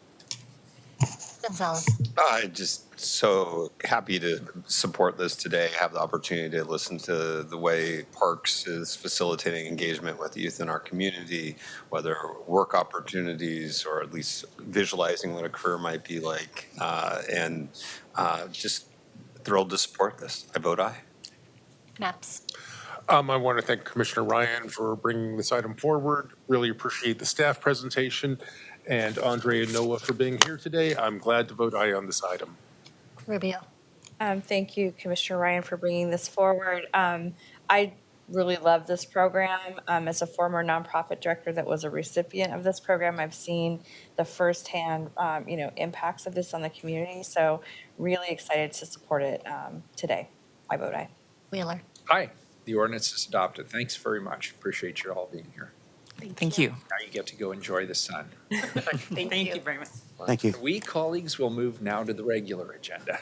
Gonzalez? I'm just so happy to support this today, have the opportunity to listen to the way Parks is facilitating engagement with youth in our community, whether work opportunities or at least visualizing what a career might be like, and just thrilled to support this. I vote aye. Maps? I want to thank Commissioner Ryan for bringing this item forward. Really appreciate the staff presentation, and Andre and Noah for being here today. I'm glad to vote aye on this item. Rubio? Thank you, Commissioner Ryan, for bringing this forward. I really love this program. As a former nonprofit director that was a recipient of this program, I've seen the firsthand, impacts of this on the community. So really excited to support it today. I vote aye. Wheeler? Aye. The ordinance is adopted. Thanks very much. Appreciate you all being here. Thank you. Now you get to go enjoy the sun. Thank you very much. Thank you. We, colleagues, will move now to the regular agenda.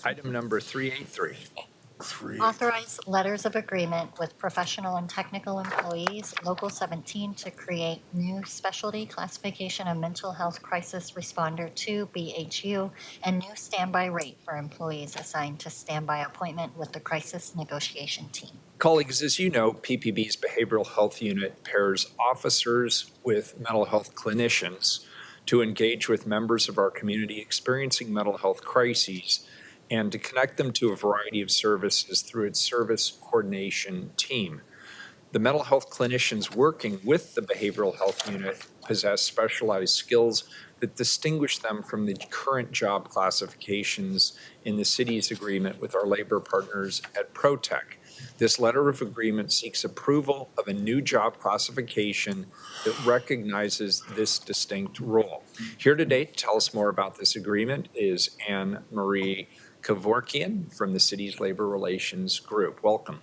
Item number 383. Authorize letters of agreement with professional and technical employees, Local 17, to create new specialty classification of mental health crisis responder 2, BHU, and new standby rate for employees assigned to standby appointment with the crisis negotiation team. Colleagues, as you know, PPB's Behavioral Health Unit pairs officers with mental health clinicians to engage with members of our community experiencing mental health crises and to connect them to a variety of services through its service coordination team. The mental health clinicians working with the behavioral health unit possess specialized skills that distinguish them from the current job classifications in the city's agreement with our labor partners at ProTech. This letter of agreement seeks approval of a new job classification that recognizes this distinct role. Here today to tell us more about this agreement is Anne Marie Kevorkian from the city's Labor Relations Group. Welcome.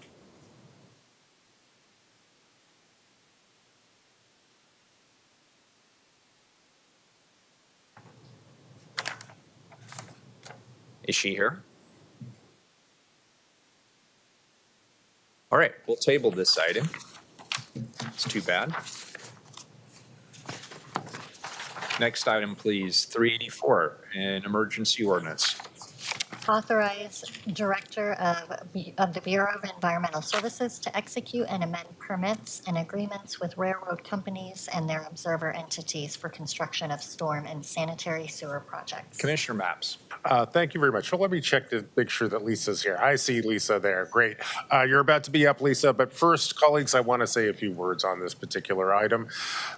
Is she here? All right, we'll table this item. It's too bad. Next item, please, 384, an emergency ordinance. Authorize Director of the Bureau of Environmental Services to execute and amend permits and agreements with railroad companies and their observer entities for construction of storm and sanitary sewer projects. Commissioner Mapps. Thank you very much. Well, let me check to make sure that Lisa's here. I see Lisa there. Great. You're about to be up, Lisa. But first, colleagues, I want to say a few words on this particular item.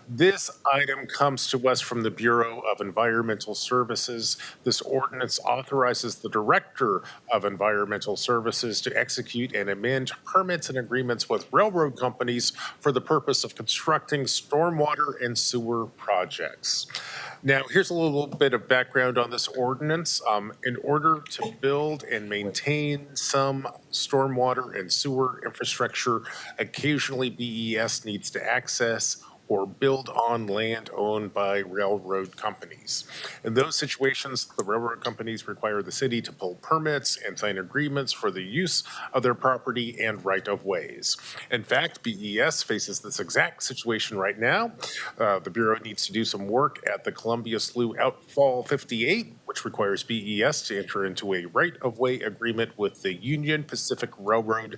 This item comes to us from the Bureau of Environmental Services. This ordinance authorizes the Director of Environmental Services to execute and amend permits and agreements with railroad companies for the purpose of constructing stormwater and sewer projects. Now, here's a little bit of background on this ordinance. In order to build and maintain some stormwater and sewer infrastructure, occasionally BES needs to access or build on land owned by railroad companies. In those situations, the railroad companies require the city to pull permits and sign agreements for the use of their property and right-of-ways. In fact, BES faces this exact situation right now. The Bureau needs to do some work at the Columbia Slough Outfall 58, which requires BES to enter into a right-of-way agreement with the Union Pacific Railroad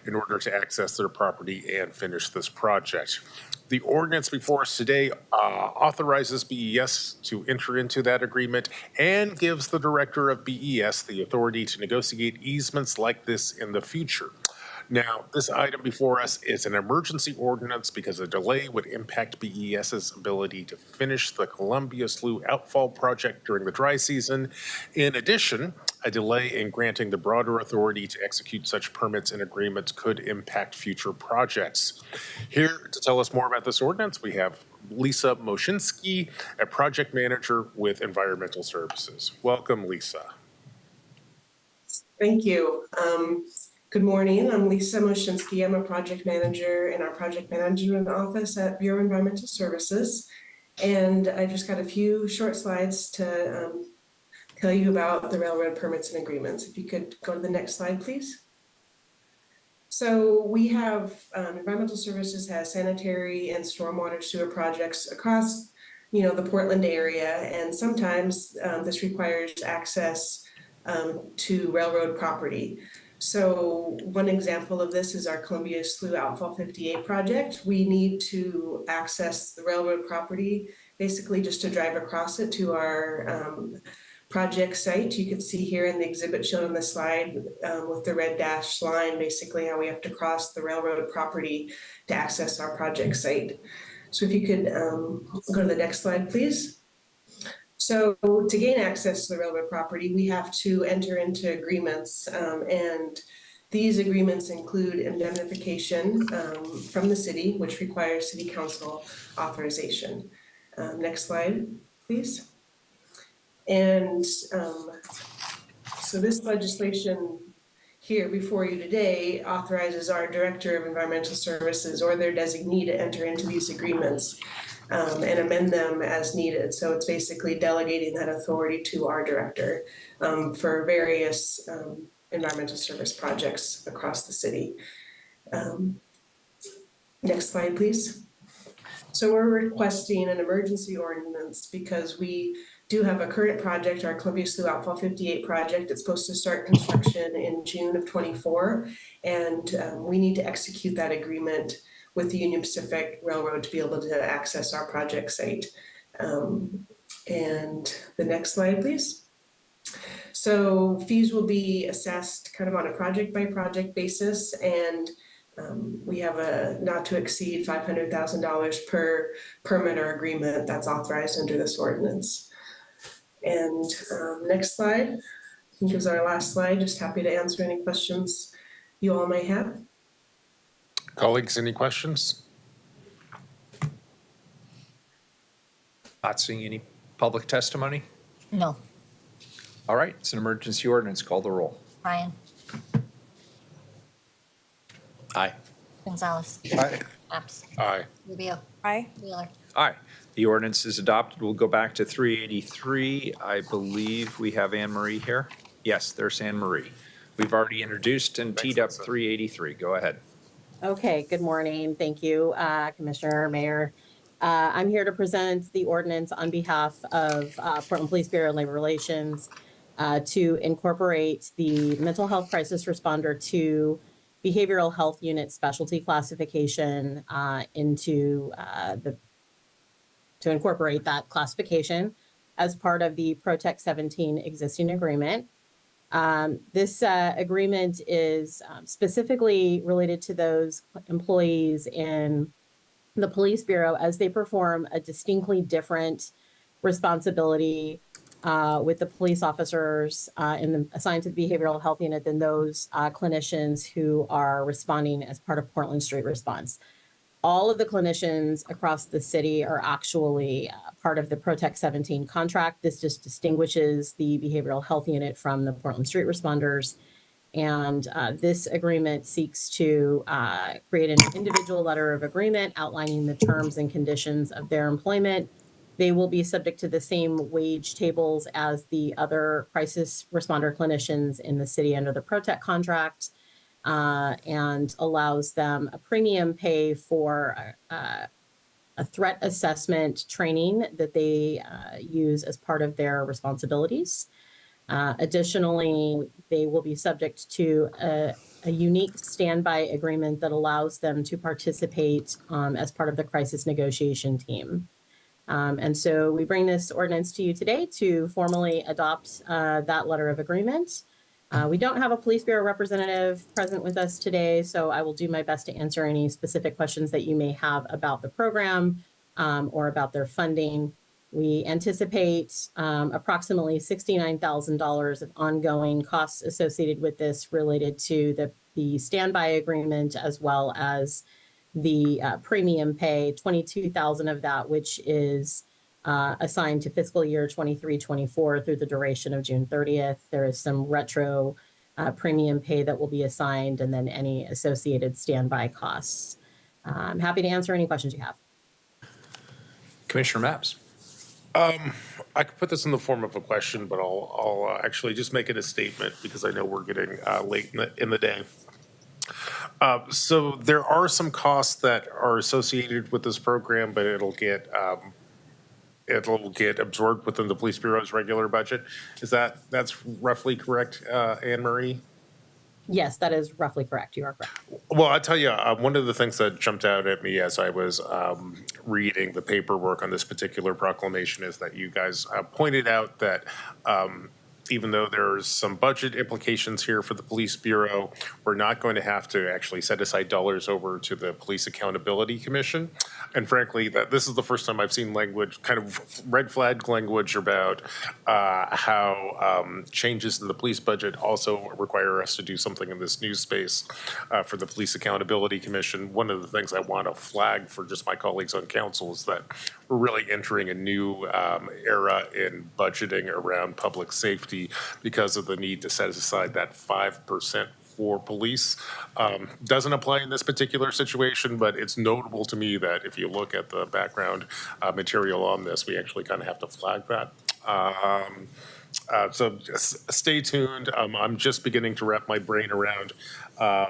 in order to access their property and finish this project. The ordinance before us today authorizes BES to enter into that agreement and gives the director of BES the authority to negotiate easements like this in the future. Now, this item before us is an emergency ordinance because a delay would impact BES's ability to finish the Columbia Slough Outfall project during the dry season. In addition, a delay in granting the broader authority to execute such permits and agreements could impact future projects. Here to tell us more about this ordinance, we have Lisa Moshinsky, a project manager with Environmental Services. Welcome, Lisa. Thank you. Good morning. I'm Lisa Moshinsky. I'm a project manager in our project management office at Bureau of Environmental Services. And I just got a few short slides to tell you about the railroad permits and agreements. If you could go to the next slide, please. So we have Environmental Services has sanitary and stormwater sewer projects across, the Portland area. And sometimes this requires access to railroad property. So one example of this is our Columbia Slough Outfall 58 project. We need to access the railroad property, basically just to drive across it to our project site. You can see here in the exhibit shown on the slide with the red dashed line, basically how we have to cross the railroad property to access our project site. So if you could go to the next slide, please. So to gain access to the railroad property, we have to enter into agreements, and these agreements include indemnification from the city, which requires city council authorization. Next slide, please. And so this legislation here before you today authorizes our Director of Environmental Services or their designee to enter into these agreements and amend them as needed. So it's basically delegating that authority to our director for various environmental service projects across the city. Next slide, please. So we're requesting an emergency ordinance because we do have a current project, our Columbia Slough Outfall 58 project. It's supposed to start construction in June of 24, and we need to execute that agreement with the Union Pacific Railroad to be able to access our project site. And the next slide, please. So fees will be assessed kind of on a project by project basis, and we have a not to exceed $500,000 per permit or agreement that's authorized under this ordinance. And next slide, I think is our last slide. Just happy to answer any questions you all may have. Colleagues, any questions? Not seeing any public testimony? No. All right, it's an emergency ordinance. Call the roll. Ryan? Aye. Gonzalez? Aye. Maps? Aye. Rubio? Aye. Wheeler? Aye. The ordinance is adopted. We'll go back to 383. I believe we have Anne Marie here. Yes, there's Anne Marie. We've already introduced and teed up 383. Go ahead. Okay, good morning. Thank you, Commissioner, Mayor. I'm here to present the ordinance on behalf of Portland Police Bureau and Labor Relations to incorporate the mental health crisis responder to behavioral health unit specialty classification to incorporate that classification as part of the Protect 17 existing agreement. This agreement is specifically related to those employees in the Police Bureau as they perform a distinctly different responsibility with the police officers assigned to the behavioral health unit than those clinicians who are responding as part of Portland Street Response. All of the clinicians across the city are actually part of the Protect 17 contract. This just distinguishes the behavioral health unit from the Portland Street Responders. And this agreement seeks to create an individual letter of agreement outlining the terms and conditions of their employment. They will be subject to the same wage tables as the other crisis responder clinicians in the city under the Protect contract. And allows them a premium pay for a threat assessment training that they use as part of their responsibilities. Additionally, they will be subject to a unique standby agreement that allows them to participate as part of the crisis negotiation team. And so we bring this ordinance to you today to formally adopt that letter of agreement. We don't have a Police Bureau representative present with us today, so I will do my best to answer any specific questions that you may have about the program or about their funding. We anticipate approximately $69,000 of ongoing costs associated with this related to the standby agreement as well as the premium pay, $22,000 of that, which is assigned to fiscal year 23-24 through the duration of June 30th. There is some retro premium pay that will be assigned and then any associated standby costs. I'm happy to answer any questions you have. Commissioner Maps. I could put this in the form of a question, but I'll actually just make it a statement because I know we're getting late in the day. So there are some costs that are associated with this program, but it'll get absorbed within the Police Bureau's regular budget. That's roughly correct, Anne Marie? Yes, that is roughly correct. You are correct. Well, I'll tell you, one of the things that jumped out at me as I was reading the paperwork on this particular proclamation is that you guys pointed out that even though there's some budget implications here for the Police Bureau, we're not going to have to actually set aside dollars over to the Police Accountability Commission. And frankly, that this is the first time I've seen language, kind of red flag language about how changes in the police budget also require us to do something in this new space for the Police Accountability Commission. One of the things I want to flag for just my colleagues on council is that we're really entering a new era in budgeting around public safety because of the need to set aside that 5% for police. Doesn't apply in this particular situation, but it's notable to me that if you look at the background material on this, we actually kind of have to flag that. So just stay tuned. I'm just beginning to wrap my brain around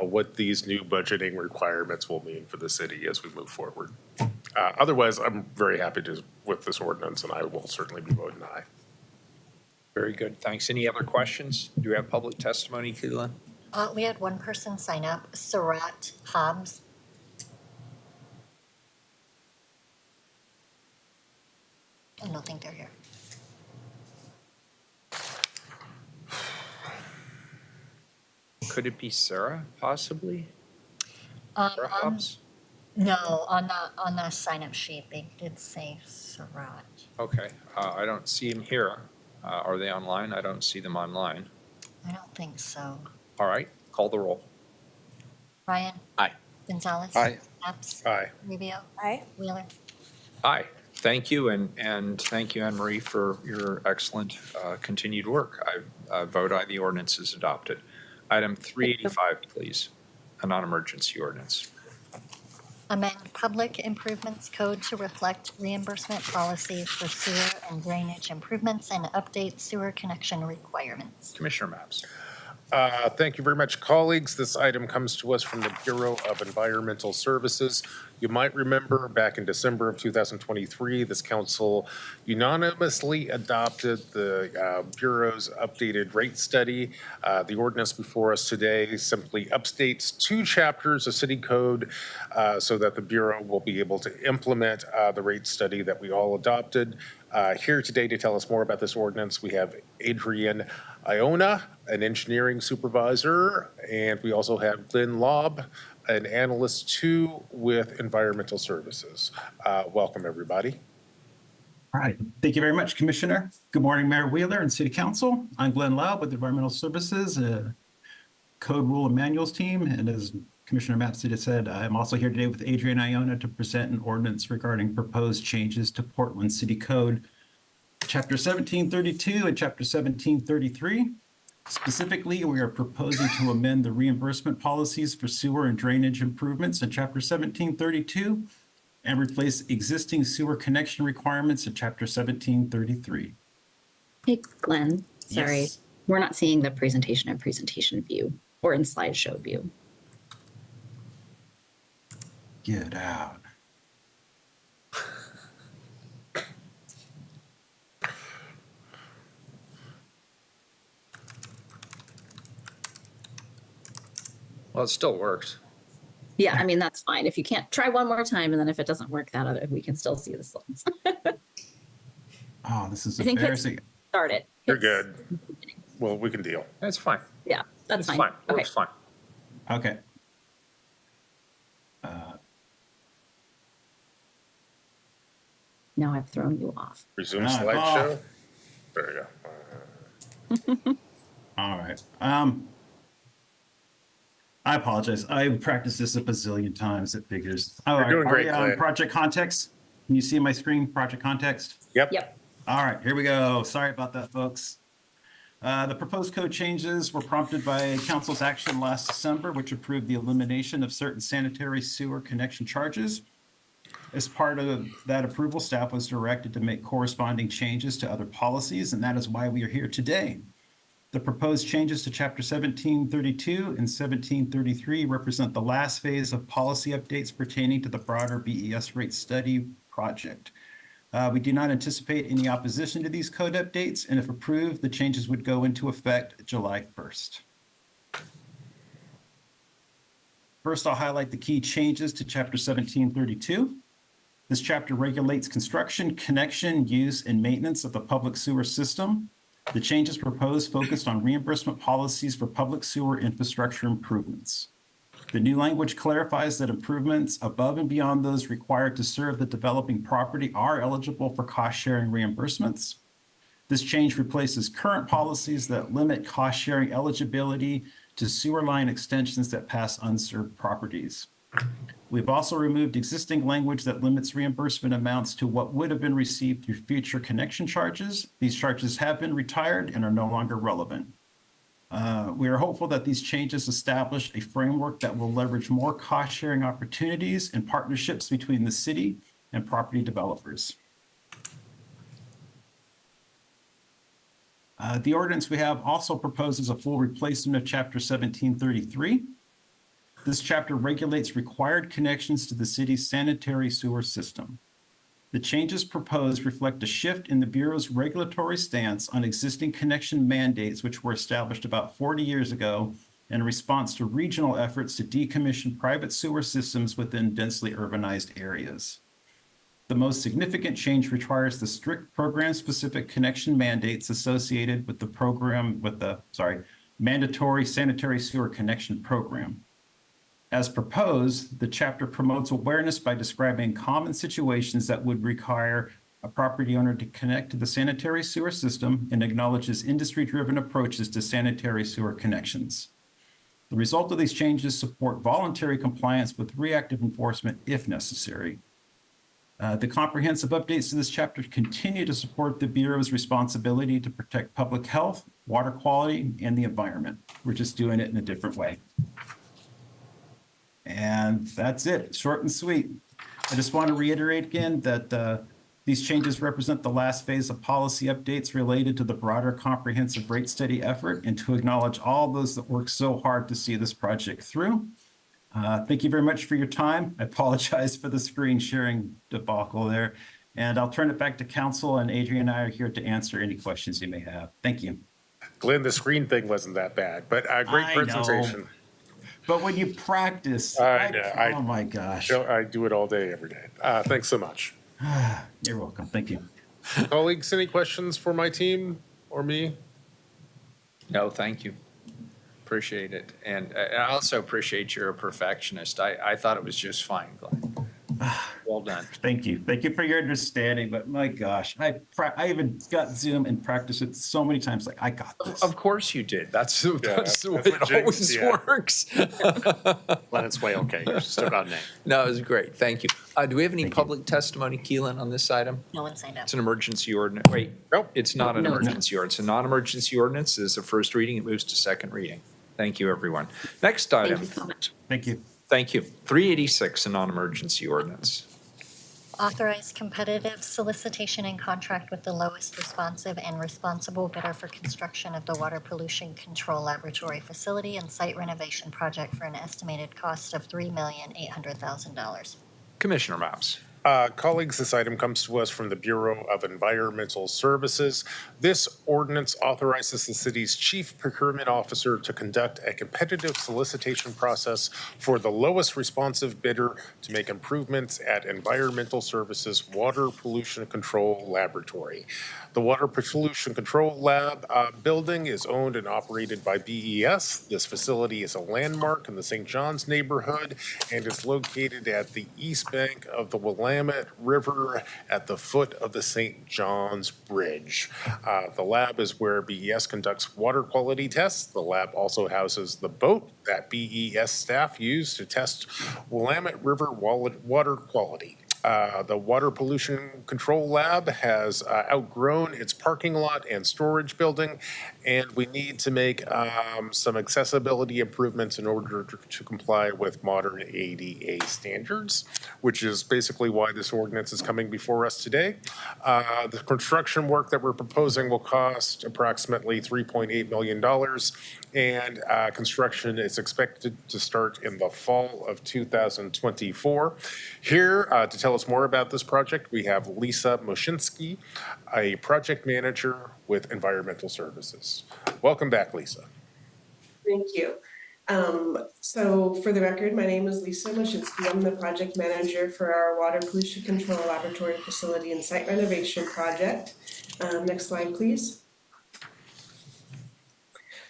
what these new budgeting requirements will mean for the city as we move forward. Otherwise, I'm very happy with this ordinance, and I will certainly be voting aye. Very good. Thanks. Any other questions? Do we have public testimony, Keelan? We had one person sign up, Sarat Hobbs. I don't think they're here. Could it be Sarah, possibly? Sarah On, Hobbs? no, on the sign-up sheet, they did say Surratt. Okay, I don't see him here. Are they online? I don't see them online. I don't think so. All right, call the roll. Ryan? Aye. Gonzalez? Aye. Epps? Aye. Rubio? Aye. Wheeler? Aye. Thank you, and thank you, Anne Marie, for your excellent continued work. I vote aye. The ordinance is adopted. Item 385, please. A non-emergency ordinance. Amend Public Improvements Code to reflect reimbursement policies for sewer and drainage improvements and update sewer connection requirements. Commissioner Maps. Thank you very much, colleagues. This item comes to us from the Bureau of Environmental Services. You might remember back in December of 2023, this council unanimously adopted the Bureau's updated rate study. The ordinance before us today simply updates 2 chapters of city code so that the Bureau will be able to implement the rate study that we all adopted. Here today to tell us more about this ordinance, we have Adrian Iona, an engineering supervisor, and we also have Glenn Lobb, an analyst 2 with environmental services. Welcome, everybody. All right. Thank you very much, Commissioner. Good morning, Mayor Wheeler and City Council. I'm Glenn Lobb with Environmental Services, Code Rule and Manuals team. And as Commissioner Matsuda said, I'm also here today with Adrian Iona to present an ordinance regarding proposed changes to Portland City Code, Chapter 1732 and Chapter 1733. Specifically, we are proposing to amend the reimbursement policies for sewer and drainage improvements in Chapter 1732 and replace existing sewer connection requirements in Chapter 1733. Hey, Glenn, sorry. Yes. We're not seeing the presentation in presentation view or in slideshow view. Get out. Well, it still works. Yeah, I mean, that's fine. If you can't, try one more time, and then if it doesn't work, we can still see the slides. Oh, this is I think embarrassing. Start it. You're good. Well, we can deal. That's fine. Yeah, that's It's fine. fine. Okay. Works fine. Okay. Now I've thrown you off. Resume Ah, slideshow. There you go. All right. I apologize. I've practiced this a bazillion times. It figures. All You're doing great, Are we on Glenn. project context? Can you see my screen? Project context. Yep. Yep. All right. Here we go. Sorry about that, folks. The proposed code changes were prompted by council's action last December, which approved the elimination of certain sanitary sewer connection charges. As part of that approval, staff was directed to make corresponding changes to other policies, and that is why we are here today. The proposed changes to Chapter 1732 and 1733 represent the last phase of policy updates pertaining to the broader BES rate study project. We do not anticipate any opposition to these code updates, and if approved, the changes would go into effect July 1st. First, I'll highlight the key changes to Chapter 1732. This chapter regulates construction, connection, use, and maintenance of the public sewer system. The changes proposed focused on reimbursement policies for public sewer infrastructure improvements. The new language clarifies that improvements above and beyond those required to serve the developing property are eligible for cost-sharing reimbursements. This change replaces current policies that limit cost-sharing eligibility to sewer line extensions that pass unserved properties. We've also removed existing language that limits reimbursement amounts to what would have been received through future connection charges. These charges have been retired and are no longer relevant. We are hopeful that these changes establish a framework that will leverage more cost-sharing opportunities and partnerships between the city and property developers. The ordinance we have also proposes a full replacement of Chapter 1733. This chapter regulates required connections to the city's sanitary sewer system. The changes proposed reflect a shift in the Bureau's regulatory stance on existing connection mandates, which were established about 40 years ago in response to regional efforts to decommission private sewer systems within densely urbanized areas. The most significant change requires the strict program-specific connection mandates associated with the mandatory sanitary sewer connection program. As proposed, the chapter promotes awareness by describing common situations that would require a property owner to connect to the sanitary sewer system and acknowledges industry-driven approaches to sanitary sewer connections. The result of these changes support voluntary compliance with reactive enforcement if necessary. The comprehensive updates to this chapter continue to support the Bureau's responsibility to protect public health, water quality, and the environment. We're just doing it in a different way. And that's it, short and sweet. I just want to reiterate again that these changes represent the last phase of policy updates related to the broader comprehensive rate study effort and to acknowledge all those that worked so hard to see this project through. Thank you very much for your time. I apologize for the screen sharing debacle there. And I'll turn it back to council, and Adrian and I are here to answer any questions you may have. Thank you. Glenn, the screen thing wasn't that bad, but great presentation. Know. But when you practice, oh my gosh. I do it all day, every day. Thanks so much. You're welcome. Thank you. Colleagues, any questions for my team or me? No, thank you. Appreciate it. And I also appreciate you're a perfectionist. I thought it was just fine, Glenn. Well done. Thank you. Thank you for your understanding. But my gosh, I even got Zoom and practiced it so many times. Like, I got this. Of course you did. That's the way it always works. Glenn, it's way okay. You're still got a name. No, it was great. Thank you. Do we have any public testimony, Keelan, on this item? No one signed up. It's an emergency ordinance. Wait, nope, it's not an emergency ordinance. It's a non-emergency ordinance. This is a first reading. It moves to second reading. Thank you, everyone. Next item. Thank you so much. Thank you. Thank you. 386, a non-emergency ordinance. Authorize competitive solicitation and contract with the lowest responsive and responsible bidder for construction of the water pollution control laboratory facility and site renovation project for an estimated cost of $3,800,000. Commissioner Mouse. Colleagues, this item comes to us from the Bureau of Environmental Services. This ordinance authorizes the city's chief procurement officer to conduct a competitive solicitation process for the lowest responsive bidder to make improvements at Environmental Services Water Pollution Control Laboratory. The Water Pollution Control Lab building is owned and operated by BES. This facility is a landmark in the St. John's neighborhood and is located at the east bank of the Willamette River at the foot of the St. John's Bridge. The lab is where BES conducts water quality tests. The lab also houses the boat that BES staff use to test Willamette River water quality. The Water Pollution Control Lab has outgrown its parking lot and storage building, and we need to make some accessibility improvements in order to comply with modern ADA standards, which is basically why this ordinance is coming before us today. The construction work that we're proposing will cost approximately $3.8 million, and construction is expected to start in the fall of 2024. Here to tell us more about this project, we have Lisa Moshinsky, a project manager with Environmental Services. Welcome back, Lisa. Thank you. So for the record, my name is Lisa Moshinsky. I'm the project manager for our Water Pollution Control Laboratory Facility and Site Renovation Project. Next slide, please.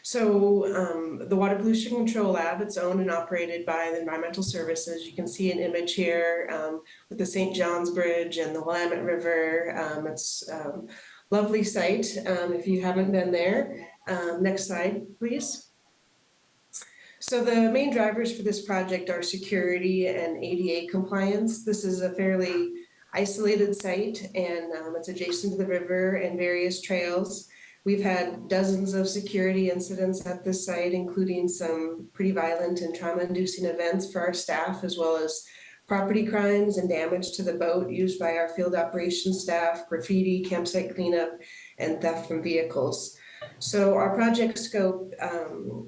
So the Water Pollution Control Lab, it's owned and operated by the Environmental Services. You can see an image here with the St. John's Bridge and the Willamette River. It's a lovely site if you haven't been there. Next slide, please. So the main drivers for this project are security and ADA compliance. This is a fairly isolated site, and it's adjacent to the river and various trails. We've had dozens of security incidents at this site, including some pretty violent and trauma-inducing events for our staff, as well as property crimes and damage to the boat used by our field operations staff, graffiti, campsite cleanup, and theft from vehicles. So our project scope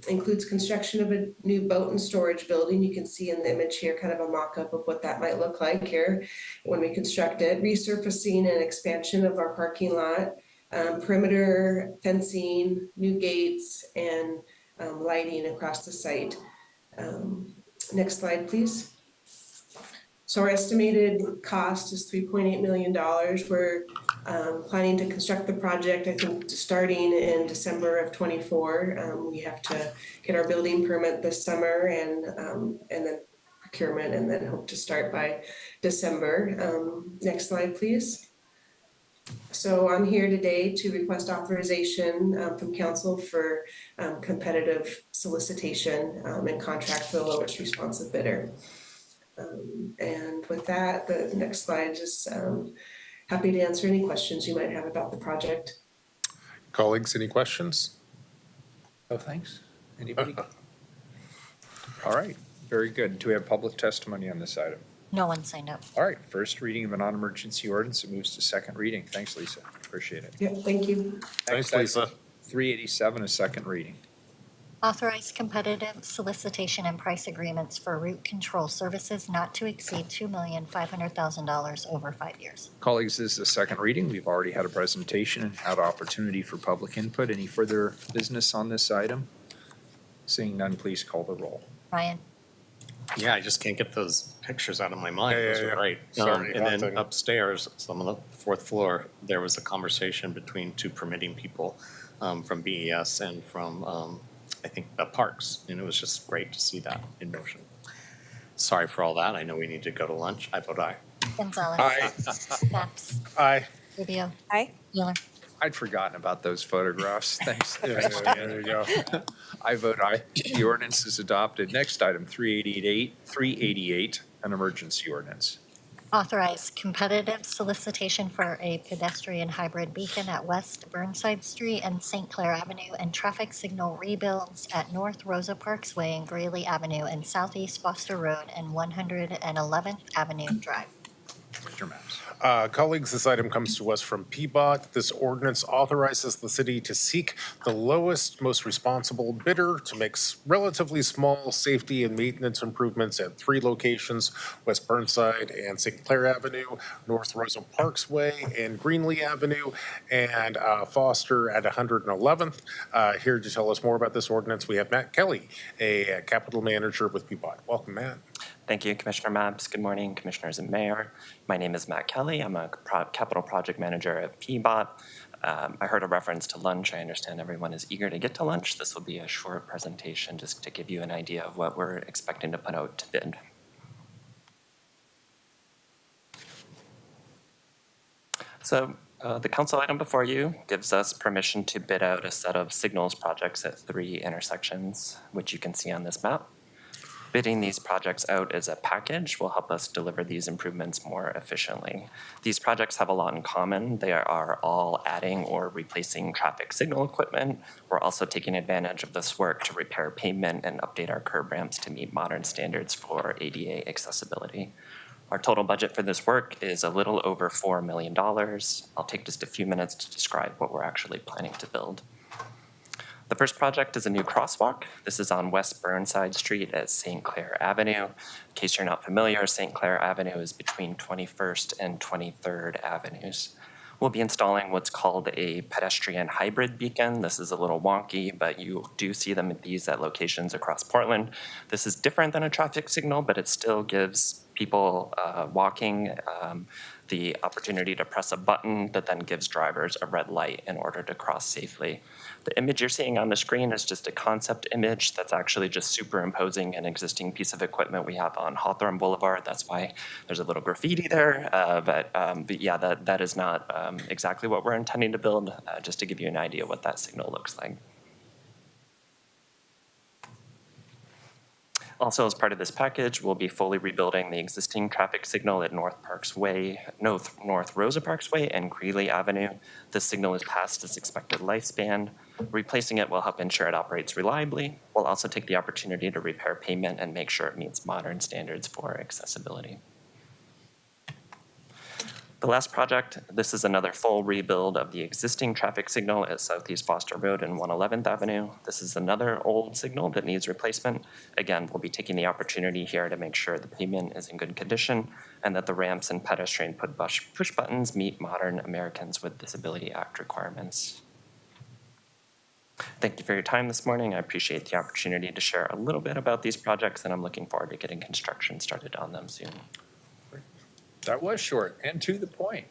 includes construction of a new boat and storage building. You can see in the image here kind of a mock-up of what that might look like here when we construct it. Resurfacing and expansion of our parking lot, perimeter fencing, new gates, and lighting across the site. Next slide, please. So our estimated cost is $3.8 million. We're planning to construct the project, I think, starting in December of '24. We have to get our building permit this summer and then procurement, and then hope to start by December. Next slide, please. So I'm here today to request authorization from council for competitive solicitation and contract for the lowest responsive bidder. And with that, the next slide, just happy to answer any questions you might have about the project. Colleagues, any questions? Oh, thanks. Anybody? All right, very good. Do we have public testimony on this item? No one signed up. All right, first reading of a non-emergency ordinance. It moves to second reading. Thanks, Lisa. Appreciate it. Yeah, thank you. Thanks, Lisa. 387, a second reading. Authorize competitive solicitation and price agreements for route control services not to exceed $2,500,000 over 5 years. Colleagues, this is the second reading. We've already had a presentation and had opportunity for public input. Any further business on this item? Seeing none, please call the roll. Ryan? Yeah, I just can't get those pictures out of my mind. Those are great. Sorry and about then that. upstairs, so on the fourth floor, there was a conversation between two permitting people from BES and from, I think, Parks. And it was just great to see that in motion. Sorry for all that. I know we need to go to lunch. I vote aye. Gonzalez? Aye. Maps? Aye. Rubio? Aye. Wheeler? I'd forgotten about those photographs. Thanks. There you go. I vote aye. The ordinance is adopted. Next item, 388, an emergency ordinance. Authorize competitive solicitation for a pedestrian hybrid beacon at West Burnside Street and St. Clair Avenue and traffic signal rebuilds at North Rosa Parks Way and Greeley Avenue and Southeast Foster Road and 111th Avenue Drive. Mr. Maps. Colleagues, this item comes to us from PBOT. This ordinance authorizes the city to seek the lowest, most responsible bidder to make relatively small safety and maintenance improvements at 3 locations, West Burnside and St. Clair Avenue, North Rosa Parks Way and Greenlee Avenue, and Foster at 111th. Here to tell us more about this ordinance, we have Matt Kelly, a capital manager with PBOT. Welcome, Matt. Thank you, Commissioner Mabs. Good morning, Commissioners and Mayor. My name is Matt Kelly. I'm a capital project manager at PBOT. I heard a reference to lunch. I understand everyone is eager to get to lunch. This will be a short presentation just to give you an idea of what we're expecting to put out to bid. So the council item before you gives us permission to bid out a set of signals projects at 3 intersections, which you can see on this map. Bidding these projects out as a package will help us deliver these improvements more efficiently. These projects have a lot in common. They are all adding or replacing traffic signal equipment. We're also taking advantage of this work to repair pavement and update our curb ramps to meet modern standards for ADA accessibility. Our total budget for this work is a little over $4 million. I'll take just a few minutes to describe what we're actually planning to build. The first project is a new crosswalk. This is on West Burnside Street at St. Clair Avenue. In case you're not familiar, St. Clair Avenue is between 21st and 23rd Avenues. We'll be installing what's called a pedestrian hybrid beacon. This is a little wonky, but you do see them at these at locations across Portland. This is different than a traffic signal, but it still gives people walking the opportunity to press a button that then gives drivers a red light in order to cross safely. The image you're seeing on the screen is just a concept image that's actually just superimposing an existing piece of equipment we have on Hawthorne Boulevard. That's why there's a little graffiti there. But yeah, that is not exactly what we're intending to build, just to give you an idea what that signal looks like. Also, as part of this package, we'll be fully rebuilding the existing traffic signal at North Rosa Parks Way and Greeley Avenue. This signal is past its expected lifespan. Replacing it will help ensure it operates reliably. We'll also take the opportunity to repair pavement and make sure it meets modern standards for accessibility. The last project, this is another full rebuild of the existing traffic signal at Southeast Foster Road and 111th Avenue. This is another old signal that needs replacement. Again, we'll be taking the opportunity here to make sure the pavement is in good condition and that the ramps and pedestrian push buttons meet modern Americans with Disability Act requirements. Thank you for your time this morning. I appreciate the opportunity to share a little bit about these projects, and I'm looking forward to getting construction started on them soon. That was short and to the point.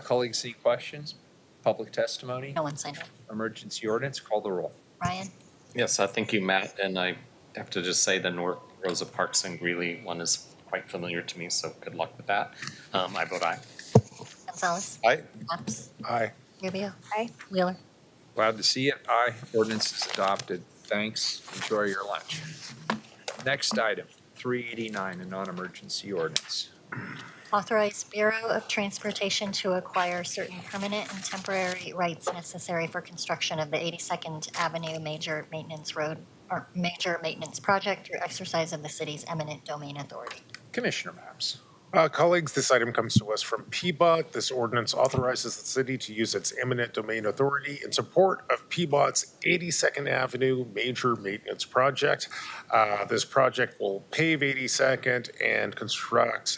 Colleagues, any questions? Public testimony? No one signed up. Emergency ordinance, call the roll. Ryan? Yes, thank you, Matt. And I have to just say the North Rosa Parks and Greeley one is quite familiar to me, so good luck with that. I vote aye. Gonzalez? Aye. Maps? Aye. Rubio? Aye. Wheeler? Glad to see it. Aye. Ordinance is adopted. Thanks. Enjoy your lunch. Next item, 389, a non-emergency ordinance. Authorize Bureau of Transportation to acquire certain permanent and temporary rights necessary for construction of the 82nd Avenue Major Maintenance Road or Major Maintenance Project through exercise of the city's eminent domain authority. Commissioner Maps. Colleagues, this item comes to us from PBOT. This ordinance authorizes the city to use its eminent domain authority in support of PBOT's 82nd Avenue Major Maintenance Project. This project will pave 82nd and construct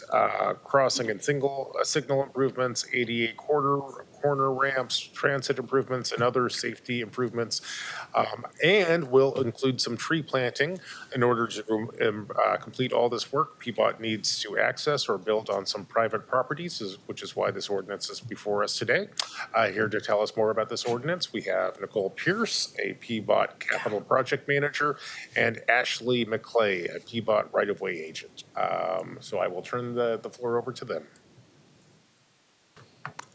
crossing and signal improvements, ADA corner ramps, transit improvements, and other safety improvements, and will include some tree planting. In order to complete all this work, PBOT needs to access or build on some private properties, which is why this ordinance is before us today. Here to tell us more about this ordinance, we have Nicole Pierce, a PBOT Capital Project Manager, and Ashley McClay, a PBOT right-of-way agent. So I will turn the floor over to them.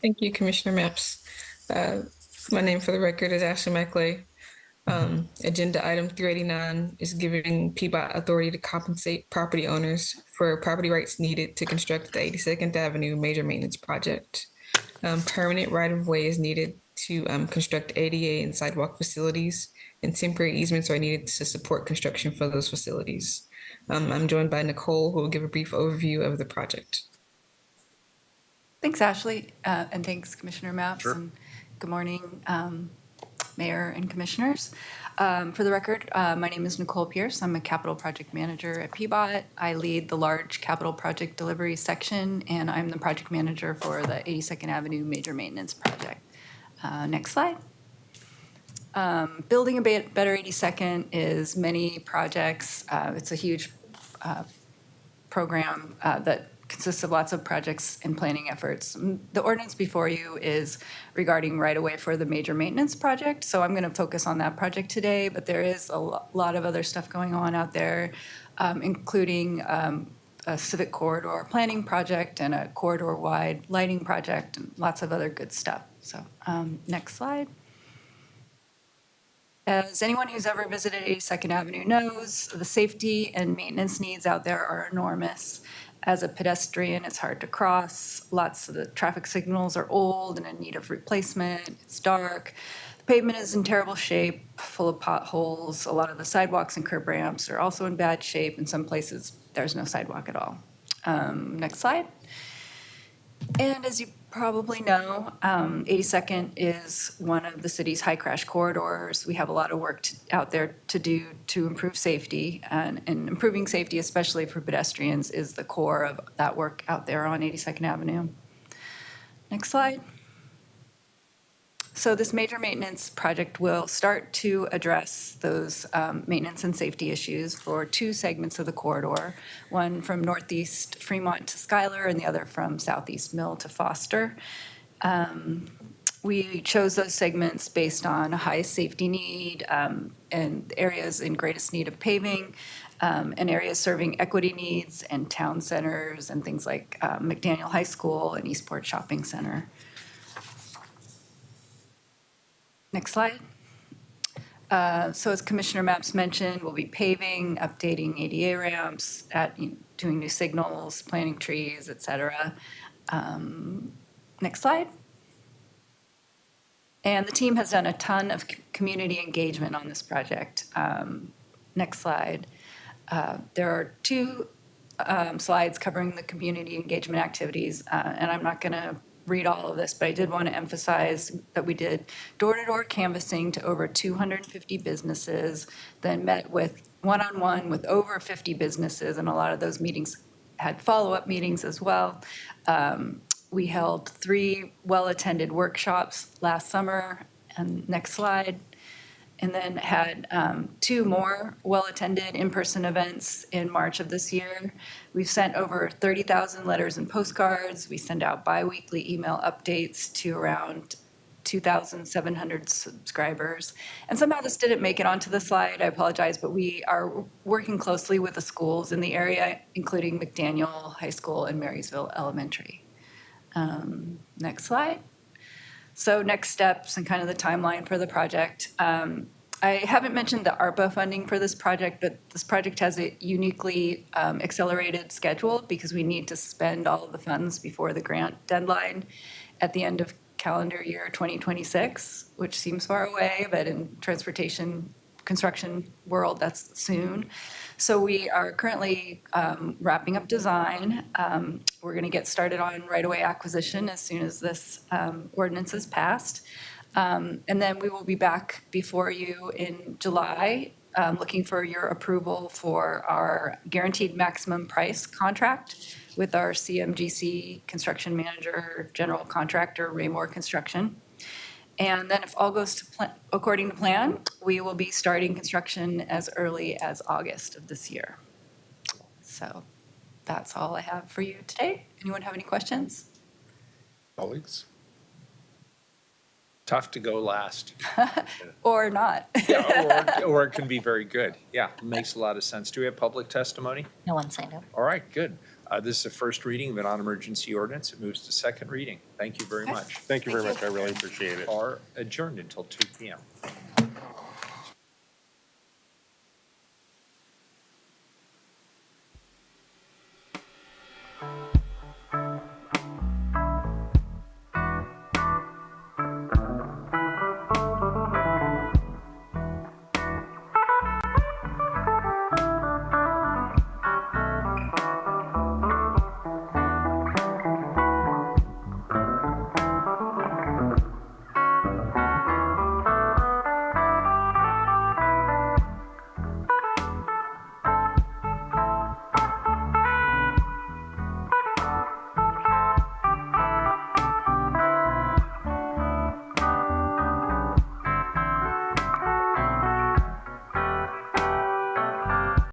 Thank you, Commissioner Maps. My name for the record is Ashley McClay. Agenda item 389 is giving PBOT authority to compensate property owners for property rights needed to construct the 82nd Avenue Major Maintenance Project. Permanent right-of-way is needed to construct ADA and sidewalk facilities, and temporary easements are needed to support construction for those facilities. I'm joined by Nicole, who will give a brief overview of the project. Thanks, Ashley, and thanks, Commissioner Maps. Sure. And good morning, Mayor and Commissioners. For the record, my name is Nicole Pierce. I'm a Capital Project Manager at PBOT. I lead the large capital project delivery section, and I'm the project manager for the 82nd Avenue Major Maintenance Project. Next slide. Building a better 82nd is many projects. It's a huge program that consists of lots of projects and planning efforts. The ordinance before you is regarding right-of-way for the major maintenance project, so I'm going to focus on that project today, but there is a lot of other stuff going on out there, including a civic corridor planning project and a corridor-wide lighting project and lots of other good stuff. So next slide. As anyone who's ever visited 82nd Avenue knows, the safety and maintenance needs out there are enormous. As a pedestrian, it's hard to cross. Lots of the traffic signals are old and in need of replacement. It's dark. The pavement is in terrible shape, full of potholes. A lot of the sidewalks and curb ramps are also in bad shape. In some places, there's no sidewalk at all. Next slide. And as you probably know, 82nd is one of the city's high crash corridors. We have a lot of work out there to do to improve safety, and improving safety, especially for pedestrians, is the core of that work out there on 82nd Avenue. Next slide. So this major maintenance project will start to address those maintenance and safety issues for two segments of the corridor, one from Northeast Fremont to Schuyler and the other from Southeast Mill to Foster. We chose those segments based on a high safety need and areas in greatest need of paving, and areas serving equity needs and town centers and things like McDaniel High School and Eastport Shopping Center. Next slide. So as Commissioner Maps mentioned, we'll be paving, updating ADA ramps, doing new signals, planting trees, et cetera. Next slide. And the team has done a ton of community engagement on this project. Next slide. There are two slides covering the community engagement activities, and I'm not going to read all of this, but I did want to emphasize that we did door-to-door canvassing to over 250 businesses, then met with one-on-one with over 50 businesses, and a lot of those meetings had follow-up meetings as well. We held 3 well-attended workshops last summer, and next slide. and then had 2 more well-attended in-person events in March of this year. We've sent over 30,000 letters and postcards. We send out biweekly email updates to around 2,700 subscribers. And somehow this didn't make it onto the slide. I apologize, but we are working closely with the schools in the area, including McDaniel High School and Marysville Elementary. Next slide. So next steps and kind of the timeline for the project. I haven't mentioned the ARPA funding for this project, but this project has a uniquely accelerated schedule because we need to spend all of the funds before the grant deadline at the end of calendar year 2026, which seems far away, but in transportation construction world, that's soon. So we are currently wrapping up design. We're going to get started on right-of-way acquisition as soon as this ordinance is passed. And then we will be back before you in July, looking for your approval for our guaranteed maximum price contract with our CMGC construction manager, general contractor, Raymore Construction. And then if all goes to according to plan, we will be starting construction as early as August of this year. So that's all I have for you today. Anyone have any questions? Colleagues? Tough to go last. Or not. Yeah, or it can be very good. Yeah, makes a lot of sense. Do we have public testimony? No one signed up. All right, good. This is the first reading of a non-emergency ordinance. It moves to second reading. Thank you very much. Thank you very much. I really appreciate it. Are adjourned until 2 p.m.